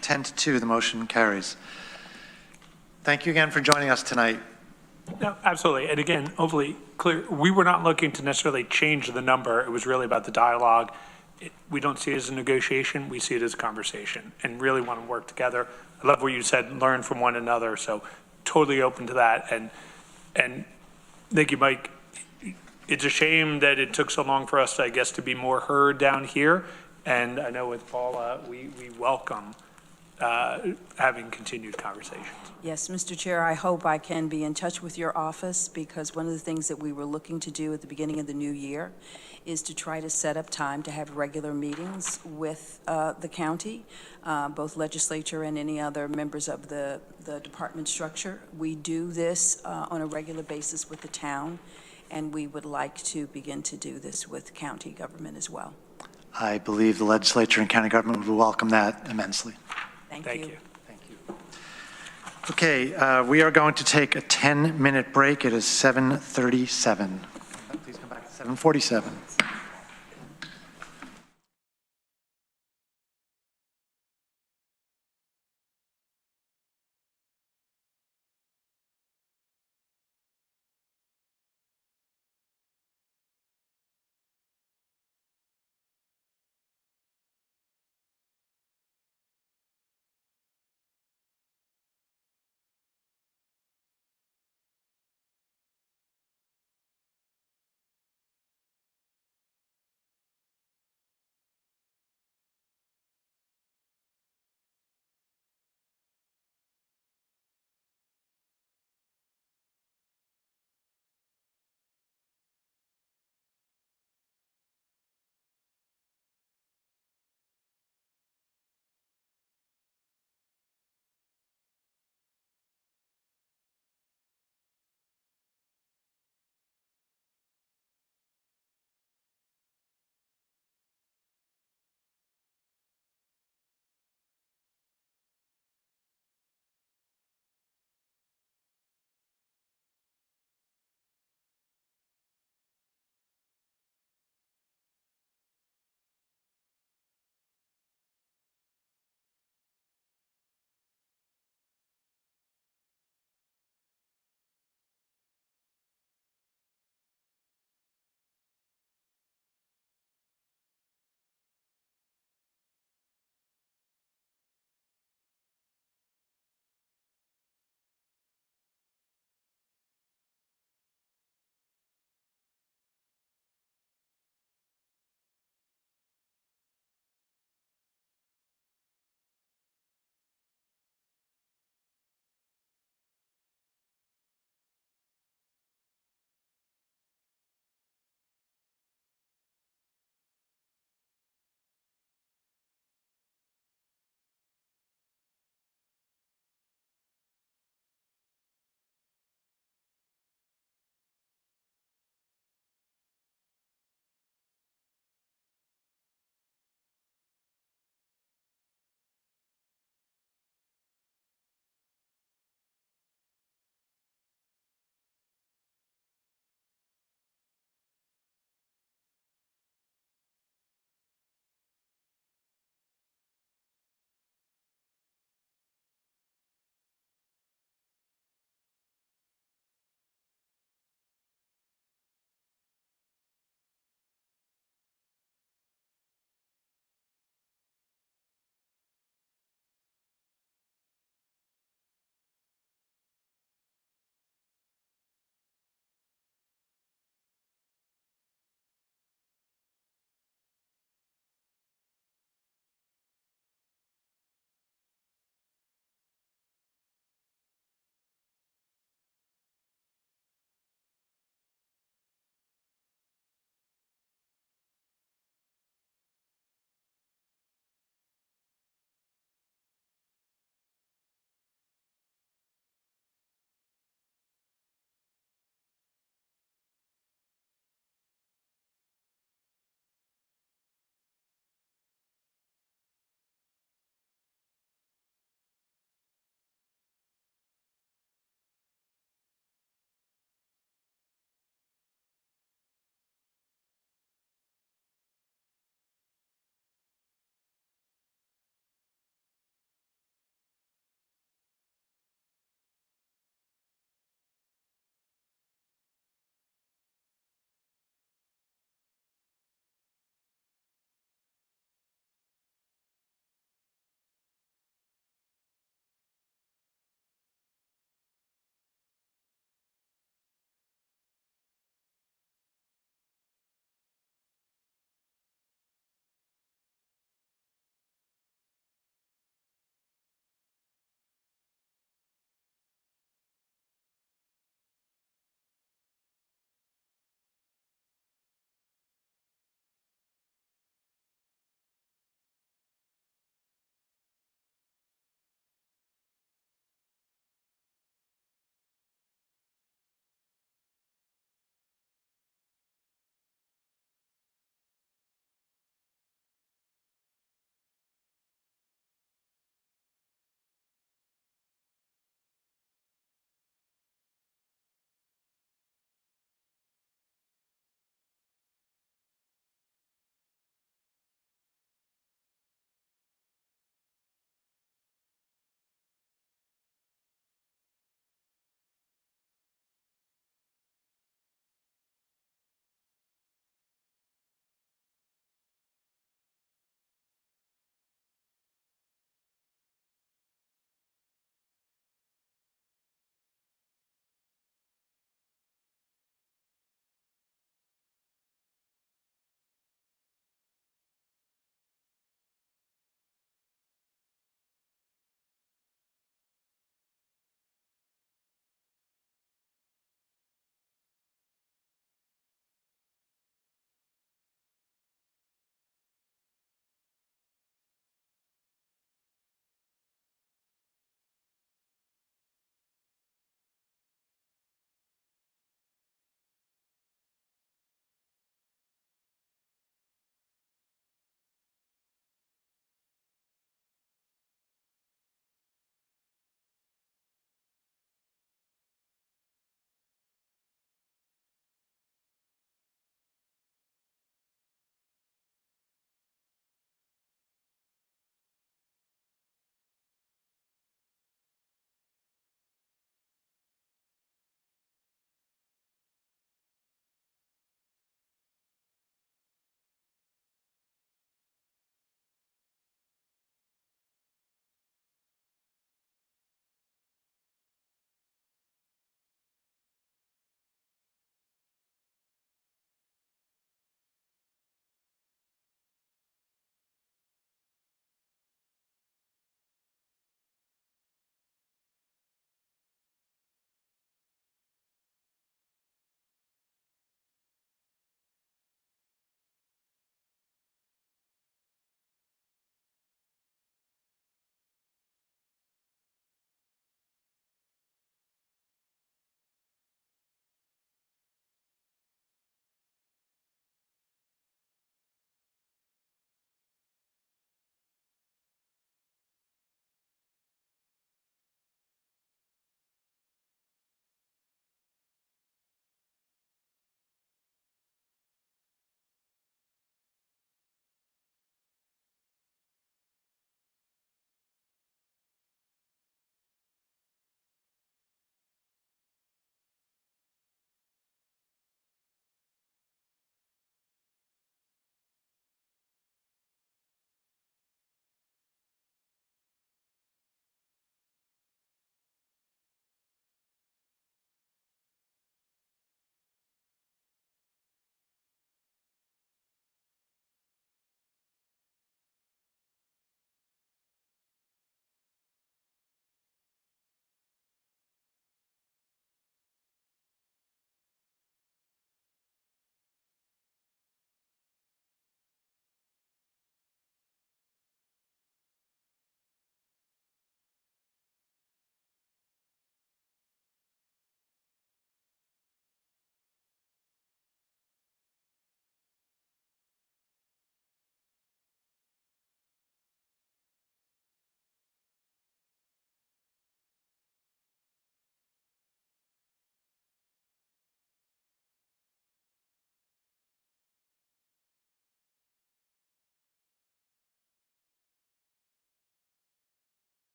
10 to 2, the motion carries. Thank you again for joining us tonight. No, absolutely. And again, hopefully clear, we were not looking to necessarily change the number. It was really about the dialogue. We don't see it as a negotiation. We see it as a conversation and really want to work together. I love what you said, learn from one another. So totally open to that. And thank you, Mike. It's a shame that it took so long for us, I guess, to be more heard down here. And I know with Paula, we welcome having continued conversations. Yes, Mr. Chair, I hope I can be in touch with your office, because one of the things that we were looking to do at the beginning of the new year is to try to set up time to have regular meetings with the county, both legislature and any other members of the department structure. We do this on a regular basis with the town, and we would like to begin to do this with county government as well. I believe the legislature and county government would welcome that immensely. Thank you. Thank you. Okay, we are going to take a 10-minute break. It is 7:37. Please come back at 7:47.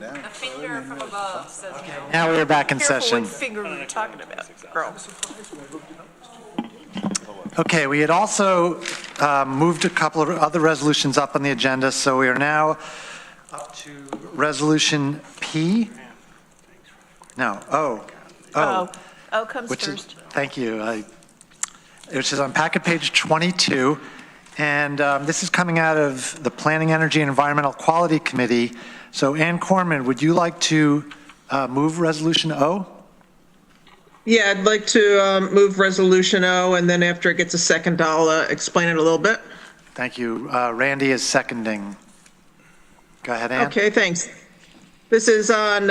down. A finger from above says no. Now we're back in session. Careful what finger you're talking about, girl. Okay, we had also moved a couple of other resolutions up on the agenda, so we are now up to Resolution P? No, O. O comes Which is, first. thank you. Which is on packet page 22, and this is coming out of the Planning, Energy, and Environmental Quality Committee. So Ann Corman, would you like to move Resolution O? Yeah, I'd like to move Resolution O, and then after it gets a second, I'll explain it a little bit. Thank you. Randy is seconding. Go ahead, Ann. Okay, thanks. This is on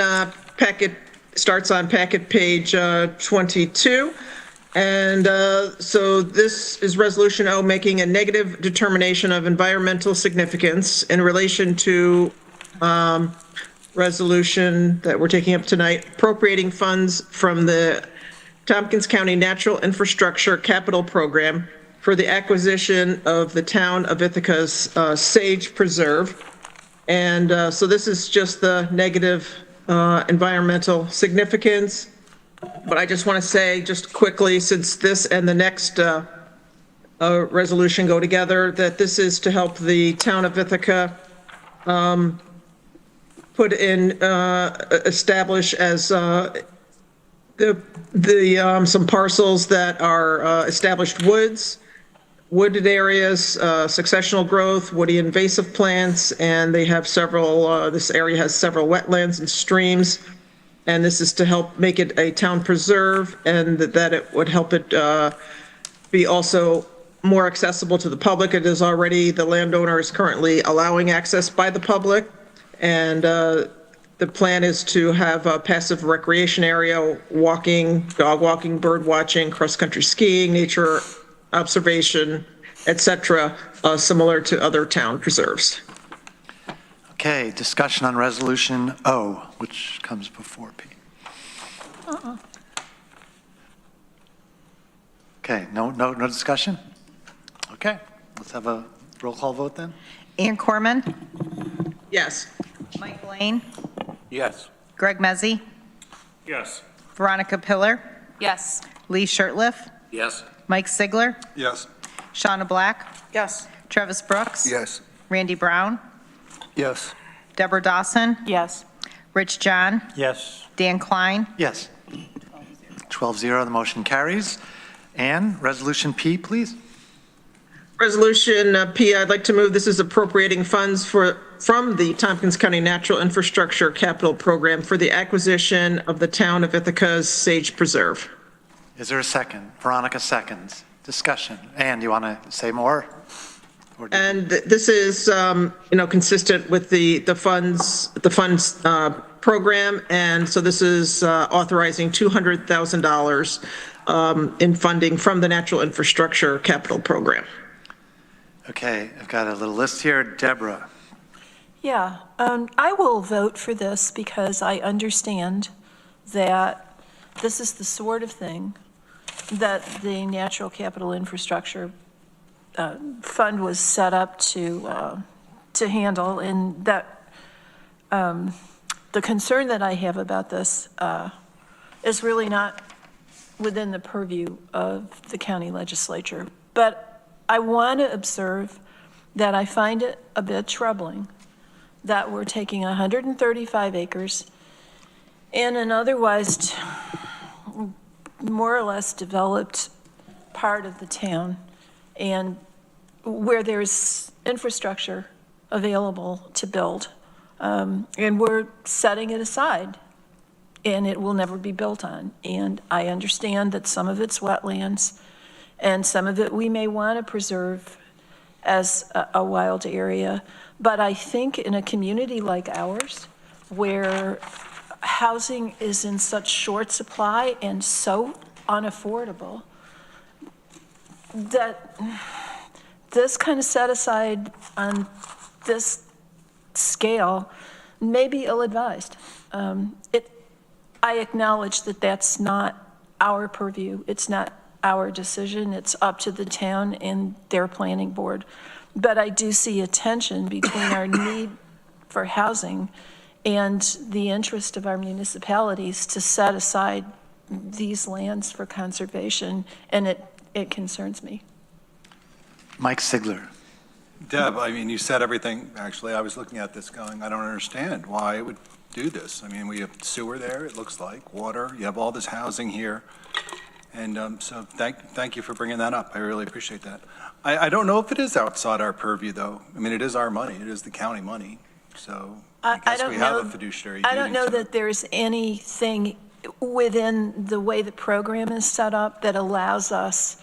starts on packet page 22. And so this is Resolution O, making a negative determination of environmental significance in relation to resolution that we're taking up tonight, appropriating funds from the Tompkins County Natural Infrastructure Capital Program for the acquisition of the town of Ithaca's Sage Preserve. And so this is just the negative environmental significance. But I just want to say just quickly, since this and the next resolution go together, that this is to help the town of Ithaca establish as some parcels that are established wooded areas, successional growth, woody invasive plants, and they have several, this area has several wetlands and streams. And this is to help make it a town preserve, and that it would help it be also more accessible to the public. It is already, the landowner is currently allowing access by the public. And the plan is to have a passive recreation area, walking, dog walking, bird watching, cross-country skiing, nature observation, etc., similar to other town preserves. Okay, discussion on Resolution O, which comes before P. Okay, no discussion? Okay, let's have a roll call vote then. Ann Corman, Yes. Mike Lane, Yes. Greg Mezzi, Yes. Veronica Pillar, Yes. Lee Shirtliff, Yes. Mike Sigler, Yes. Shauna Black, Yes. Travis Brooks, Yes. Randy Brown, Yes. Deborah Dawson, Yes. Rich John, Yes. Dan Klein, Yes. 12-0, the motion carries. Ann, Resolution P, please. Resolution P, I'd like to move, this is appropriating funds from the Tompkins County Natural Infrastructure Capital Program for the acquisition of the town of Ithaca's Sage Preserve. Is there a second? Veronica seconds. Discussion. Ann, do you want to say more? And this is, consistent with the funds program. And so this is authorizing $200,000 in funding from the Natural Infrastructure Capital Program. Okay, I've got a little list here. Deborah. Yeah, I will vote for this because I understand that this is the sort of thing that the Natural Capital Infrastructure Fund was set up to handle, and that the concern that I have about this is really not within the purview of the county legislature. But I want to observe that I find it a bit troubling that we're taking 135 acres in an otherwise more or less developed part of the town, and where there's infrastructure available to build, and we're setting it aside, and it will never be built on. And I understand that some of it's wetlands, and some of it we may want to preserve as a wild area. But I think in a community like ours, where housing is in such short supply and so unaffordable, that this kind of set aside on this scale may be ill-advised. I acknowledge that that's not our purview. It's not our decision. It's up to the town and their planning board. But I do see a tension between our need for housing and the interest of our municipalities to set aside these lands for conservation, and it concerns me. Mike Sigler. Deb, I mean, you said everything. Actually, I was looking at this going, I don't understand why it would do this. I mean, we have sewer there, it looks like, water, you have all this housing here. And so thank you for bringing that up. I really appreciate that. I don't know if it is outside our purview, though. I mean, it is our money. It is the county money. So I guess we have a fiduciary duty. I don't know that there's anything within the way the program is set up that allows us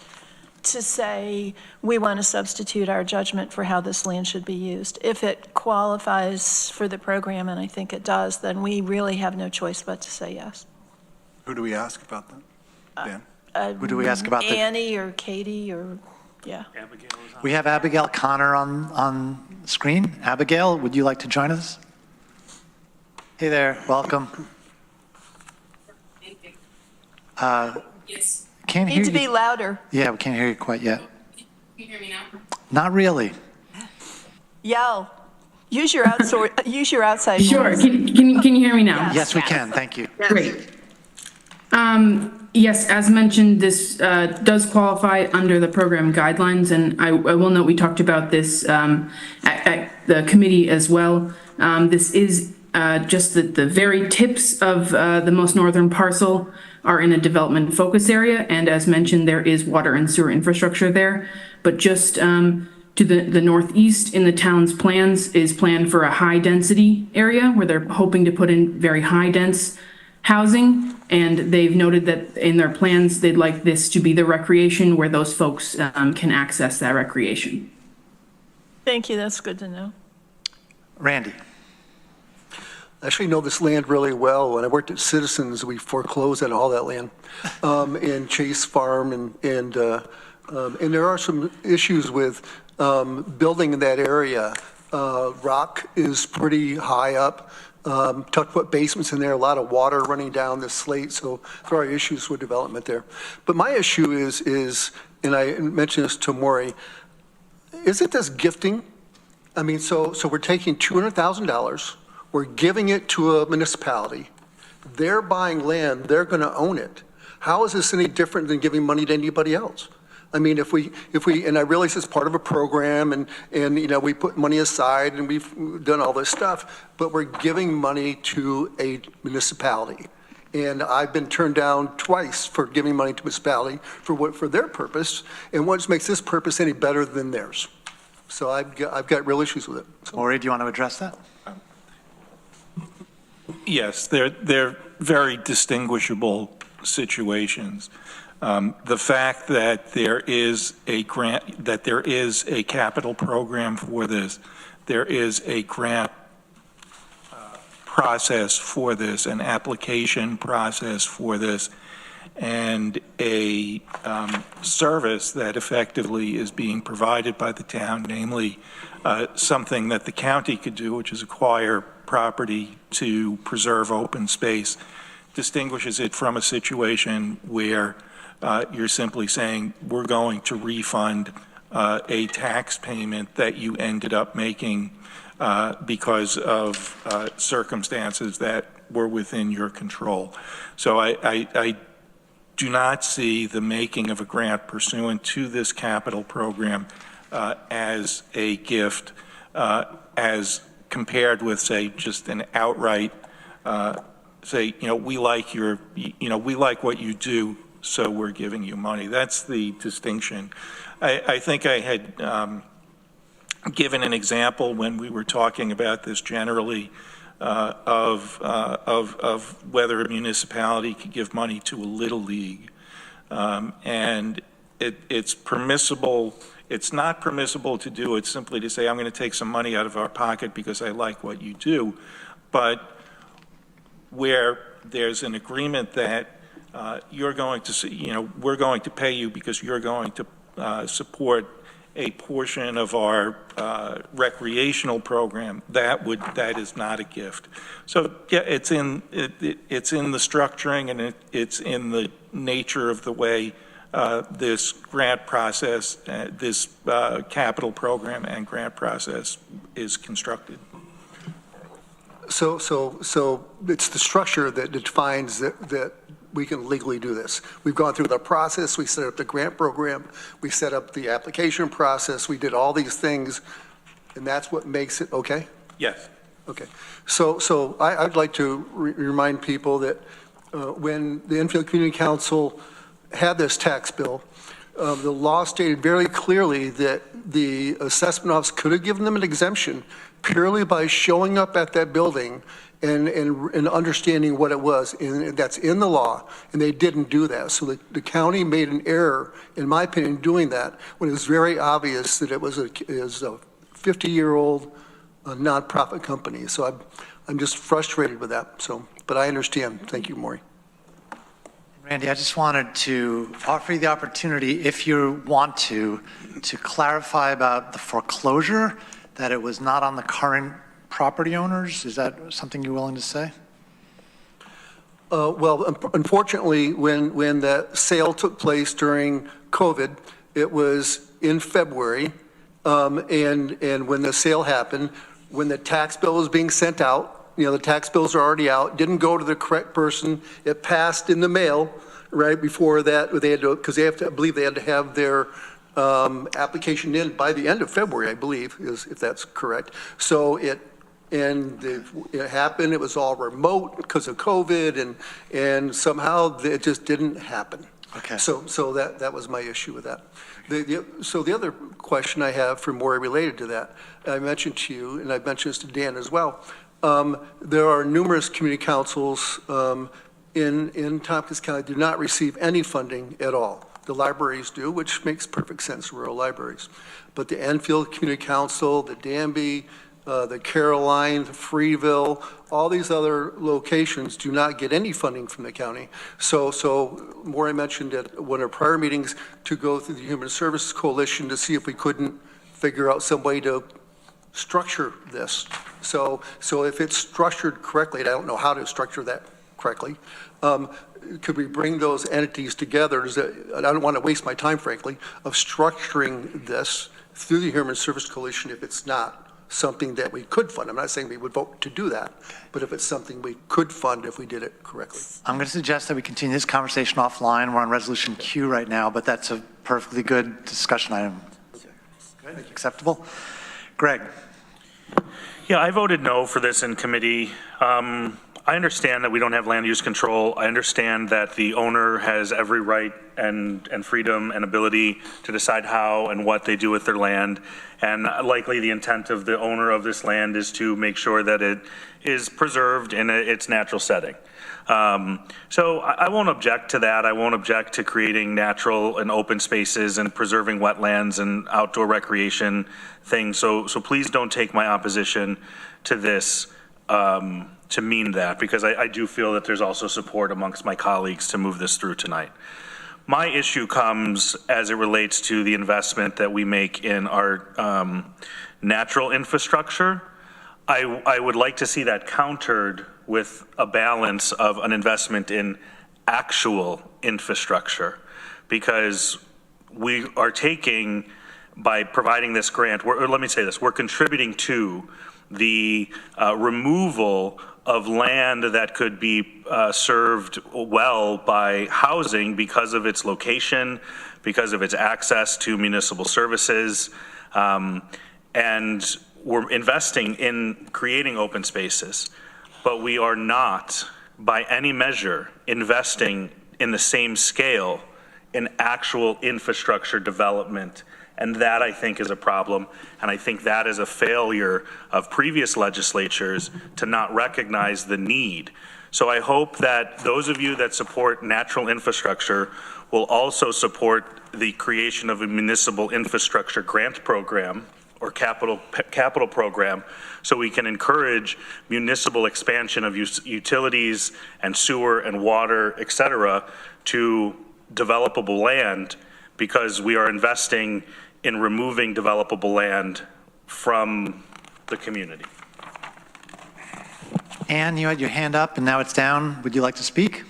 to say we want to substitute our judgment for how this land should be used. If it qualifies for the program, and I think it does, then we really have no choice but to say yes. Who do we ask about that? Dan? Who do we ask about that? Annie or Katie or, yeah. We have Abigail Connor on screen. Abigail, would you like to join us? Hey there, welcome. Yes. Can't hear Need to you. be louder. Yeah, we can't hear you quite yet. Can you hear me now? Not really. Yell. Use your outside Sure. voice. Can you hear me now? Yes, we can. Thank you. Great. Yes, as mentioned, this does qualify under the program guidelines, and I will note we talked about this at the committee as well. This is just the very tips of the most northern parcel are in a development focus area, and as mentioned, there is water and sewer infrastructure there. But just to the northeast in the town's plans is planned for a high-density area where they're hoping to put in very high-dense housing, and they've noted that in their plans, they'd like this to be the recreation where those folks can access that recreation. Thank you, that's good to know. Randy. I actually know this land really well. When I worked at Citizens, we foreclosed on all that land, and Chase Farm, and there are some issues with building in that area. Rock is pretty high up. Tuck put basements in there, a lot of water running down the slate, so there are issues with development there. But my issue is, and I mentioned this to Maury, isn't this gifting? I mean, so we're taking $200,000, we're giving it to a municipality, they're buying land, they're gonna own it. How is this any different than giving money to anybody else? I mean, if we, and I realize it's part of a program, and you know, we put money aside and we've done all this stuff, but we're giving money to a municipality. And I've been turned down twice for giving money to municipality for their purpose, and what makes this purpose any better than theirs? So I've got real issues with it. So. Maury, do you want to address that? Yes, they're very distinguishable situations. The fact that there is a grant, that there is a capital program for this, there is a grant process for this, an application process for this, and a service that effectively is being provided by the town, namely something that the county could do, which is acquire property to preserve open space, distinguishes it from a situation where you're simply saying, we're going to refund a tax payment that you ended up making because of circumstances that were within your control. So I do not see the making of a grant pursuant to this capital program as a gift, as compared with, say, just an outright, say, you know, we like what you do, so we're giving you money. That's the distinction. I think I had given an example when we were talking about this generally of whether a municipality could give money to a little league, and it's permissible. It's not permissible to do it simply to say, I'm going to take some money out of our pocket because I like what you do, but where there's an agreement that you're going to see, you know, we're going to pay you because you're going to support a portion of our recreational program, that is not a gift. So yeah, it's in the structuring, and it's in the nature of the way this grant process, this capital program and grant process is constructed. So it's the structure that defines that we can legally do this. We've gone through the process, we set up the grant program, we set up the application process, we did all these things, and that's what makes it okay? Yes. Okay. So I'd like to remind people that when the Enfield Community Council had this tax bill, the law stated very clearly that the assessment office could have given them an exemption purely by showing up at that building and understanding what it was, and that's in the law, and they didn't do that. So the county made an error, in my opinion, doing that, when it was very obvious that it was a 50-year-old nonprofit company. So I'm just frustrated with that, but I understand. Thank you, Maury. Randy, I just wanted to offer you the opportunity, if you want to clarify about the foreclosure, that it was not on the current property owners. Is that something you're willing to say? Well, unfortunately, when that sale took place during COVID, it was in February, and when the sale happened, when the tax bill was being sent out, the tax bills are already out, didn't go to the correct person, it passed in the mail right before that, they had to, because I believe they had to have their application in by the end of February, I believe, if that's correct. So it happened, it was all remote because of COVID, and somehow it just didn't happen. Okay. So that was my issue with that. So the other question I have for Maury related to that, I mentioned to you, and I mentioned this to Dan as well, there are numerous community councils in Tompkins County do not receive any funding at all. The libraries do, which makes perfect sense, rural libraries. But the Enfield Community Council, the Danby, the Caroline, the Freeville, all these other locations do not get any funding from the county. So Maury mentioned at one of our prior meetings to go through the Human Services Coalition to see if we couldn't figure out some way to structure this. So if it's structured correctly, and I don't know how to structure that correctly, could we bring those entities together? I don't want to waste my time, frankly, of structuring this through the Human Service Coalition if it's not something that we could fund. I'm not saying we would vote to do that, but if it's something we could fund if we did it correctly. I'm going to suggest that we continue this conversation offline. We're on resolution Q right now, but that's a perfectly good discussion item. Good. Acceptable? Greg. Yeah, I voted no for this in committee. I understand that we don't have land use control. I understand that the owner has every right and freedom and ability to decide how and what they do with their land. And likely the intent of the owner of this land is to make sure that it is preserved in its natural setting. So I won't object to that. I won't object to creating natural and open spaces and preserving wetlands and outdoor recreation things. So please don't take my opposition to this to mean that, because I do feel that there's also support amongst my colleagues to move this through tonight. My issue comes as it relates to the investment that we make in our natural infrastructure. I would like to see that countered with a balance of an investment in actual infrastructure, because we are taking, by providing this grant, or let me say this, we're contributing to the removal of land that could be served well by housing because of its location, because of its access to municipal services, and we're investing in creating open spaces, but we are not, by any measure, investing in the same scale in actual infrastructure development. And that, I think, is a problem, and I think that is a failure of previous legislatures to not recognize the need. So I hope that those of you that support natural infrastructure will also support the creation of a municipal infrastructure grant program or capital program, so we can encourage municipal expansion of utilities and sewer and water, et cetera, to developable land, because we are investing in removing developable land from the community. Ann, you had your hand up and now it's down. Would you like to speak?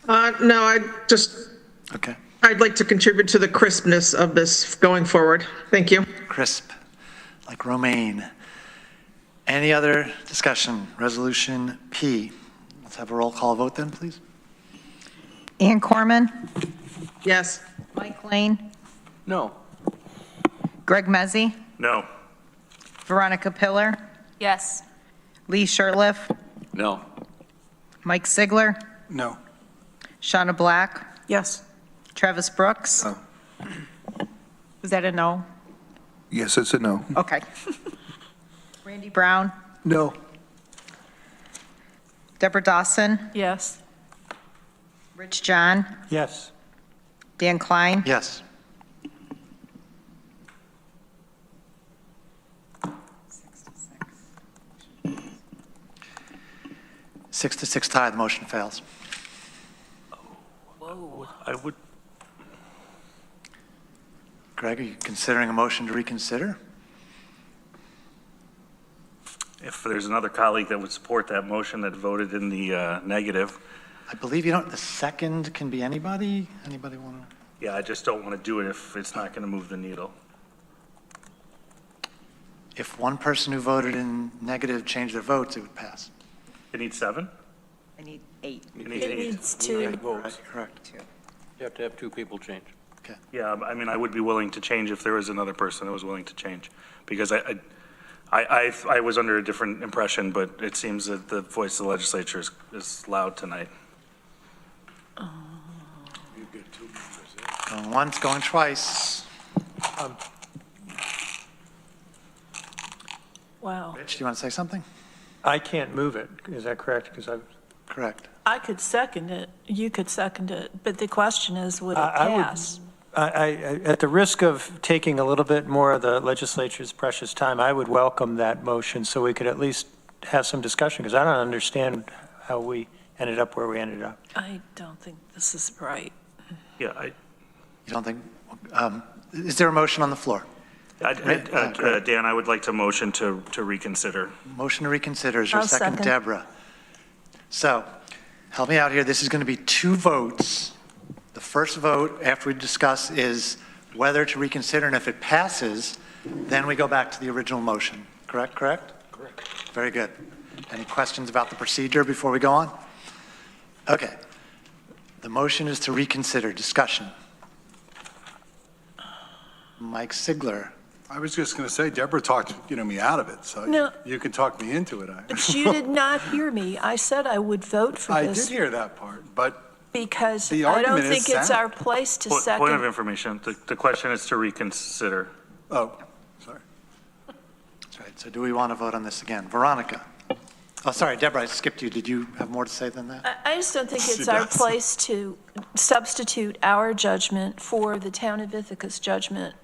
No, Okay. I'd like to contribute to the crispness of this going forward. Thank you. Crisp, like romaine. Any other discussion? Resolution P. Let's have a roll call vote then, please. Ann Corman, Yes. Mike Lane, No. Greg Mezzi, No. Veronica Pillar, Yes. Lee Shirtliff, No. Mike Sigler, No. Shauna Black, Yes. Travis Brooks. No. Was that a no? Yes, it's a no. Okay. Randy Brown, No. Deborah Dawson, Yes. Rich John, Yes. Dan Klein, Yes. Six to six tie, the motion fails. I would, Greg, are you considering a motion to reconsider? if there's another colleague that would support that motion that voted in the negative, I believe the second can be anybody. Anybody want to? yeah, I just don't want to do it if it's not going to move the needle. If one person who voted in negative changed their votes, it would pass. It needs 7? I need 8. It needs 8. needs 2. Correct. You have to have 2 people change. Yeah, I mean, I would be willing to change if there was another person that was willing to change, because I was under a different impression, but it seems that the voice of the legislature is loud tonight. Going once, going twice. Wow. Rich, do you want to say something? I can't move it. Is that correct? Because I've. Correct. I could second it, you could second it, but the question is, would it I would- pass? At the risk of taking a little bit more of the legislature's precious time, I would welcome that motion so we could at least have some discussion, because I don't understand how we ended up where we ended up. I don't think this is right. Yeah, You don't think? Is there a motion on the floor? Dan, I would like to motion to reconsider. Motion to reconsider. Is your I'll second, second. Deborah? So, help me out here. This is going to be 2 votes. The first vote, after we discuss, is whether to reconsider, and if it passes, then we go back to the original motion. Correct? Correct. Very good. Any questions about the procedure before we go on? Okay. The motion is to reconsider. Discussion. Mike Sigler. I was just going to say, Deborah talked, me out of it, so No. you can talk me into it. But you did not hear me. I said I would vote for I this did hear that part, but because the I don't argument is think it's sound. our place to Point of second. information, the question is to reconsider. oh, sorry. That's right. So do we want to vote on this again? Veronica. Oh, sorry, Deborah, I skipped you. Did you have more to say than that? I just don't think She it's our does. place to substitute our judgment for the town of Ithaca's judgment.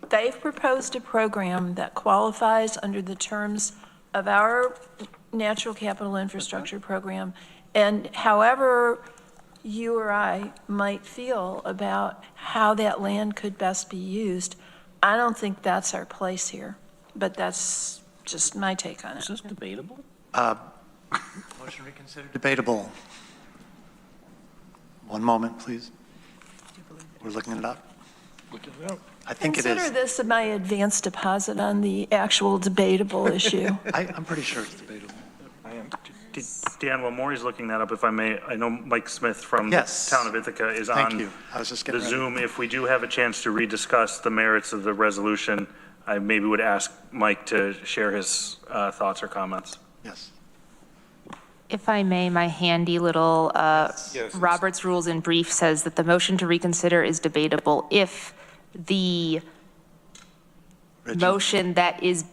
They've proposed a program that qualifies under the terms of our natural capital infrastructure program. And however you or I might feel about how that land could best be used, I don't think that's our place here. But that's just my take on it. Is this debatable? Motion reconsidered debatable. One moment, please. We're looking it up. I think it Consider is. this my advance deposit on the actual debatable issue. I'm pretty sure it's debatable. Dan, while Maury's looking that up, if I may, I know Mike Smith from the Yes. town of Ithaca is Thank on you. I was just the getting ready. Zoom. If we do have a chance to rediscuss the merits of the resolution, I maybe would ask Mike to share his thoughts or comments. Yes. If I may, my handy little Yes. Robert's Rules in Brief says that the motion to reconsider is debatable if the Reggie? motion that is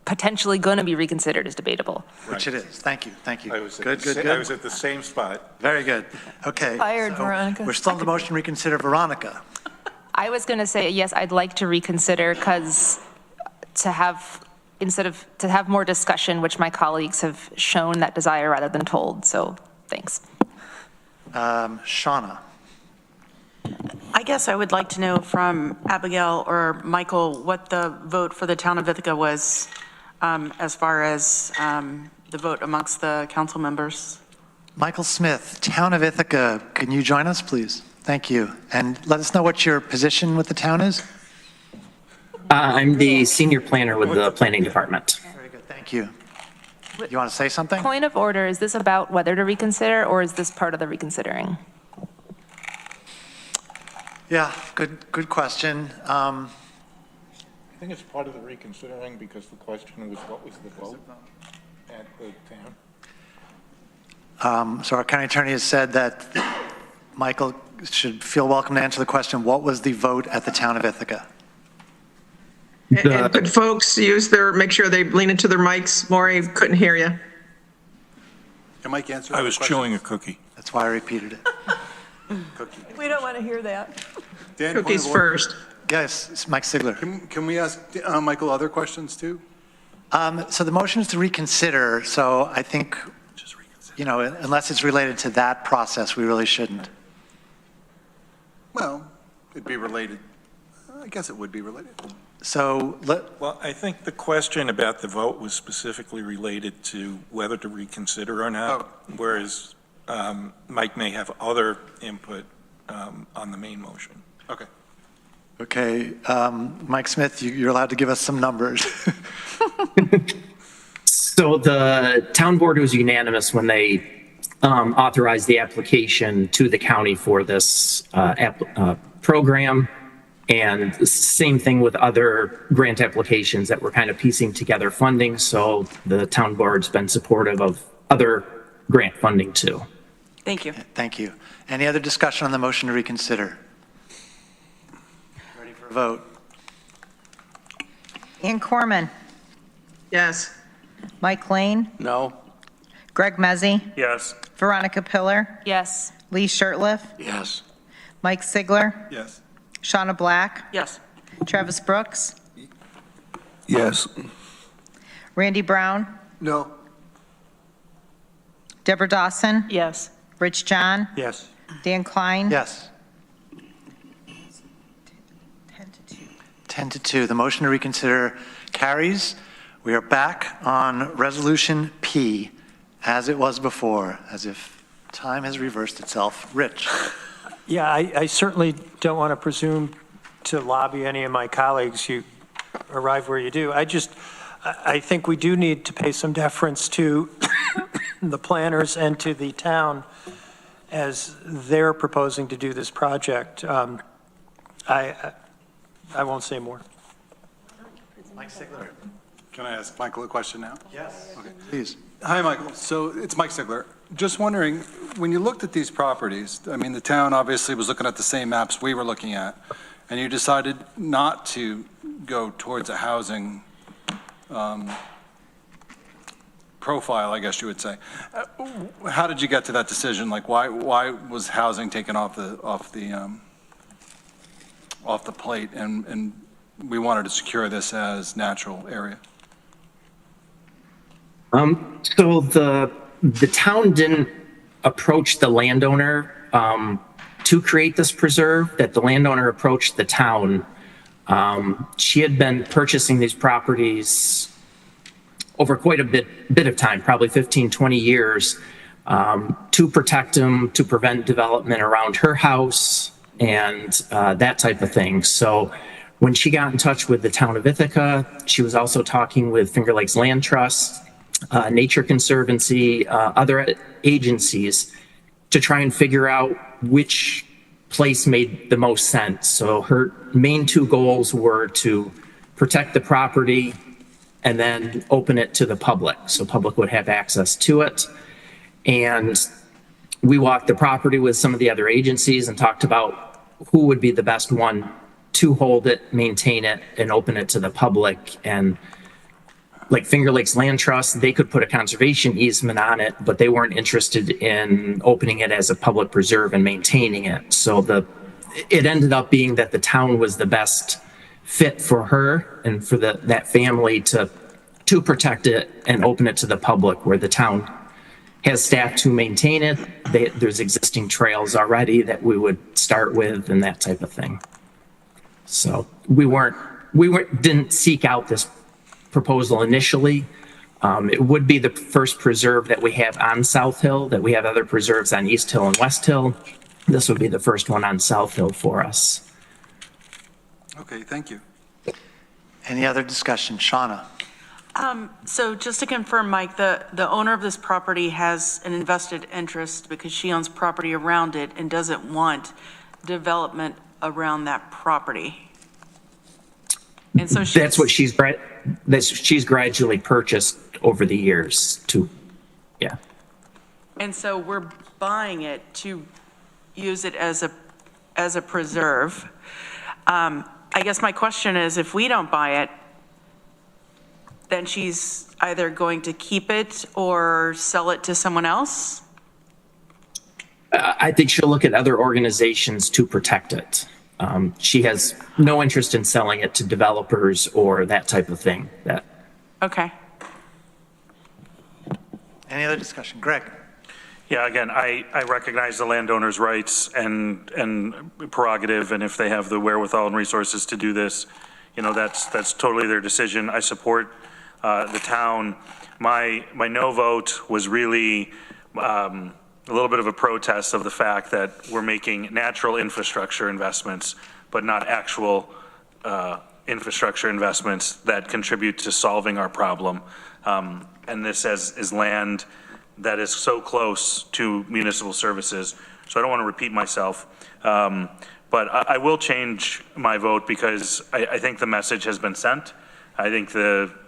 potentially going to be reconsidered is debatable. Which it is. Thank you. Thank you. I was at Good, the good, sa- good. I was at the same spot. Very good. Okay. Fired, so Veronica. We're still on the motion to reconsider. Veronica. I was going to say, yes, I'd like to reconsider because to have more discussion, which my colleagues have shown that desire rather than told. So thanks. Shauna. I guess I would like to know from Abigail or Michael what the vote for the town of Ithaca was as far as the vote amongst the council members. Michael Smith, Town of Ithaca. Can you join us, please? Thank you. And let us know what your position with the town is. I'm the senior planner with the planning department. Very good. Thank you. You want to say something? Point of order, is this about whether to reconsider, or is this part of the reconsidering? Yeah, good question. I think it's part of the reconsidering because the question was, what was the vote at the town? So our county attorney has said that Michael should feel welcome to answer the question, what was the vote at the town of Ithaca? And could folks make sure they lean into their mics? Maury, couldn't hear you. Can Mike answer? I was chewing a cookie. That's why I repeated it. We don't want to hear that. Dan, Cookies first. Yes, it's Mike Sigler. Can we ask Michael other questions too? So the motion is to reconsider, so I think, unless it's related to that process, we really shouldn't. Well, it'd be related. I guess it would be related. So Well, I think the question about the vote was specifically related to whether to reconsider or not, whereas Mike may have other input on the main motion. Okay. Okay, Mike Smith, you're allowed to give us some numbers. So the town board was unanimous when they authorized the application to the county for this program. And the same thing with other grant applications that we're kind of piecing together funding. So the town board's been supportive of other grant funding too. Thank you. Thank you. Any other discussion on the motion to reconsider? Ready for a vote? Ann Corman. Yes. Mike Lane. No? Greg Mezzi. Yes. Veronica Pillar. Yes. Lee Shirtliff. Yes. Mike Sigler. Yes. Shauna Black. Yes. Travis Brooks. Yes. Randy Brown. No. Deborah Dawson. Yes. Rich John. Yes. Dan Klein. Yes. 10 to 2. The motion to reconsider carries. We are back on Resolution P, as it was before, as if time has reversed itself. Rich. Yeah, I certainly don't want to presume to lobby any of my colleagues. You arrive where you do. I think we do need to pay some deference to the planners and to the town as they're proposing to do this project. I won't say more. Mike Sigler. Can I ask Michael a question now? Yes. Okay. Please. Hi, Michael. So it's Mike Sigler. Just wondering, when you looked at these properties, I mean, the town obviously was looking at the same maps we were looking at, and you decided not to go towards a housing profile, I guess you would say. How did you get to that decision? Like, why was housing taken off the plate, and we wanted to secure this as natural area? So the town didn't approach the landowner to create this preserve, that the landowner approached the town. She had been purchasing these properties over quite a bit of time, probably 15, 20 years, to protect them, to prevent development around her house and that type of thing. So when she got in touch with the town of Ithaca, she was also talking with Finger Lakes Land Trust, Nature Conservancy, other agencies to try and figure out which place made the most sense. So her main two goals were to protect the property and then open it to the public, so public would have access to it. And we walked the property with some of the other agencies and talked about who would be the best one to hold it, maintain it, and open it to the public. And like Finger Lakes Land Trust, they could put a conservation easement on it, but they weren't interested in opening it as a public preserve and maintaining it. So it ended up being that the town was the best fit for her and for that family to protect it and open it to the public, where the town has staff to maintain it. There's existing trails already that we would start with and that type of thing. So we didn't seek out this proposal initially. It would be the first preserve that we have on South Hill, that we have other preserves on East Hill and West Hill. This would be the first one on South Hill for us. Okay, thank you. Any other discussion? Shauna? So just to confirm, Mike, the owner of this property has an invested interest because she owns property around it and doesn't want development around that property. And so That's what she's gradually purchased over the years to, yeah. And so we're buying it to use it as a preserve. I guess my question is, if we don't buy it, then she's either going to keep it or sell it to someone else? I think she'll look at other organizations to protect it. She has no interest in selling it to developers or that type of thing. Okay. Any other discussion? Greg? Yeah, again, I recognize the landowner's rights and prerogative, and if they have the wherewithal and resources to do this, that's totally their decision. I support the town. My no vote was really a little bit of a protest of the fact that we're making natural infrastructure investments, but not actual infrastructure investments that contribute to solving our problem. And this is land that is so close to municipal services. So I don't want to repeat myself. But I will change my vote because I think the message has been sent. I think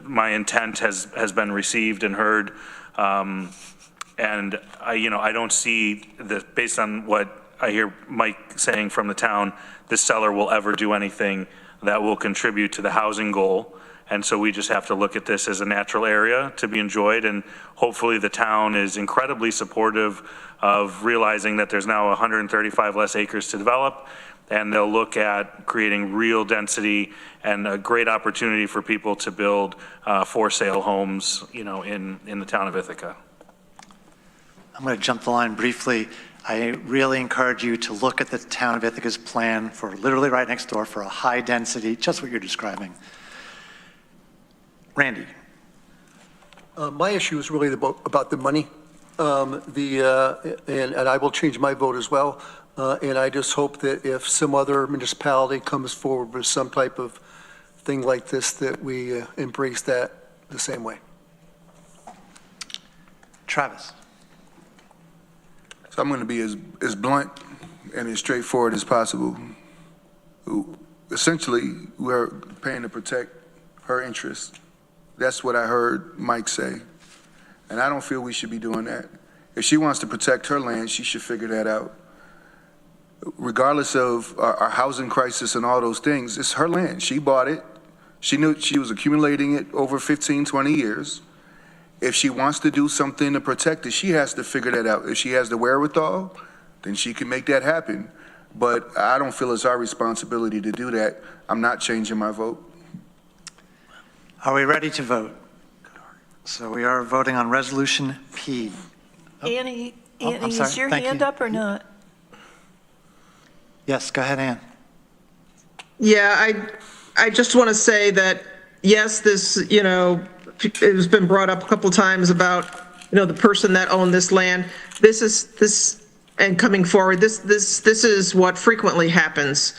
my intent has been received and heard. And I don't see that, based on what I hear Mike saying from the town, this seller will ever do anything that will contribute to the housing goal. And so we just have to look at this as a natural area to be enjoyed. And hopefully the town is incredibly supportive of realizing that there's now 135 less acres to develop. And they'll look at creating real density and a great opportunity for people to build for sale homes, in the town of Ithaca. I'm going to jump the line briefly. I really encourage you to look at the town of Ithaca's plan for literally right next door for a high density, just what you're describing. Randy. My issue is really about the money. And I will change my vote as well. And I just hope that if some other municipality comes forward with some type of thing like this, that we embrace that the same way. Travis. So I'm going to be as blunt and as straightforward as possible. Essentially, we're paying to protect her interests. That's what I heard Mike say. And I don't feel we should be doing that. If she wants to protect her land, she should figure that out. Regardless of our housing crisis and all those things, it's her land. She bought it. She knew she was accumulating it over 15, 20 years. If she wants to do something to protect it, she has to figure that out. If she has the wherewithal, then she can make that happen. But I don't feel it's our responsibility to do that. I'm not changing my vote. Are we ready to vote? So we are voting on Resolution P. Annie, I'm sorry. is your Thank hand you. up or not? Yes, go ahead, Ann. Yeah, I just want to say that, yes, this, it has been brought up a couple times about, the person that owned this land. And coming forward, this is what frequently happens,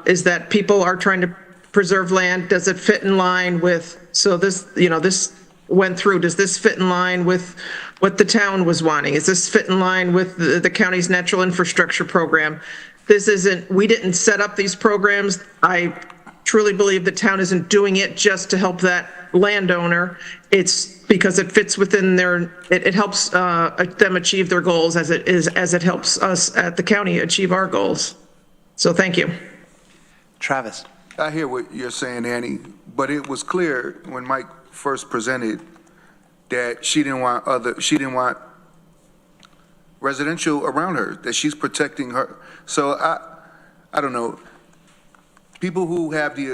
is that people are trying to preserve land. Does it fit in line with, so this, this went through, does this fit in line with what the town was wanting? Is this fit in line with the county's natural infrastructure program? We didn't set up these programs. I truly believe the town isn't doing it just to help that landowner. It's because it fits within it helps them achieve their goals as it helps us at the county achieve our goals. So thank you. Travis. I hear what you're saying, Annie, but it was clear when Mike first presented that she didn't want residential around her, that she's protecting her. So I don't know. People who have the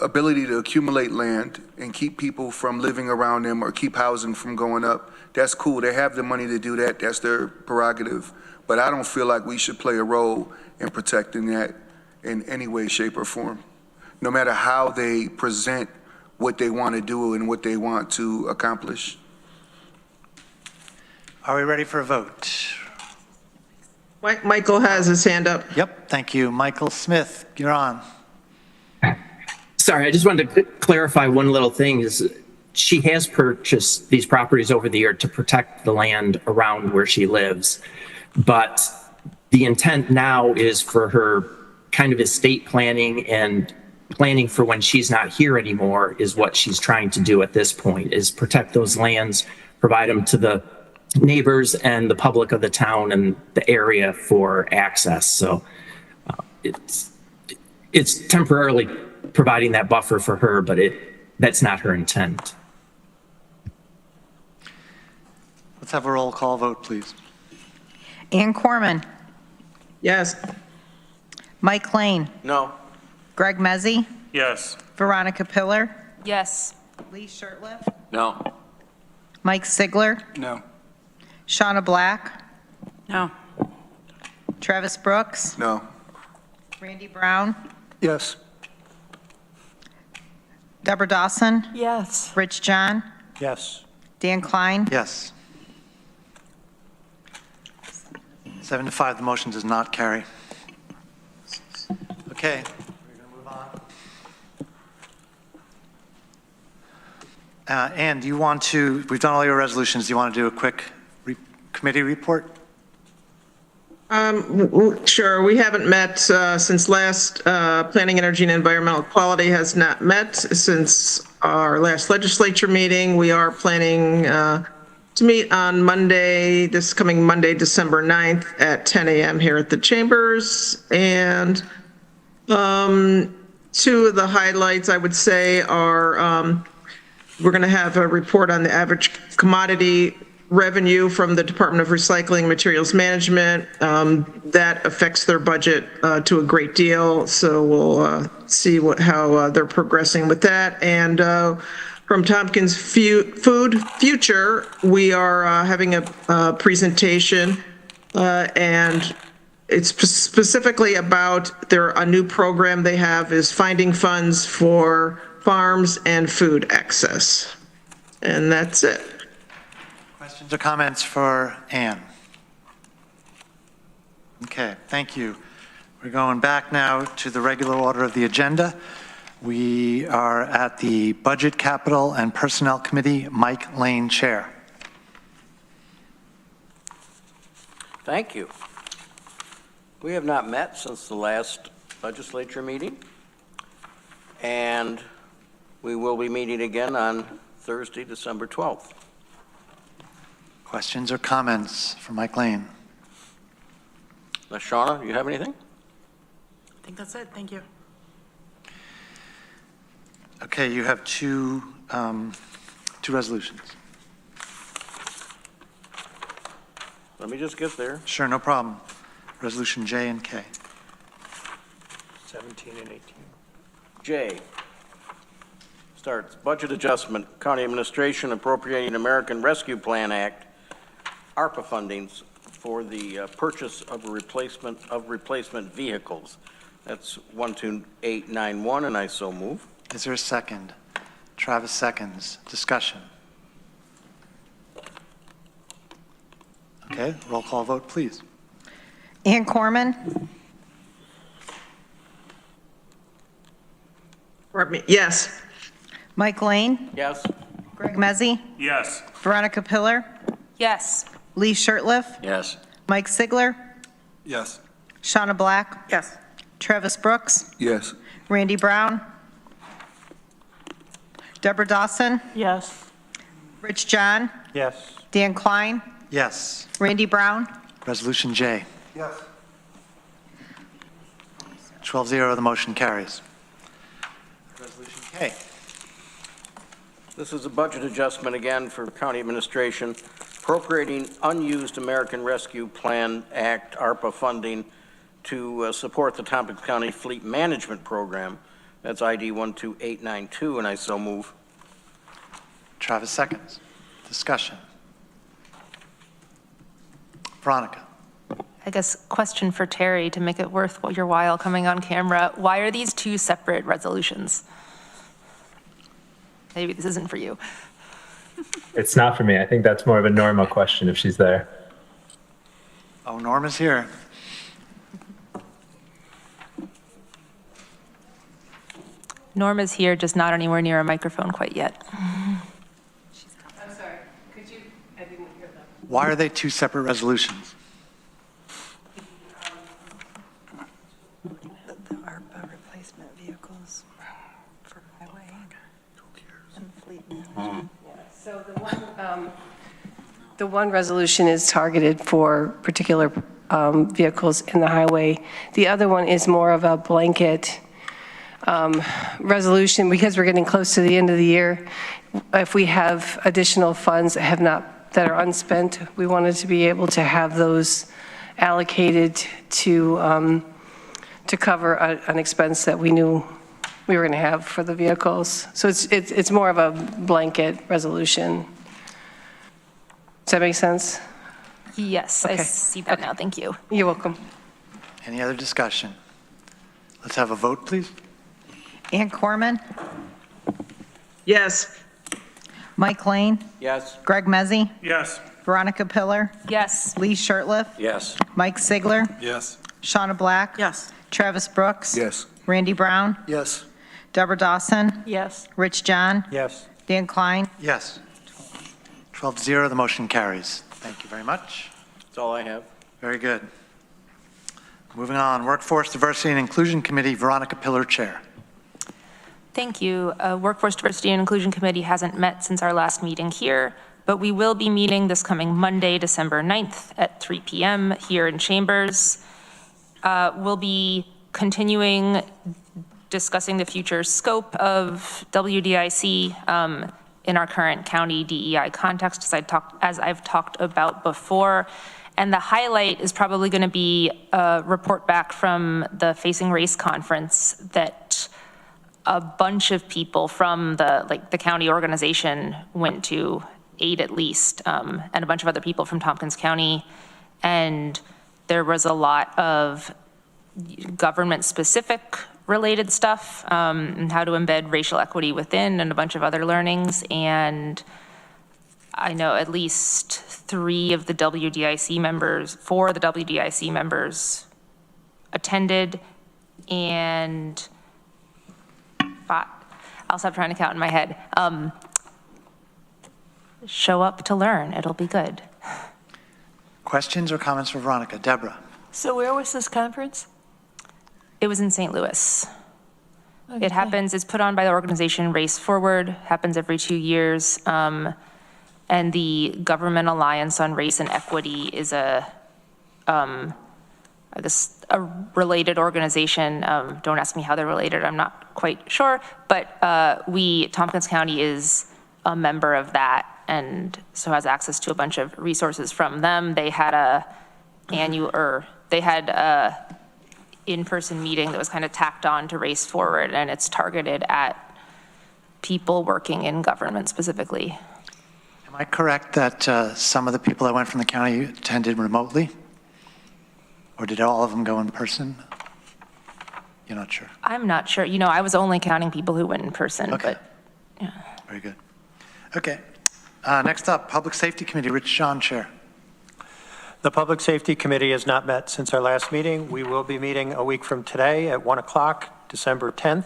ability to accumulate land and keep people from living around them or keep housing from going up, that's cool. They have the money to do that. That's their prerogative. But I don't feel like we should play a role in protecting that in any way, shape, or form, no matter how they present what they want to do and what they want to accomplish. Are we ready for a vote? Michael has his hand up. Yep, thank you. Michael Smith, you're on. Sorry, I just wanted to clarify one little thing. she has purchased these properties over the year to protect the land around where she lives. But the intent now is for her kind of estate planning and planning for when she's not here anymore is what she's trying to do at this point, is protect those lands, provide them to the neighbors and the public of the town and the area for access. So it's temporarily providing that buffer for her, but that's not her intent. Let's have a roll call vote, please. Ann Corman, Yes. Mike Lane, No. Greg Mezzi, Yes. Veronica Pillar, Yes. Lee Shirtliff, No. Mike Sigler, No. Shauna Black, No. Travis Brooks, No. Randy Brown, Yes. Deborah Dawson, Yes. Rich John, Yes. Dan Klein, Yes. 7 to 5, the motion does not carry. Okay, we're going to move on. Ann, do you want to, we've done all your resolutions, do you want to do a quick committee report? Sure. We haven't met since last, Planning, Energy, and Environmental Quality has not met since our last legislature meeting. We are planning to meet on Monday, this coming Monday, December 9th at 10 a.m. here at the Chambers. And two of the highlights I would say are we're going to have a report on the average commodity revenue from the Department of Recycling and Materials Management. That affects their budget to a great deal. So we'll see how they're progressing with that. And from Tompkins Food Future, we are having a presentation, and it's specifically about a new program they have is finding funds for farms and food access. And that's it. Questions or comments for Ann? Okay, thank you. We're going back now to the regular order of the agenda. We are at the Budget, Capital, and Personnel Committee, Mike Lane, Chair. Thank you. We have not met since the last legislature meeting, and we will be meeting again on Thursday, December 12th. Questions or comments for Mike Lane? Shauna, do you have anything? I think that's it. Thank you. Okay, you have two resolutions. Let me just get there. Sure, no problem. Resolution J and K. 17 and 18. J. Starts, budget adjustment, county administration appropriating American Rescue Plan Act, ARPA fundings for the purchase of replacement vehicles. That's 12891, and I so move. Is there a second? Travis seconds. Discussion. Okay, roll call vote, please. Ann Corman, Yes. Mike Lane, Yes. Greg Mezzi, Yes. Veronica Pillar, Yes. Lee Shirtliff, Yes. Mike Sigler, Yes. Shauna Black, Yes. Travis Brooks, Yes. Randy Brown, Deborah Dawson, Yes. Rich John, Yes. Dan Klein, Yes. Randy Brown, Resolution J. Yes. 12-0, the motion carries. Resolution K. This is a budget adjustment again for county administration, appropriating unused American Rescue Plan Act, ARPA funding to support the Tompkins County Fleet Management Program. That's ID 12892, and I so move. Travis seconds. Discussion. Veronica. I guess question for Terry to make it worth your while coming on camera. Why are these two separate resolutions? Maybe this isn't for you. It's not for me. I think that's more of a Norma question if she's there. Oh, Norma's here. Norma's here, just not anywhere near a microphone quite yet. Why are they two separate resolutions? The ARPA replacement vehicles for highway and fleet management. So the one resolution is targeted for particular vehicles in the highway. The other one is more of a blanket resolution because we're getting close to the end of the year. If we have additional funds that are unspent, we wanted to be able to have those allocated to cover an expense that we knew we were going to have for the vehicles. So it's more of a blanket resolution. Does that make sense? Yes, I Okay. see that now. Thank you. You're welcome. Any other discussion? Let's have a vote, please. Ann Corman, Yes. Mike Lane, Yes. Greg Mezzi, Yes. Veronica Pillar, Yes. Lee Shirtliff, Yes. Mike Sigler, Yes. Shauna Black, Yes. Travis Brooks, Yes. Randy Brown, Yes. Deborah Dawson, Yes. Rich John, Yes. Dan Klein. Yes. 12-0, the motion carries. Thank you very much. That's all I have. Very good. Moving on, Workforce Diversity and Inclusion Committee, Veronica Pillar, Chair. Thank you. Workforce Diversity and Inclusion Committee hasn't met since our last meeting here, but we will be meeting this coming Monday, December 9th at 3 p.m. here in Chambers. We'll be continuing discussing the future scope of WDIC in our current county DEI context, as I've talked about before. And the highlight is probably going to be a report back from the Facing Race conference that a bunch of people from the county organization went to, 8 at least, and a bunch of other people from Tompkins County. And there was a lot of government-specific related stuff, and how to embed racial equity within, and a bunch of other learnings. And I know at least 3 of the WDIC members, 4 of the WDIC members attended, and I'll stop trying to count in my head. Show up to learn, it'll be good. Questions or comments for Veronica? Deborah? So where was this conference? It was in St. Louis. Okay. It happens, it's put on by the organization Race Forward, happens every 2 years. And the Government Alliance on Race and Equity is I guess, a related organization. Don't ask me how they're related, I'm not quite sure. But Tompkins County is a member of that, and so has access to a bunch of resources from them. They had a in-person meeting that was kind of tacked on to Race Forward, and it's targeted at people working in government specifically. Am I correct that some of the people that went from the county attended remotely? Or did all of them go in person? You're not sure? I'm not sure. You know, I was only counting people who went in person, Okay. but yeah. Very good. Okay. Next up, Public Safety Committee, Rich John, Chair. The Public Safety Committee has not met since our last meeting. We will be meeting a week from today at 1 o'clock, December 10th.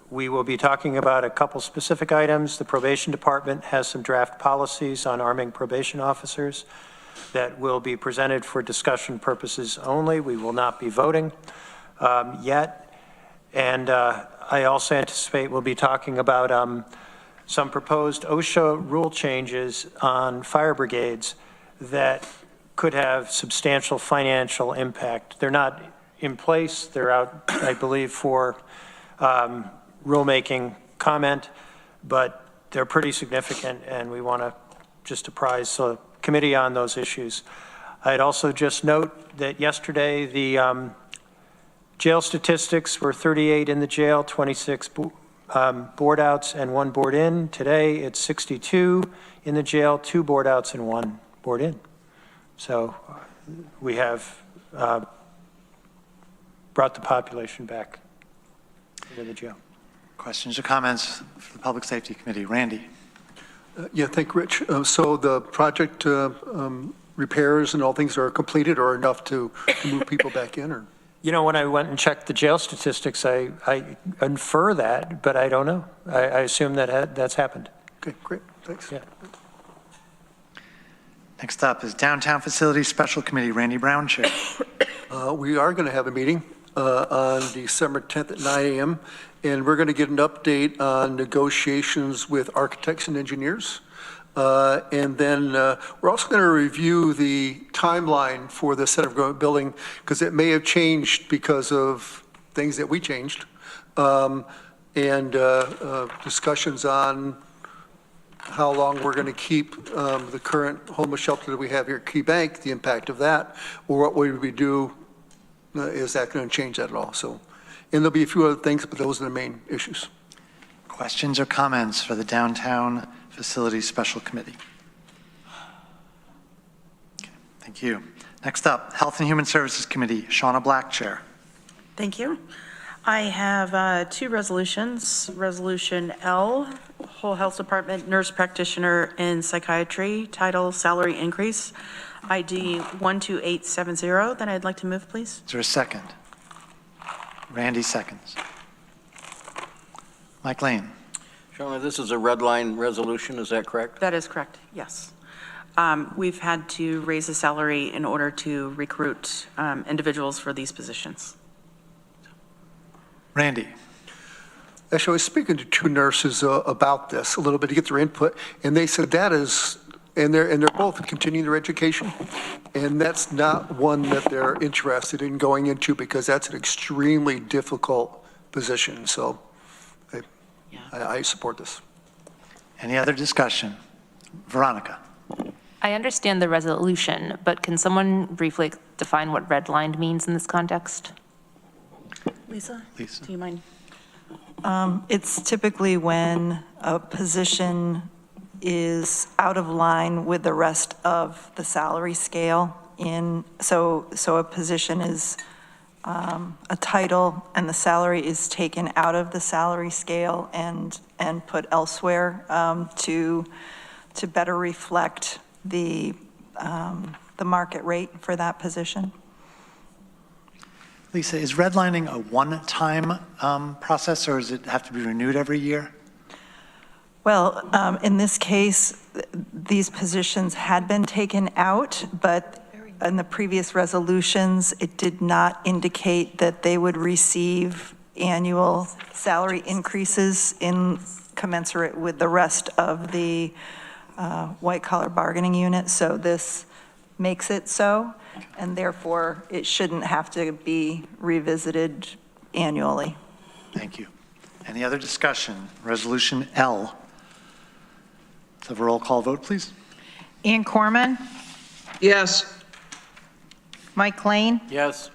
We will be talking about a couple specific items. The Probation Department has some draft policies on arming probation officers that will be presented for discussion purposes only. We will not be voting yet. And I also anticipate we'll be talking about some proposed OSHA rule changes on fire brigades that could have substantial financial impact. They're not in place. They're out, I believe, for rulemaking comment, but they're pretty significant, and we want to just apprise the committee on those issues. I'd also just note that yesterday the jail statistics were 38 in the jail, 26 board outs and 1 board in. Today it's 62 in the jail, 2 board outs and 1 board in. So we have brought the population back into the jail. Questions or comments for the Public Safety Committee? Randy? Yeah, thank you, Rich. So the project repairs and all things are completed or enough to move people back in, or? You know, when I went and checked the jail statistics, I infer that, but I don't know. I assume that that's happened. Okay, great, thanks. Yeah. Next up is Downtown Facilities Special Committee, Randy Brown, Chair. We are going to have a meeting on December 10th at 9 a.m., and we're going to get an update on negotiations with architects and engineers. And then we're also going to review the timeline for the center of government building, because it may have changed because of things that we changed, and discussions on how long we're going to keep the current homeless shelter that we have here at Key Bank, the impact of that, or what would we do, is that going to change that at all? So, and there'll be a few other things, but those are the main issues. Questions or comments for the Downtown Facilities Special Committee? Okay, thank you. Next up, Health and Human Services Committee, Shauna Black, Chair. Thank you. I have two resolutions. Resolution L, Whole Health Department Nurse Practitioner in Psychiatry, title Salary Increase, ID 12870, that I'd like to move, please. Is there a second? Randy seconds. Mike Lane. Shauna, this is a red line resolution, is that correct? That is correct, yes. We've had to raise the salary in order to recruit individuals for these positions. Randy. Actually, I was speaking to two nurses about this a little bit to get their input, and they said that is, and they're both continuing their education, and that's not one that they're interested in going into, because that's an extremely difficult position. So I support this. Any other discussion? Veronica. I understand the resolution, but can someone briefly define what redlined means in this context? Lisa, do you mind? It's typically when a position is out of line with the rest of the salary scale so a position is a title and the salary is taken out of the salary scale and put elsewhere to better reflect the market rate for that position. Lisa, is redlining a one-time process, or does it have to be renewed every year? Well, in this case, these positions had been taken out, but in the previous resolutions, it did not indicate that they would receive annual salary increases in commensurate with the rest of the white-collar bargaining unit. So this makes it so, and therefore it shouldn't have to be revisited annually. Thank you. Any other discussion? Resolution L. Let's have a roll call vote, please. Ian Corman, Yes. Mike Lane, Yes.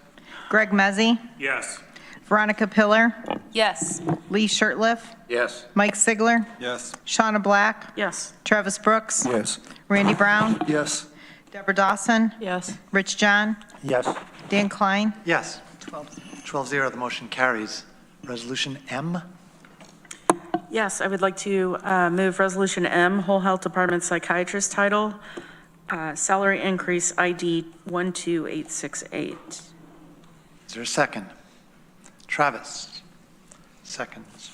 Greg Mezzi, Yes. Veronica Pillar, Yes. Lee Shirtliff, Yes. Mike Sigler, Yes. Shauna Black, Yes. Travis Brooks, Yes. Randy Brown, Yes. Deborah Dawson, Yes. Rich John, Yes. Dan Klein. Yes. 12-0, the motion carries. Resolution M. Yes, I would like to move Resolution M, Whole Health Department Psychiatrist title, salary increase ID 12868. Is there a second? Travis. Seconds.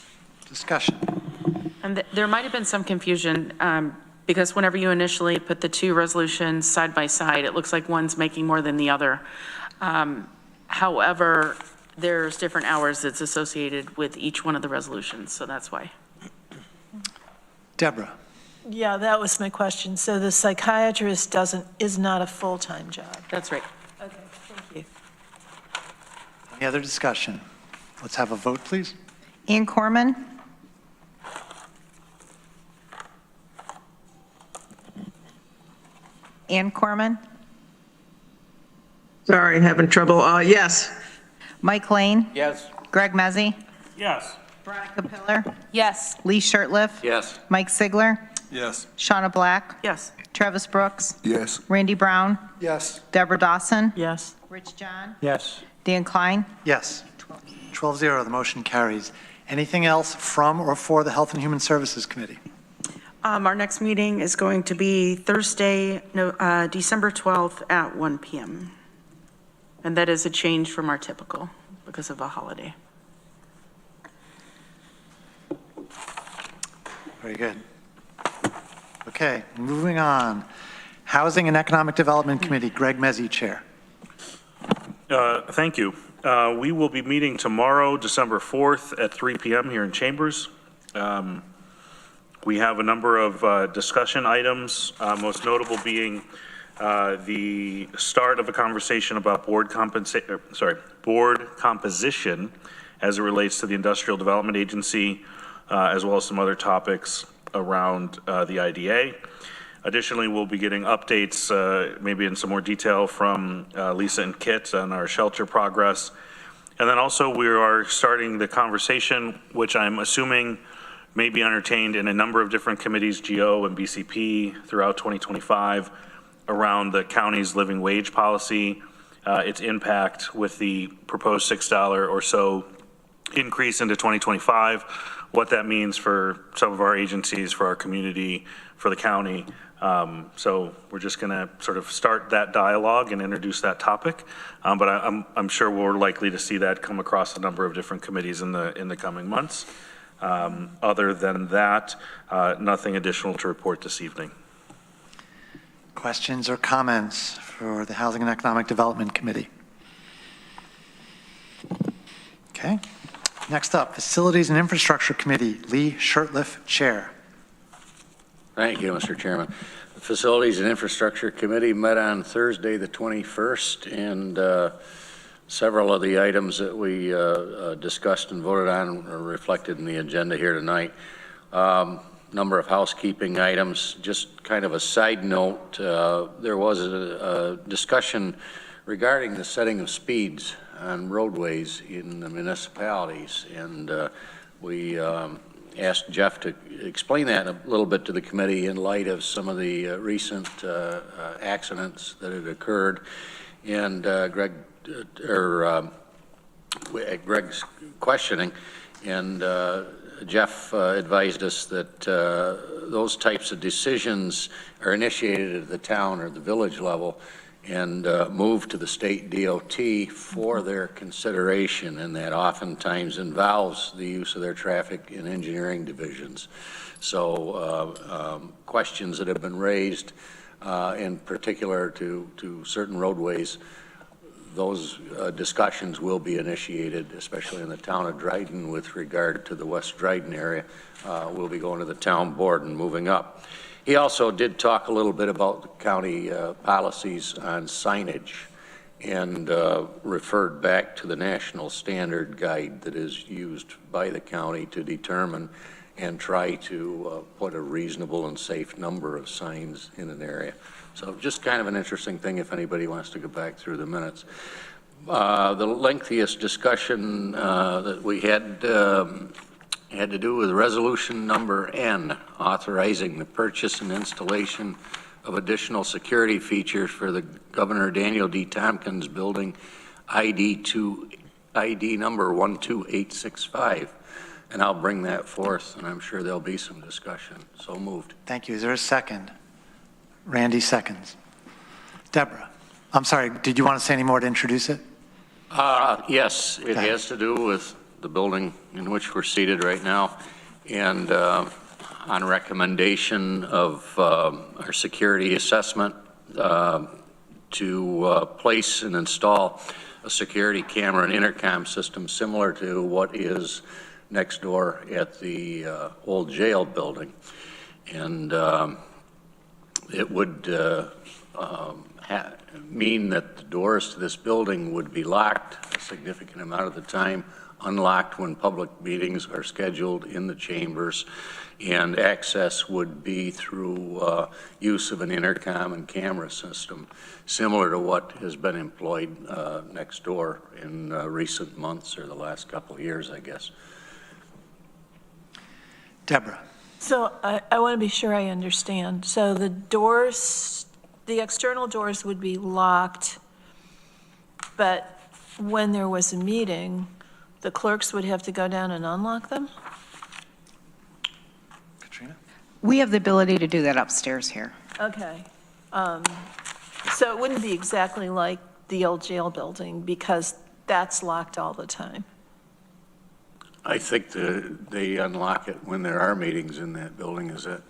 Discussion. And there might have been some confusion because whenever you initially put the two resolutions side by side, it looks like one's making more than the other. However, there's different hours that's associated with each one of the resolutions, so that's why. Deborah. Yeah, that was my question. So the psychiatrist is not a full-time job? That's right. Okay, thank you. Any other discussion? Let's have a vote, please. Ian Corman, Ann Corman, Sorry, having trouble. Yes. Mike Lane, Yes. Greg Mezzi, Yes. Veronica Pillar, Yes. Lee Shirtliff, Yes. Mike Sigler, Yes. Shauna Black, Yes. Travis Brooks, Yes. Randy Brown, Yes. Deborah Dawson, Yes. Rich John, Yes. Dan Klein. Yes. 12-0, the motion carries. Anything else from or for the Health and Human Services Committee? Our next meeting is going to be Thursday, December 12th at 1 p.m. And that is a change from our typical because of a holiday. Very good. Okay, moving on. Housing and Economic Development Committee, Greg Mezzi, Chair. Thank you. We will be meeting tomorrow, December 4th at 3 p.m. here in Chambers. We have a number of discussion items, most notable being the start of a conversation about board composition as it relates to the Industrial Development Agency, as well as some other topics around the IDA. Additionally, we'll be getting updates, maybe in some more detail from Lisa and Kit on our shelter progress. And then also we are starting the conversation, which I'm assuming may be entertained in a number of different committees, GO and BCP, throughout 2025, around the county's living wage policy, its impact with the proposed $6 or so increase into 2025, what that means for some of our agencies, for our community, for the county. So we're just going to sort of start that dialogue and introduce that topic. But I'm sure we're likely to see that come across a number of different committees in the coming months. Other than that, nothing additional to report this evening. Questions or comments for the Housing and Economic Development Committee? Okay. Next up, Facilities and Infrastructure Committee, Lee Shurtleff, Chair. Thank you, Mr. Chairman. The Facilities and Infrastructure Committee met on Thursday, the 21st, and several of the items that we discussed and voted on are reflected in the agenda here tonight. Number of housekeeping items. Just kind of a side note, there was a discussion regarding the setting of speeds on roadways in the municipalities, and we asked Jeff to explain that a little bit to the committee in light of some of the recent accidents that had occurred. And Greg's questioning, and Jeff advised us that those types of decisions are initiated at the town or the village level and moved to the state DOT for their consideration, and that oftentimes involves the use of their traffic and engineering divisions. So questions that have been raised in particular to certain roadways, those discussions will be initiated, especially in the town of Dryden with regard to the West Dryden area. We'll be going to the town board and moving up. He also did talk a little bit about the county policies on signage and referred back to the national standard guide that is used by the county to determine and try to put a reasonable and safe number of signs in an area. So just kind of an interesting thing if anybody wants to go back through the minutes. The lengthiest discussion that we had to do with resolution number N, authorizing the purchase and installation of additional security features for the Governor Daniel D. Tompkins building ID number 12865. And I'll bring that forth, and I'm sure there'll be some discussion. So moved. Thank you. Is there a second? Randy seconds. Deborah, I'm sorry, did you want to say any more to introduce it? Yes, it has to do with the building in which we're seated right now, and on recommendation of our security assessment to place and install a security camera and intercom system similar to what is next door at the old jail building. And it would mean that the doors to this building would be locked a significant amount of the time, unlocked when public meetings are scheduled in the chambers, and access would be through use of an intercom and camera system, similar to what has been employed next door in recent months or the last couple of years, I guess. Deborah. So I want to be sure I understand. So the doors, the external doors would be locked, but when there was a meeting, the clerks would have to go down and unlock them? Katrina? We have the ability to do that upstairs here. Okay. So it wouldn't be exactly like the old jail building because that's locked all the time. I think they unlock it when there are meetings in that building, is that?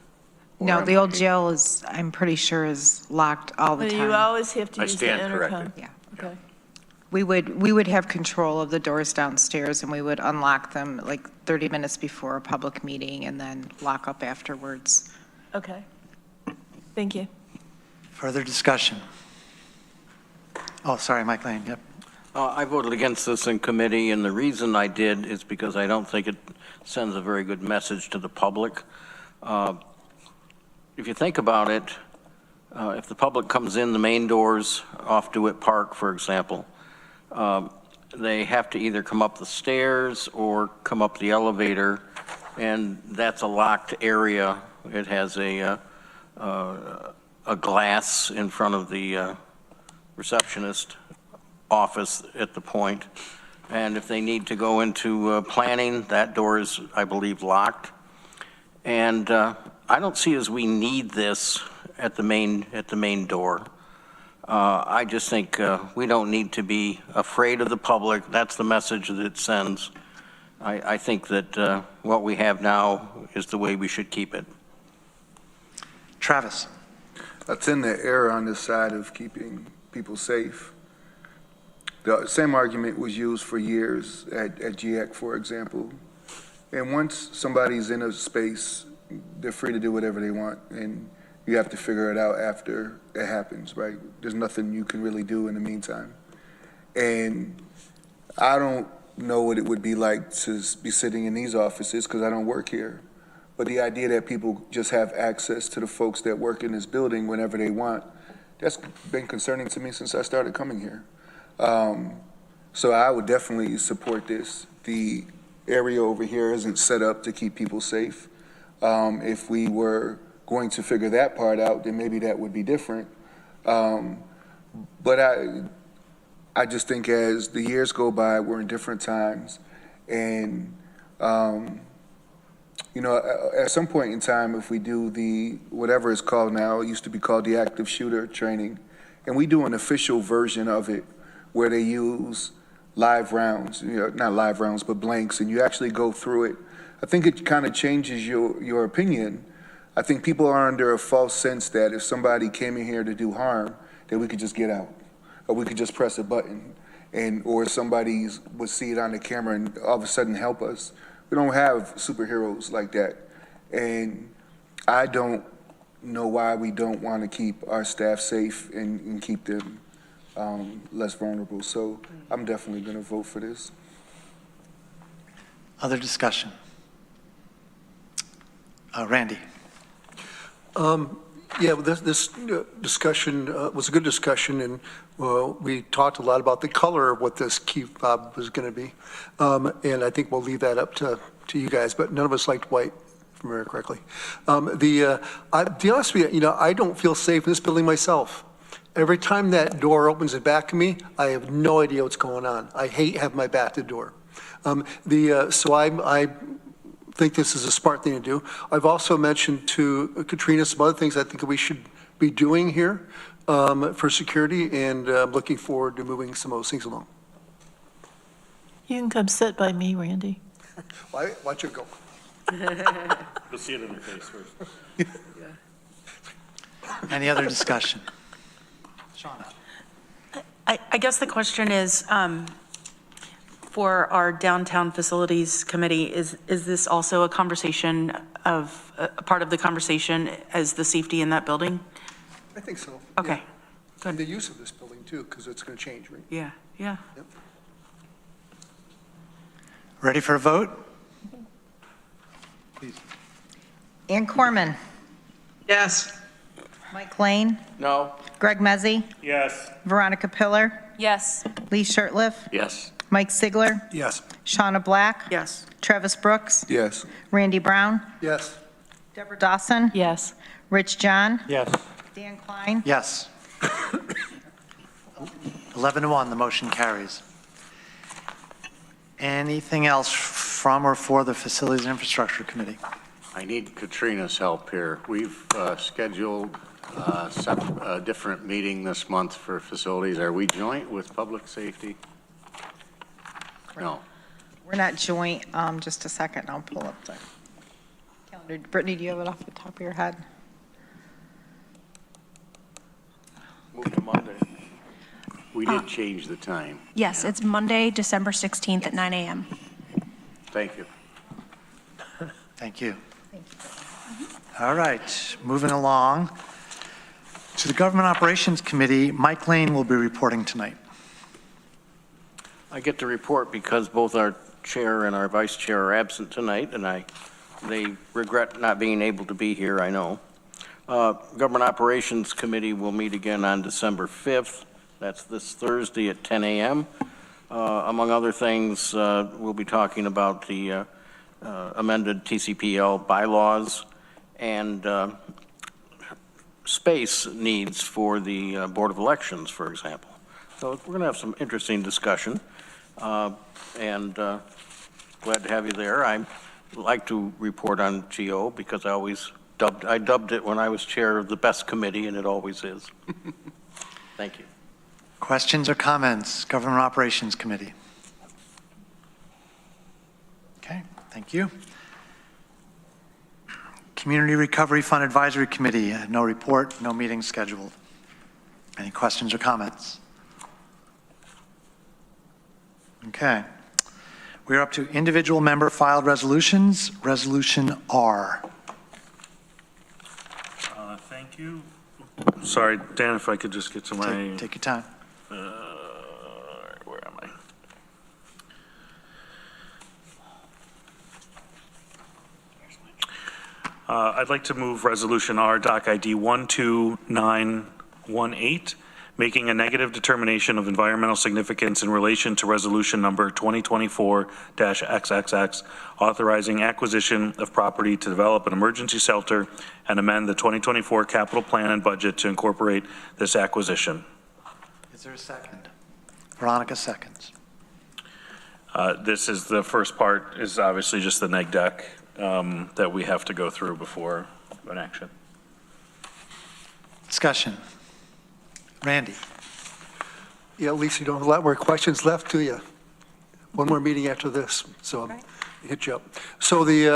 No, the old jail is, I'm pretty sure, is locked all the But time. you always have to I use the stand intercom. corrected. Yeah. Okay. We would have control of the doors downstairs, and we would unlock them like 30 minutes before a public meeting and then lock up afterwards. Okay. Thank you. Further discussion? Oh, sorry, Mike Lane, yep. I voted against this in committee, and the reason I did is because I don't think it sends a very good message to the public. If you think about it, if the public comes in the main doors off DeWitt Park, for example, they have to either come up the stairs or come up the elevator, and that's a locked area. It has a glass in front of the receptionist office at the point. And if they need to go into planning, that door is, I believe, locked. And I don't see as we need this at the main door. I just think we don't need to be afraid of the public. That's the message that it sends. I think that what we have now is the way we should keep it. Travis. I tend to err on the side of keeping people safe. The same argument was used for years at GIEC, for example. And once somebody's in a space, they're free to do whatever they want, and you have to figure it out after it happens, right? There's nothing you can really do in the meantime. And I don't know what it would be like to be sitting in these offices because I don't work here. But the idea that people just have access to the folks that work in this building whenever they want, that's been concerning to me since I started coming here. So I would definitely support this. The area over here isn't set up to keep people safe. If we were going to figure that part out, then maybe that would be different. But I just think as the years go by, we're in different times. And, you know, at some point in time, if we do the, whatever it's called now, it used to be called the active shooter training, and we do an official version of it where they use live rounds, you know, not live rounds, but blanks, and you actually go through it. I think it kind of changes your opinion. I think people are under a false sense that if somebody came in here to do harm, that we could just get out, or we could just press a button, or somebody would see it on the camera and all of a sudden help us. We don't have superheroes like that. And I don't know why we don't want to keep our staff safe and keep them less vulnerable. So I'm definitely going to vote for this. Other discussion? Randy. Yeah, this discussion was a good discussion, and we talked a lot about the color of what this key fob was going to be. And I think we'll leave that up to you guys, but none of us liked white, if I remember correctly. To be honest with you, I don't feel safe in this building myself. Every time that door opens at back of me, I have no idea what's going on. I hate having my back to the door. So I think this is a smart thing to do. I've also mentioned to Katrina some other things I think we should be doing here for security, and I'm looking forward to moving some of those things along. You can come sit by me, Randy. Why don't you go? You'll see it in your face first. Any other discussion? Shauna. I guess the question is, for our downtown facilities committee, is this also a conversation of, a part of the conversation as the safety in that building? I think so. Okay. Yeah. And the use of this building too, because it's going to change, right? Yeah, yeah. Yep. Ready for a vote? Please. Ann Corman. Yes. Mike Lane. No. Greg Mezzi. Yes. Veronica Pillar. Yes. Lee Shirtliff. Yes. Mike Sigler. Yes. Shauna Black. Yes. Travis Brooks. Yes. Randy Brown. Yes. Deborah Dawson. Yes. Rich John. Yes. Dan Klein. Yes. 11-1, the motion carries. Anything else from or for the Facilities and Infrastructure Committee? I need Katrina's help here. We've scheduled a different meeting this month for facilities. Are we joint with public safety? No. We're not joint. Just a second. I'll pull up the calendar. Brittany, do you have it off the top of your head? Monday. We did change the time. Yes, it's Monday, December 16th at 9 a.m. Thank you. Thank you. All right, moving along. To the Government Operations Committee, Mike Lane will be reporting tonight. I get to report because both our chair and our vice chair are absent tonight, and they regret not being able to be here, I know. Government Operations Committee will meet again on December 5th. That's this Thursday at 10 a.m. Among other things, we'll be talking about the amended TCPL bylaws and space needs for the Board of Elections, for example. So we're going to have some interesting discussion, and glad to have you there. I like to report on GO because I dubbed it when I was chair of the best committee, and it always is. Thank you. Questions or comments, Government Operations Committee? Okay, thank you. Community Recovery Fund Advisory Committee, no report, no meeting scheduled. Any questions or comments? Okay. We're up to individual member filed resolutions. Resolution R. Thank you. Sorry, Dan, if I could just get to my... Take your time. Where am I? I'd like to move Resolution R, Doc ID 12918, making a negative determination of environmental significance in relation to Resolution Number 2024-XXX, authorizing acquisition of property to develop an emergency shelter and amend the 2024 capital plan and budget to incorporate this acquisition. Is there a second? Veronica seconds. This is the first part is obviously just the neg deck that we have to go through before an action. Discussion. Randy. Yeah, Lisa, you don't have a lot more questions left, do you? One more meeting after this, so I'll hit you up. So the,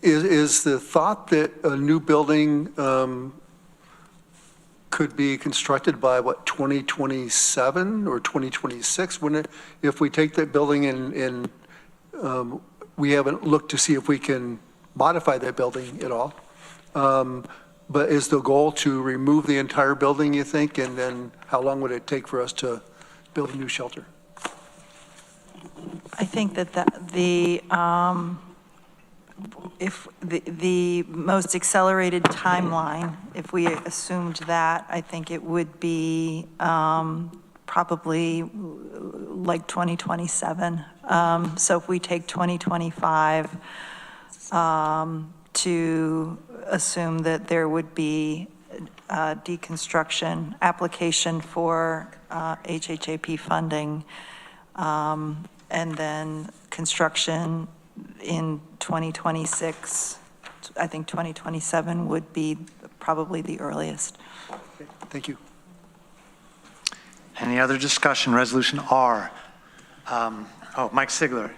is the thought that a new building could be constructed by, what, 2027 or 2026? When if we take that building and we haven't looked to see if we can modify that building at all. But is the goal to remove the entire building, you think? And then how long would it take for us to build a new shelter? I think that if the most accelerated timeline, if we assumed that, I think it would be probably like 2027. So if we take 2025 to assume that there would be a deconstruction application for HHAP funding, and then construction in 2026, I think 2027 would be probably the earliest. Okay, thank you. Any other discussion? Resolution R. Mike Sigler.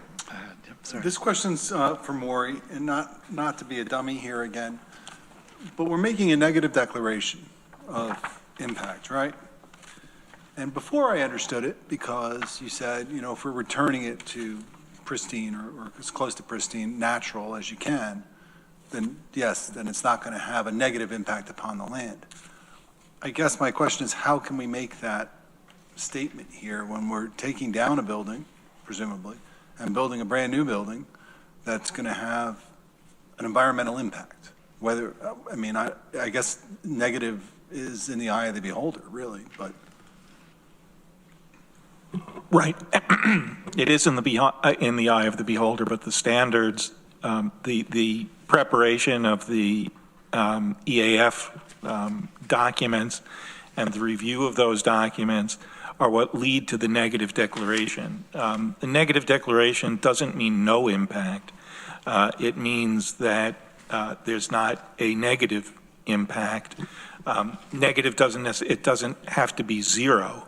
This question's for Maury, and not to be a dummy here again, but we're making a negative declaration of impact, right? And before I understood it, because you said, if we're returning it to pristine or as close to pristine, natural as you can, then yes, then it's not going to have a negative impact upon the land. I guess my question is, how can we make that statement here when we're taking down a building, presumably, and building a brand new building that's going to have an environmental impact? Whether, I guess negative is in the eye of the beholder, really, but. Right. It is in the eye of the beholder, but the standards, the preparation of the EAF documents and the review of those documents are what lead to the negative declaration. The negative declaration doesn't mean no impact. It means that there's not a negative impact. Negative doesn't have to be zero.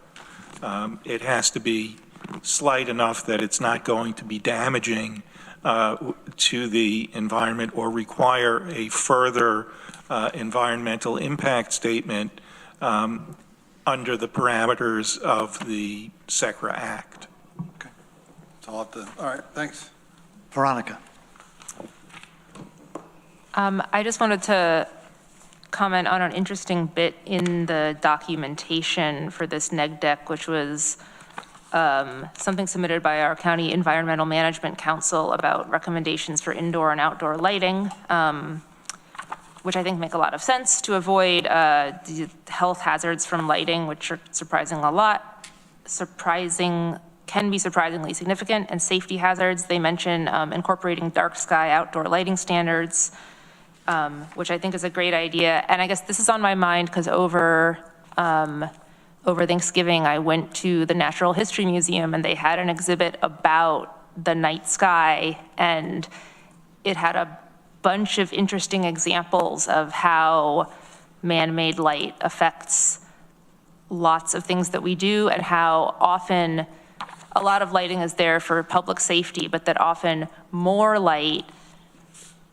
It has to be slight enough that it's not going to be damaging to the environment or require a further environmental impact statement under the parameters of the SECRA Act. So I'll have to, all right, thanks. Veronica. I just wanted to comment on an interesting bit in the documentation for this neg deck, which was something submitted by our County Environmental Management Council about recommendations for indoor and outdoor lighting, which I think make a lot of sense to avoid the health hazards from lighting, which are can be surprisingly significant, and safety hazards. They mention incorporating dark sky outdoor lighting standards, which I think is a great idea. And I guess this is on my mind because over Thanksgiving, I went to the Natural History Museum and they had an exhibit about the night sky, and it had a bunch of interesting examples of how man-made light affects lots of things that we do, and how often a lot of lighting is there for public safety, but that often more light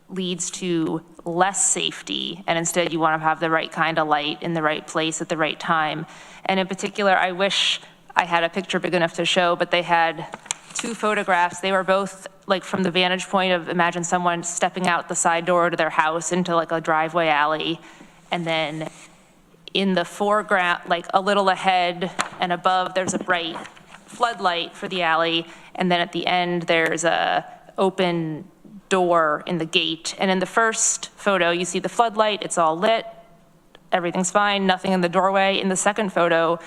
leads to less safety, and instead you want to have the right kind of light in the right place at the right time. And in particular, I wish I had a picture big enough to show, but they had two photographs. They were both like from the vantage point of, imagine someone stepping out the side door to their house into like a driveway alley, and then in the foreground, like a little ahead and above, there's a bright floodlight for the alley, and then at the end there's a open door in the gate. And in the first photo, you see the floodlight, it's all lit, everything's fine, nothing in the doorway. In the second photo,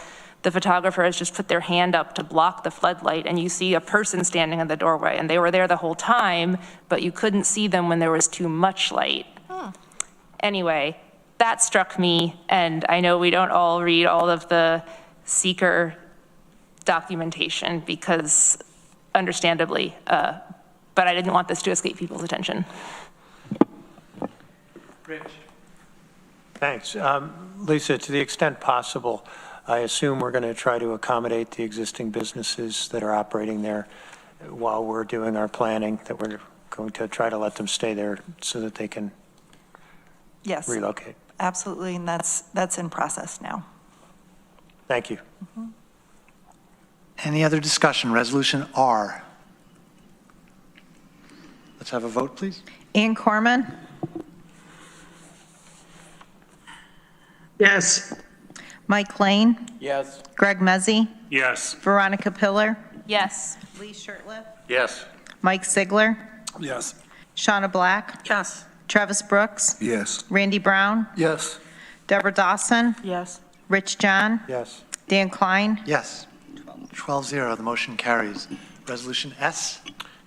the photographer has just put their hand up to block the floodlight, and you see a person standing in the doorway, and they were there the whole time, but you couldn't see them when there was too much light. Anyway, that struck me, and I know we don't all read all of the seeker documentation because, understandably, but I didn't want this to escape people's attention. Rich. Thanks. Lisa, to the extent possible, I assume we're going to try to accommodate the existing businesses that are operating there while we're doing our planning, that we're going to try to let them stay there so that they can relocate. Absolutely, and that's in process now. Thank you. Any other discussion? Resolution R. Let's have a vote, please. Ann Corman? Yes. Mike Lane? Yes. Greg Mezzi? Yes. Veronica Pillar? Yes. Lee Shirtliff? Yes. Mike Sigler? Yes. Shauna Black? Yes. Travis Brooks? Yes. Randy Brown? Yes. Deborah Dawson? Yes. Rich John? Yes. Dan Klein? Yes. 12-0, the motion carries. Resolution S.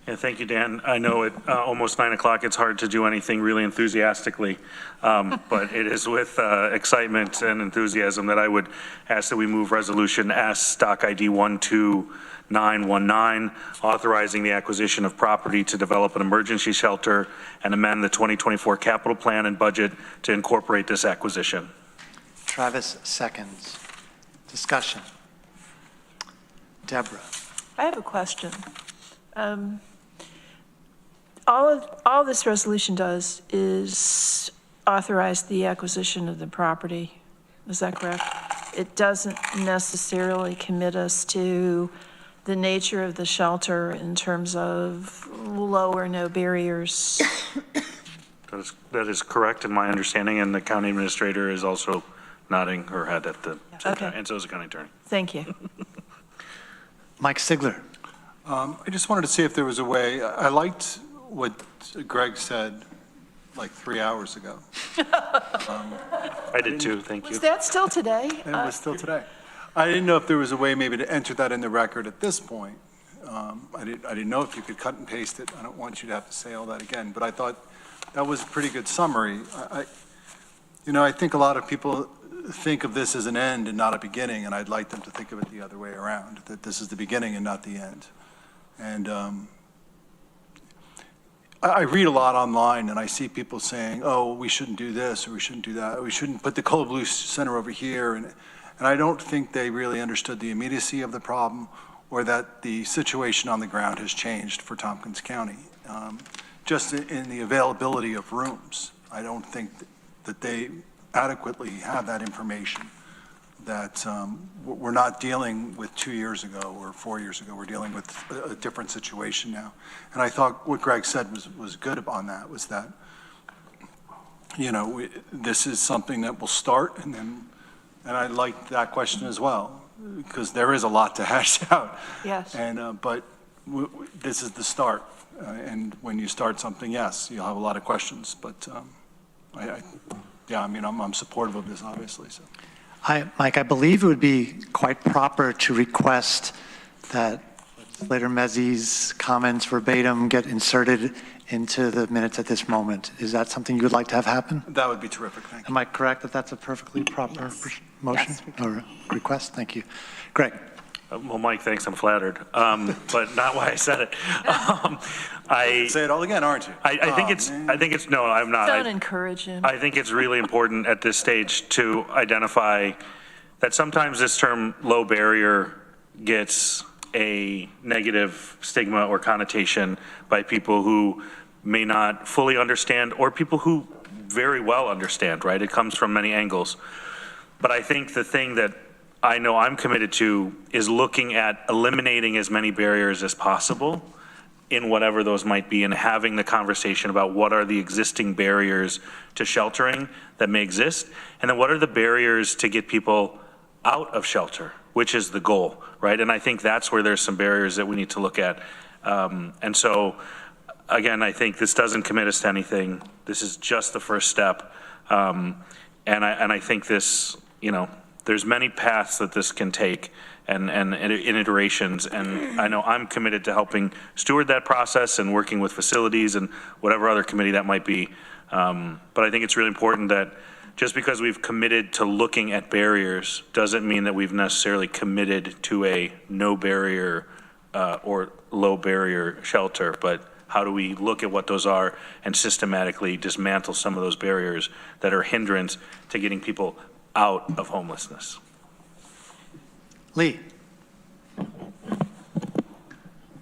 Yeah, thank you, Dan. I know at almost 9 o'clock, it's hard to do anything really enthusiastically, but it is with excitement and enthusiasm that I would ask that we move Resolution S, stock ID 12919, authorizing the acquisition of property to develop an emergency shelter and amend the 2024 capital plan and budget to incorporate this acquisition. Travis seconds. Discussion. Deborah. I have a question. All this resolution does is authorize the acquisition of the property. Is that correct? It doesn't necessarily commit us to the nature of the shelter in terms of low or no barriers. That is correct in my understanding, and the county administrator is also nodding her head at the same time, and so is the county attorney. Thank you. Mike Sigler. I just wanted to see if there was a way, I liked what Greg said like 3 hours ago. I did too, thank you. Was that still today? It was still today. I didn't know if there was a way maybe to enter that in the record at this point. I didn't know if you could cut and paste it. I don't want you to have to say all that again, but I thought that was a pretty good summary. I think a lot of people think of this as an end and not a beginning, and I'd like them to think of it the other way around, that this is the beginning and not the end. And I read a lot online, and I see people saying, oh, we shouldn't do this, or we shouldn't do that, or we shouldn't put the Cold Blue Center over here, and I don't think they really understood the immediacy of the problem or that the situation on the ground has changed for Tompkins County. Just in the availability of rooms, I don't think that they adequately have that information. that we're not dealing with 2 years ago or 4 years ago. We're dealing with a different situation now. And I thought what Greg said was good on that, was that, you know, this is something that will start, and I like that question as well, because there is a lot to hash out. Yes. And, but this is the start. And when you start something, yes, you'll have a lot of questions, but yeah, I mean, I'm supportive of this, obviously, so. Mike, I believe it would be quite proper to request that Legislator Mezzi's comments verbatim get inserted into the minutes at this moment. Is that something you would like to have happen? That would be terrific, thank you. Am I correct that that's a perfectly proper motion or request? Thank you. Greg. Well, Mike, thanks. I'm flattered, but not why I said it. Say it all again, aren't you? I think it's. No, I'm not. Don't encourage him. I think it's really important at this stage to identify that sometimes this term low barrier gets a negative stigma or connotation by people who may not fully understand, or people who very well understand, right? It comes from many angles. But I think the thing that I know I'm committed to is looking at eliminating as many barriers as possible in whatever those might be, and having the conversation about what are the existing barriers to sheltering that may exist, and then what are the barriers to get people out of shelter, which is the goal, right? And I think that's where there's some barriers that we need to look at. And so, again, I think this doesn't commit us to anything. This is just the first step. And I think this, you know, there's many paths that this can take and in iterations. And I know I'm committed to helping steward that process and working with facilities and whatever other committee that might be. But I think it's really important that just because we've committed to looking at barriers doesn't mean that we've necessarily committed to a no barrier or low barrier shelter. But how do we look at what those are and systematically dismantle some of those barriers that are hindrance to getting people out of homelessness? Lee.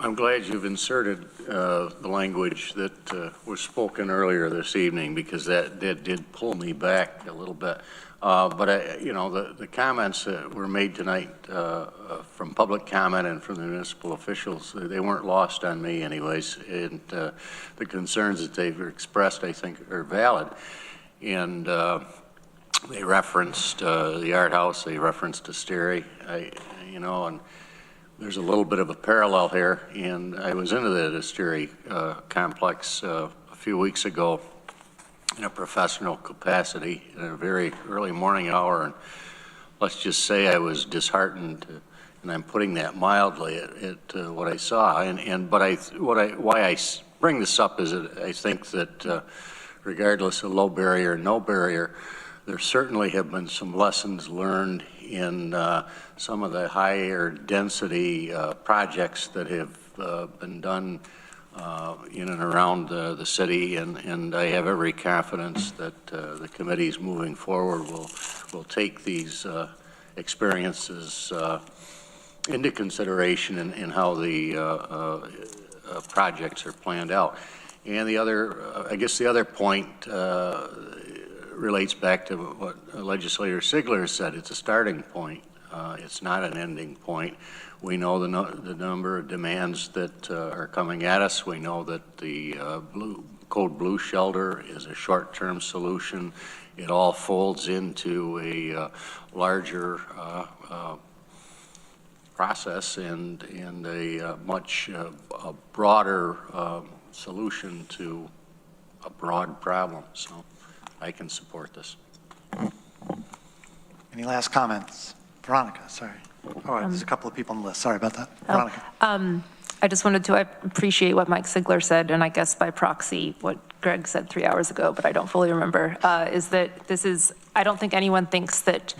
I'm glad you've inserted the language that was spoken earlier this evening, because that did pull me back a little bit. But you know, the comments that were made tonight from public comment and from the municipal officials, they weren't lost on me anyways. And the concerns that they've expressed, I think, are valid. And they referenced the art house, they referenced Asteri, you know, and there's a little bit of a parallel here. And I was into the Asteri complex a few weeks ago in a professional capacity in a very early morning hour, and let's just say I was disheartened, and I'm putting that mildly, at what I saw. Why I bring this up is that I think that regardless of low barrier, no barrier, there certainly have been some lessons learned in some of the higher density projects that have been done in and around the city, and I have every confidence that the committees moving forward will take these experiences into consideration in how the projects are planned out. And the other, I guess the other point relates back to what Legislator Sigler said. It's a starting point. It's not an ending point. We know the number of demands that are coming at us. We know that the Code Blue shelter is a short-term solution. It all folds into a larger process and a much broader solution to a broad problem. So I can support this. Any last comments? Veronica, sorry. Oh, there's a couple of people on the list. Sorry about that. Veronica. I just wanted to appreciate what Mike Sigler said, and I guess by proxy what Greg said 3 hours ago, but I don't fully remember, is that this is, I don't think anyone thinks that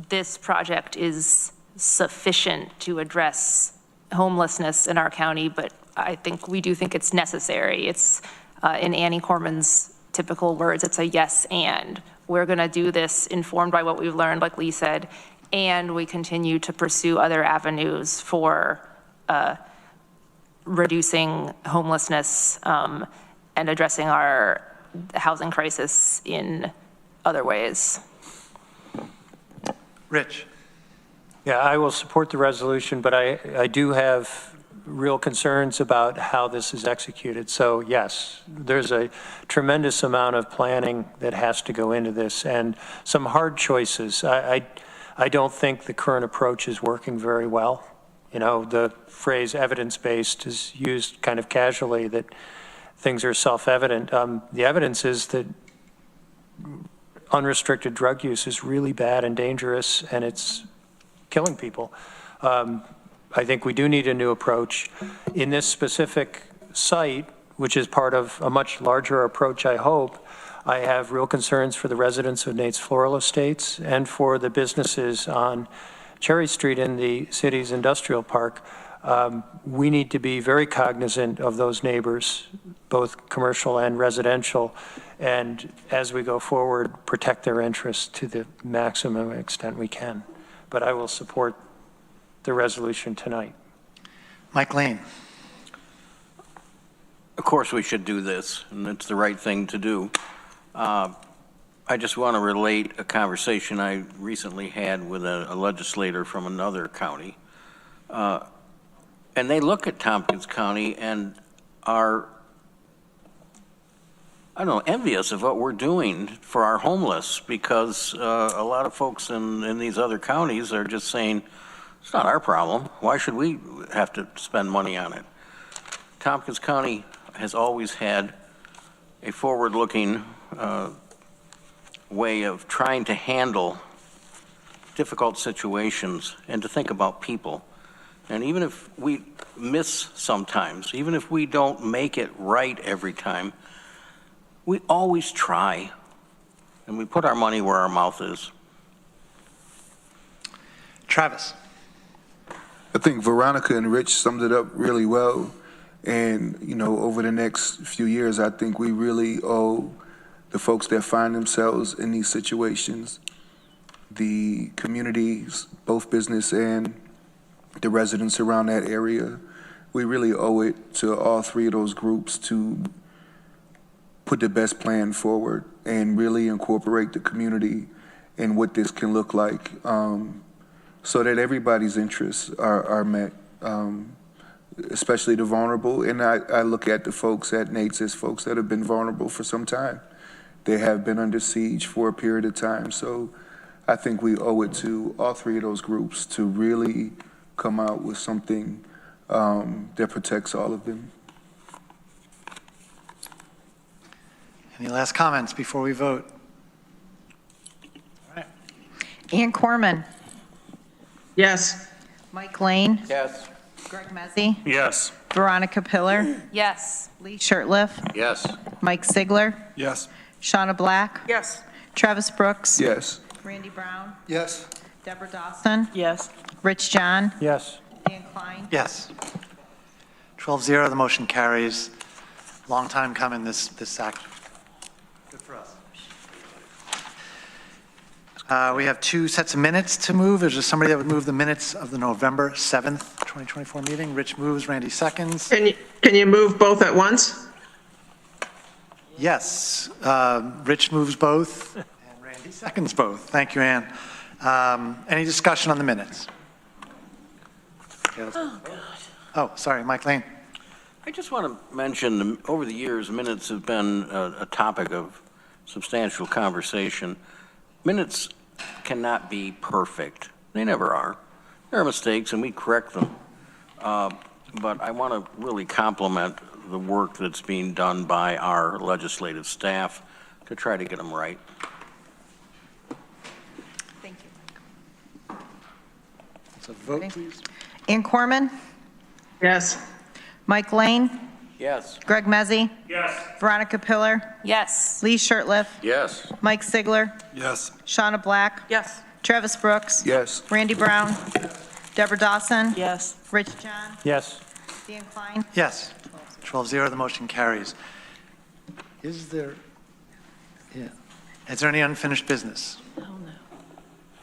this project is sufficient to address homelessness in our county, but I think we do think it's necessary. It's, in Annie Corman's typical words, it's a yes and. We're going to do this informed by what we've learned, like Lee said, and we continue to pursue other avenues for reducing homelessness and addressing our housing crisis in other ways. Rich? Yeah, I will support the resolution, but I do have real concerns about how this is executed. So yes, there's a tremendous amount of planning that has to go into this and some hard choices. I don't think the current approach is working very well. You know, the phrase evidence-based is used kind of casually, that things are self-evident. The evidence is that unrestricted drug use is really bad and dangerous, and it's killing people. I think we do need a new approach. In this specific site, which is part of a much larger approach, I hope, I have real concerns for the residents of Nate's Floral Estates and for the businesses on Cherry Street in the city's industrial park. We need to be very cognizant of those neighbors, both commercial and residential, and as we go forward, protect their interests to the maximum extent we can. But I will support the resolution tonight. Mike Lane. Of course we should do this, and it's the right thing to do. I just want to relate a conversation I recently had with a legislator from another county. And they look at Tompkins County and are, I don't know, envious of what we're doing for our homeless, because a lot of folks in these other counties are just saying, it's not our problem. Why should we have to spend money on it? Tompkins County has always had a forward-looking way of trying to handle difficult situations and to think about people. And even if we miss sometimes, even if we don't make it right every time, we always try, and we put our money where our mouth is. Travis. I think Veronica and Rich summed it up really well. And, you know, over the next few years, I think we really owe the folks that find themselves in these situations, the communities, both business and the residents around that area, we really owe it to all three of those groups to put the best plan forward and really incorporate the community in what this can look like, so that everybody's interests are met, especially the vulnerable. And I look at the folks at Nate's as folks that have been vulnerable for some time. They have been under siege for a period of time. So I think we owe it to all three of those groups to really come out with something that protects all of them. Any last comments before we vote? All right. Ann Corman. Yes. Mike Lane. Yes. Greg Mezzi. Yes. Veronica Pillar. Yes. Lee Shirtliff. Yes. Mike Sigler. Yes. Shauna Black. Yes. Travis Brooks. Yes. Randy Brown. Yes. Deborah Dawson. Yes. Rich John. Yes. Dan Klein. Yes. 12-0, the motion carries. Long time coming, this action. Good for us. We have two sets of minutes to move. Is there somebody that would move the minutes of the November 7th, 2024 meeting? Rich moves, Randy seconds. Can you move both at once? Yes. Rich moves both, and Randy seconds both. Thank you, Ann. Any discussion on the minutes? Oh, sorry, Mike Lane. I just want to mention, over the years, minutes have been a topic of substantial conversation. Minutes cannot be perfect. They never are. There are mistakes, and we correct them. But I want to really compliment the work that's being done by our legislative staff to try to get them right. Thank you. So vote, please. Ann Corman. Yes. Mike Lane. Yes. Greg Mezzi. Yes. Veronica Pillar. Yes. Lee Shirtliff. Yes. Mike Sigler. Yes. Shauna Black. Yes. Travis Brooks. Yes. Randy Brown. Deborah Dawson. Yes. Rich John. Yes. Dan Klein. Yes. 12-0, the motion carries. Is there any unfinished business? Oh, no.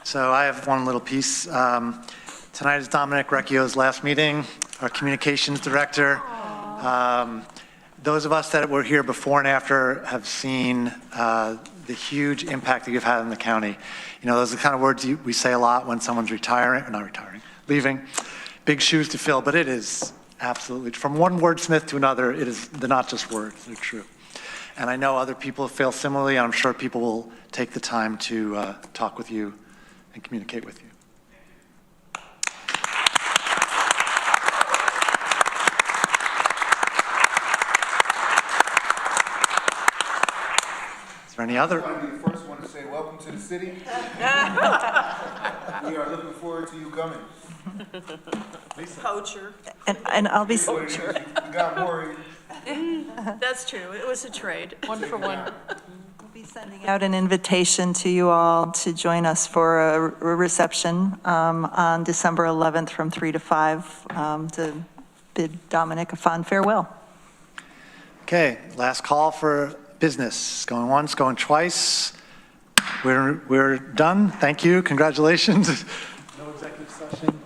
So I have one little piece. Tonight is Dominic Recchio's last meeting, our communications director. Those of us that were here before and after have seen the huge impact that you've had in the county. You know, those are the kind of words we say a lot when someone's leaving. Big shoes to fill, but it is absolutely, from one wordsmith to another, they're not just words, they're true. And I know other people feel similarly. I'm sure people will take the time to talk with you and communicate with you. Is there any other? I want to be the first one to say welcome to the city. We are looking forward to you coming. Poacher. And I'll be. We got worried. That's true. It was a trade. One for one. We'll be sending out an invitation to you all to join us for a reception on December 11th from 3 to 5 to bid Dominic a fond farewell. Okay, last call for business. Going once, going twice. We're done. Thank you. Congratulations. No executive session.